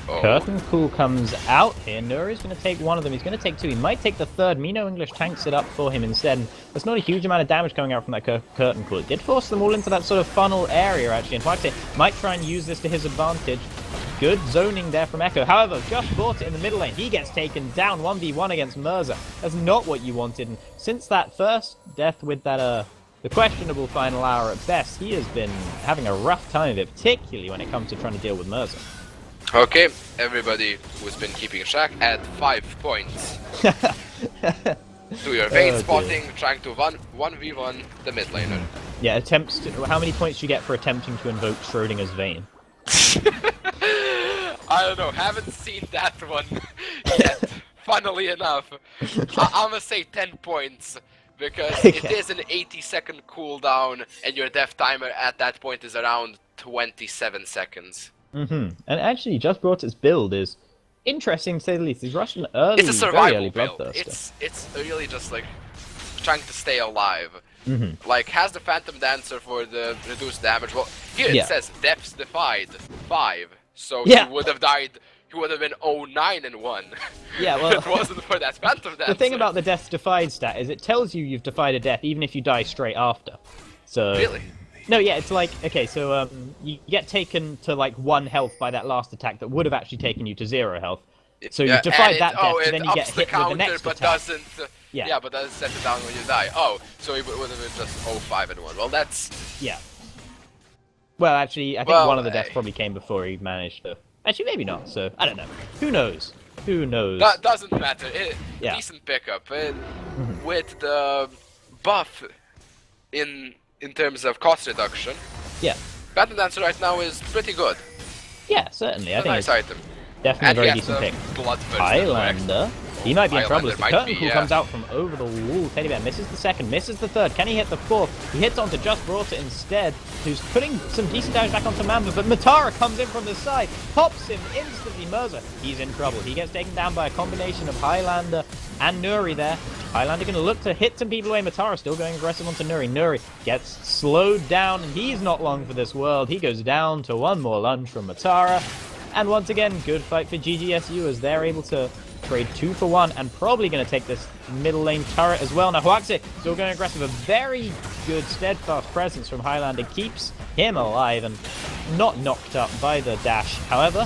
Curtain Call comes out here. Nuri's going to take one of them. He's going to take two. He might take the third. Mino English tanks it up for him instead. And there's not a huge amount of damage coming out from that Curtain Call. It did force them all into that sort of funnel area, actually. And White might try and use this to his advantage. Good zoning there from Echo. However, Just Brought It in the middle lane. He gets taken down 1v1 against Mirza. That's not what you wanted. And since that first death with that, the questionable final hour at best, he has been having a rough time of it, particularly when it comes to trying to deal with Mirza. Okay, everybody who's been keeping track, add 5 points to your vein spotting, trying to 1v1 the mid laner. Yeah, attempts to, how many points do you get for attempting to invoke Schrodinger's vein? I don't know, haven't seen that one yet, funnily enough. I'm gonna say 10 points, because it is an 80-second cooldown, and your death timer at that point is around 27 seconds. And actually, Just Brought Its build is interesting to say the least. He's rushing early, It's a very survival early build. Bloodthirster. It's really just like trying to stay alive. Like, has the Phantom Dancer for the reduced damage. Well, here it says Depths Defied 5, so he would have died. He would have been 0-9 and 1. Yeah, well, if it wasn't for that Phantom Dancer. The thing about the Death's Defied stat is it tells you you've defied a death even if you die straight after. So really. No, yeah, it's like, okay, so you get taken to like 1 health by that last attack that would have actually taken you to 0 health. So you've defied that death, and then you get hit with the next but attack. Doesn't, yeah, but doesn't set it down when you die. Oh, so it would have been just 0-5 and 1. Well, that's... Yeah. Well, actually, I think one of the deaths probably came before he managed to... Actually, maybe not, so I don't know. Who knows? Who knows? That doesn't matter. Decent pickup. With the buff in terms of cost reduction, Phantom Dancer right now is pretty good. Yeah, certainly. I think nice item. Definitely and a very decent pick. Bloodthirster Highlander. He might be in trouble as the Highlander might curtain be, call yeah. comes out from over the wall. Teddy Bear misses the second, misses the third. Can he hit the fourth? He hits onto Just Brought It instead, who's putting some decent damage back onto Mamba, but Matara comes in from the side, pops him instantly. Merza, he's in trouble. He gets taken down by a combination of Highlander and Nuri there. Highlander going to look to hit some people away. Matara still going aggressive onto Nuri. Nuri gets slowed down, and he's not long for this world. He goes down to one more lunge from Matara. And once again, good fight for GGSU as they're able to trade 2 for 1 and probably going to take this middle lane turret as well. Now, Huaxe still going aggressive. A very good steadfast presence from Highlander keeps him alive and not knocked up by the dash. However,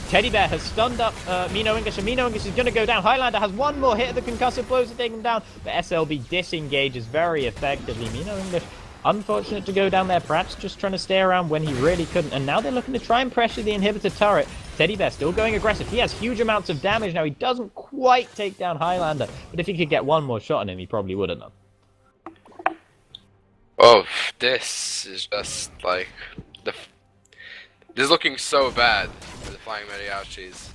Teddy Bear has stunned up Mino English, and Mino English is going to go down. Highlander has one more hit of the concussive blows to take him down, but SLB disengages very effectively. Mino English, unfortunate to go down there, perhaps just trying to stay around when he really couldn't, and now they're looking to try and pressure the inhibitor turret. Teddy Bear still going aggressive. He has huge amounts of damage now. He doesn't quite take down Highlander, but if he could get one more shot on him, he probably would have done. Oh, this is just like this is looking so bad for the Flying Mariachis.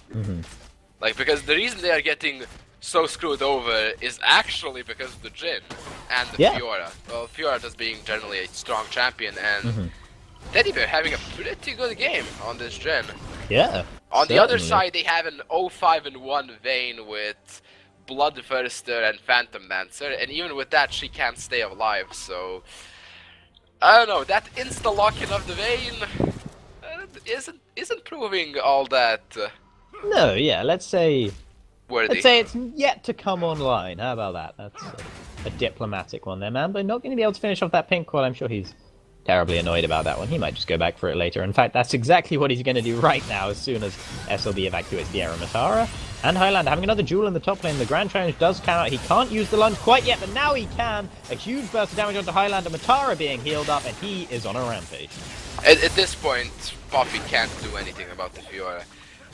Like, because the reason they are getting so screwed over is actually because of the Jhin and the Fiora. Well, Fiora just being generally a strong champion, and Teddy Bear having a pretty good game on this Jhin. Yeah. On the other side, they have an 0-5-1 Vayne with Bloodthirster and Phantom Dancer, and even with that, she can't stay alive, so I don't know, that insta-locking of the Vayne isn't proving all that No, yeah, let's say worthy. it's yet to come online. How about that? That's a diplomatic one there, man. But not going to be able to finish off that pink quad. I'm sure he's terribly annoyed about that one. He might just go back for it later. In fact, that's exactly what he's going to do right now as soon as SLB evacuates the Era. Matara and Highlander having another duel in the top lane. The Grand Challenge does count out. He can't use the lunge quite yet, but now he can. A huge burst of damage onto Highlander. Matara being healed up, and he is on a rampage. At this point, Poppy can't do anything about the Fiora.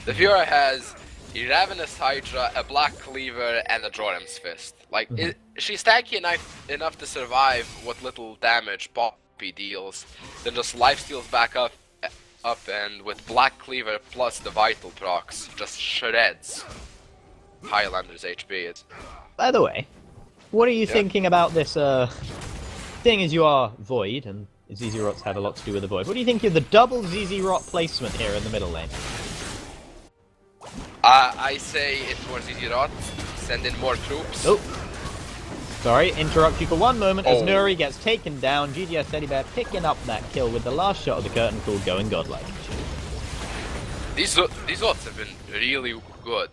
The Fiora has a Ravenous Hydra, a Black Cleaver, and a Jorem's Fist. Like, she's tanky enough to survive what little damage Poppy deals, then just lifesteals back up, and with Black Cleaver plus the Vital procs, just shreds Highlander's HP. By the way, what are you thinking about this, thing as you are Void, and ZZ Rots have a lot to do with the Void. What do you think of the double ZZ Rot placement here in the middle lane? I say it's more ZZ Rot, send in more troops. Oh. Sorry, interrupt you for one moment as Nuri gets taken down. GGS Teddy Bear picking up that kill with the last shot of the curtain call going godlike. These ults have been really good.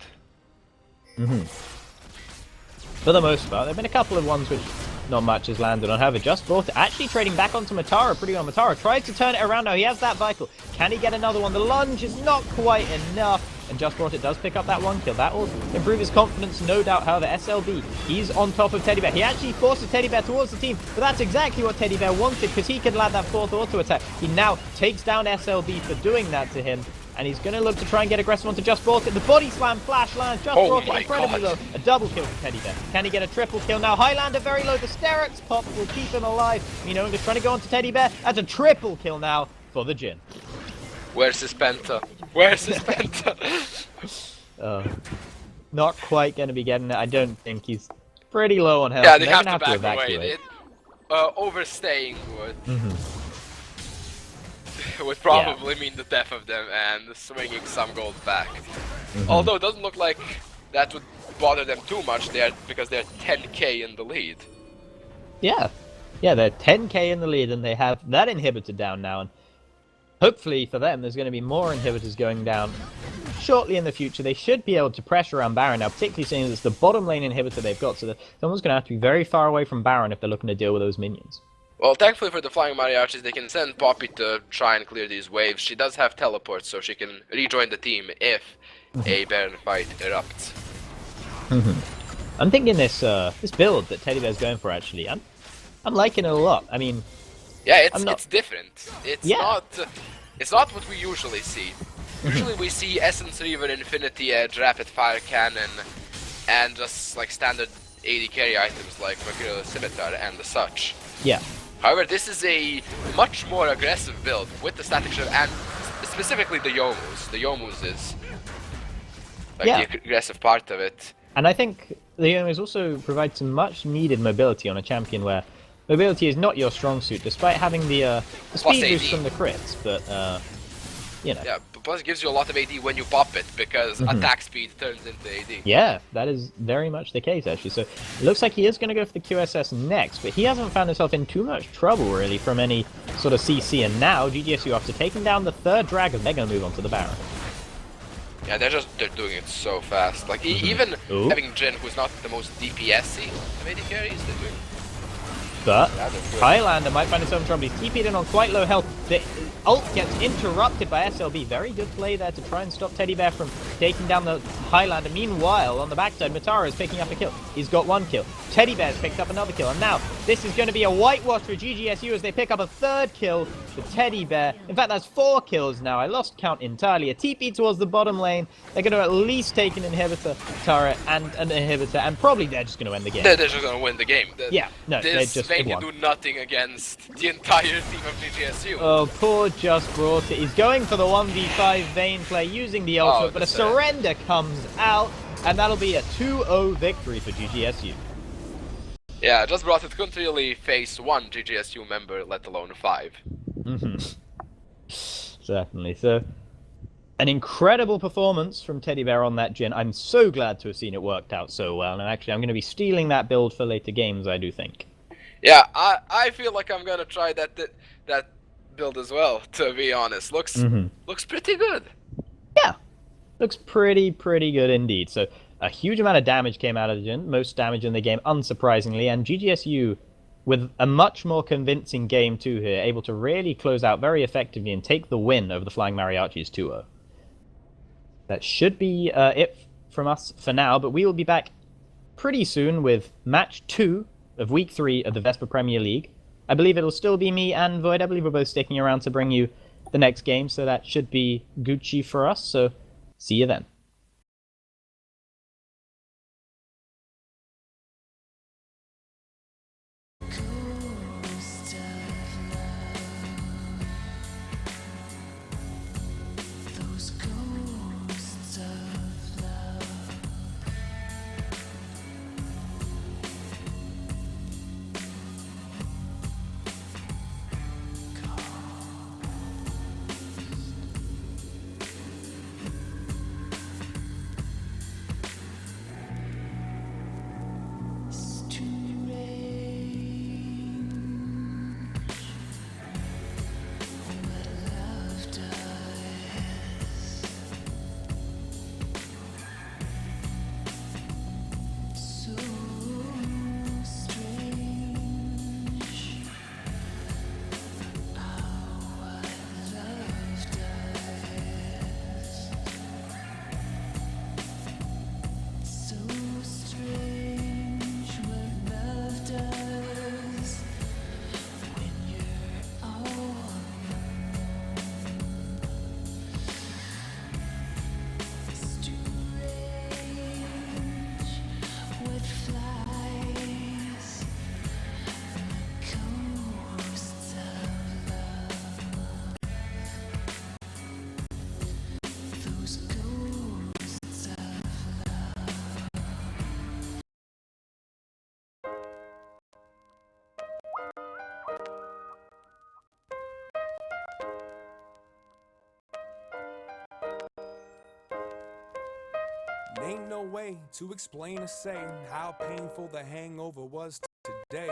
For the most part, there have been a couple of ones which not much has landed on. However, Just Brought It actually trading back onto Matara pretty well. Matara tries to turn it around now. He has that Vital. Can he get another one? The lunge is not quite enough. And Just Brought It does pick up that one kill. That will improve his confidence, no doubt. However, SLB, he's on top of Teddy Bear. He actually forces Teddy Bear towards the team, but that's exactly what Teddy Bear wanted because he could land that fourth auto attack. He now takes down SLB for doing that to him. And he's going to look to try and get aggressive onto Just Brought It. The body slam flash lands. Just Brought It incredibly low. A double kill for Teddy Bear. Can he get a triple kill now? Highlander very low. The Sterix pop will keep him alive. Mino English trying to go onto Teddy Bear. That's a triple kill now for the Jhin. Where's his Penta? Where's his Penta? Not quite going to be getting it. I don't think he's pretty low on health. Yeah, they They're have gonna to back evacuate. away. Overstaying would probably mean the death of them and swinging some gold back. Although it doesn't look like that would bother them too much there because they're 10k in the lead. Yeah, they're 10k in the lead and they have that inhibitor down now. And hopefully for them, there's going to be more inhibitors going down shortly in the future. They should be able to pressure around Baron now, particularly seeing as it's the bottom lane inhibitor they've got. So someone's going to have to be very far away from Baron if they're looking to deal with those minions. Well, thankfully for the Flying Mariachis, they can send Poppy to try and clear these waves. She does have teleports, so she can rejoin the team if a Baron fight erupts. I'm thinking this build that Teddy Bear's going for, actually, I'm liking it a lot. I mean, yeah, it's different. It's Yeah. it's not what we usually see. Usually we see Essence Reaver, Infinity Edge, Rapid Fire Cannon, and just like standard AD carry items like Mercurial Scimitar and the such. Yeah. However, this is a much more aggressive build with the Static Shield and specifically the Yomus. The Yomus is like the aggressive part of it. And I think the Youngers also provide some much needed mobility on a champion where mobility is not your strong suit, despite having the speed boost from the crits, but you know. Yeah, plus it gives you a lot of AD when you pop it, because attack speed turns into AD. Yeah, that is very much the case, actually. So it looks like he is going to go for the QSS next, but he hasn't found himself in too much trouble, really, from any sort of CC. And now, GGSU, after taking down the third dragon, they're going to move on to the Baron. Yeah, they're doing it so fast. Like, even having Jin, who's not the most DPS-y of AD carries, they're doing. But Highlander might find himself in trouble. He's TP'd in on quite low health. The ult gets interrupted by SLB. Very good play there to try and stop Teddy Bear from taking down the Highlander. Meanwhile, on the backside, Matara is picking up a kill. He's got one kill. Teddy Bear's picked up another kill. And now, this is going to be a whitewash for GGSU as they pick up a third kill for Teddy Bear. In fact, that's 4 kills now. I lost count entirely. A TP towards the bottom lane. They're going to at least take an inhibitor turret and an inhibitor. And probably they're just going to end the game. They're just going to win the game. They just They can do nothing against the entire team of GGSU. Oh, poor Just brought it. He's going for the 1v5 Vayne play using the ultimate, but a surrender comes out, and that'll be a 2-0 victory for GGSU. Yeah, Just brought it couldn't really face one GGSU member, let alone 5. Certainly. So, an incredible performance from Teddy Bear on that Jhin. I'm so glad to have seen it worked out so well, and actually I'm going to be stealing that build for later games, I do think. Yeah, I feel like I'm gonna try that build as well. To be honest, looks pretty good. Yeah, looks pretty good indeed. So a huge amount of damage came out of the Jhin, most damage in the game, unsurprisingly, and GGSU with a much more convincing game too here, able to really close out very effectively and take the win over the Flying Mariachis 2-0. That should be it from us for now, but we will be back pretty soon with match 2 of week 3 of the Vespyr Premier League. I believe it'll still be me and Void. I believe we're both sticking around to bring you the next game, so that should be Gucci for us. So see you then. Ain't no way to explain or say how painful the hangover was today.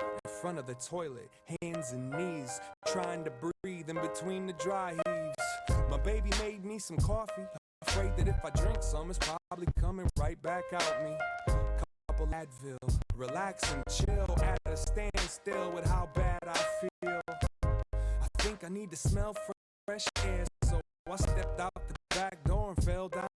In front of the toilet, hands and knees, trying to breathe in between the dry heaves. My baby made me some coffee, afraid that if I drink some, it's probably coming right back out me. Couple Advil, relax and chill at a standstill with how bad I feel. I think I need to smell fresh air, so I stepped out the back door and fell down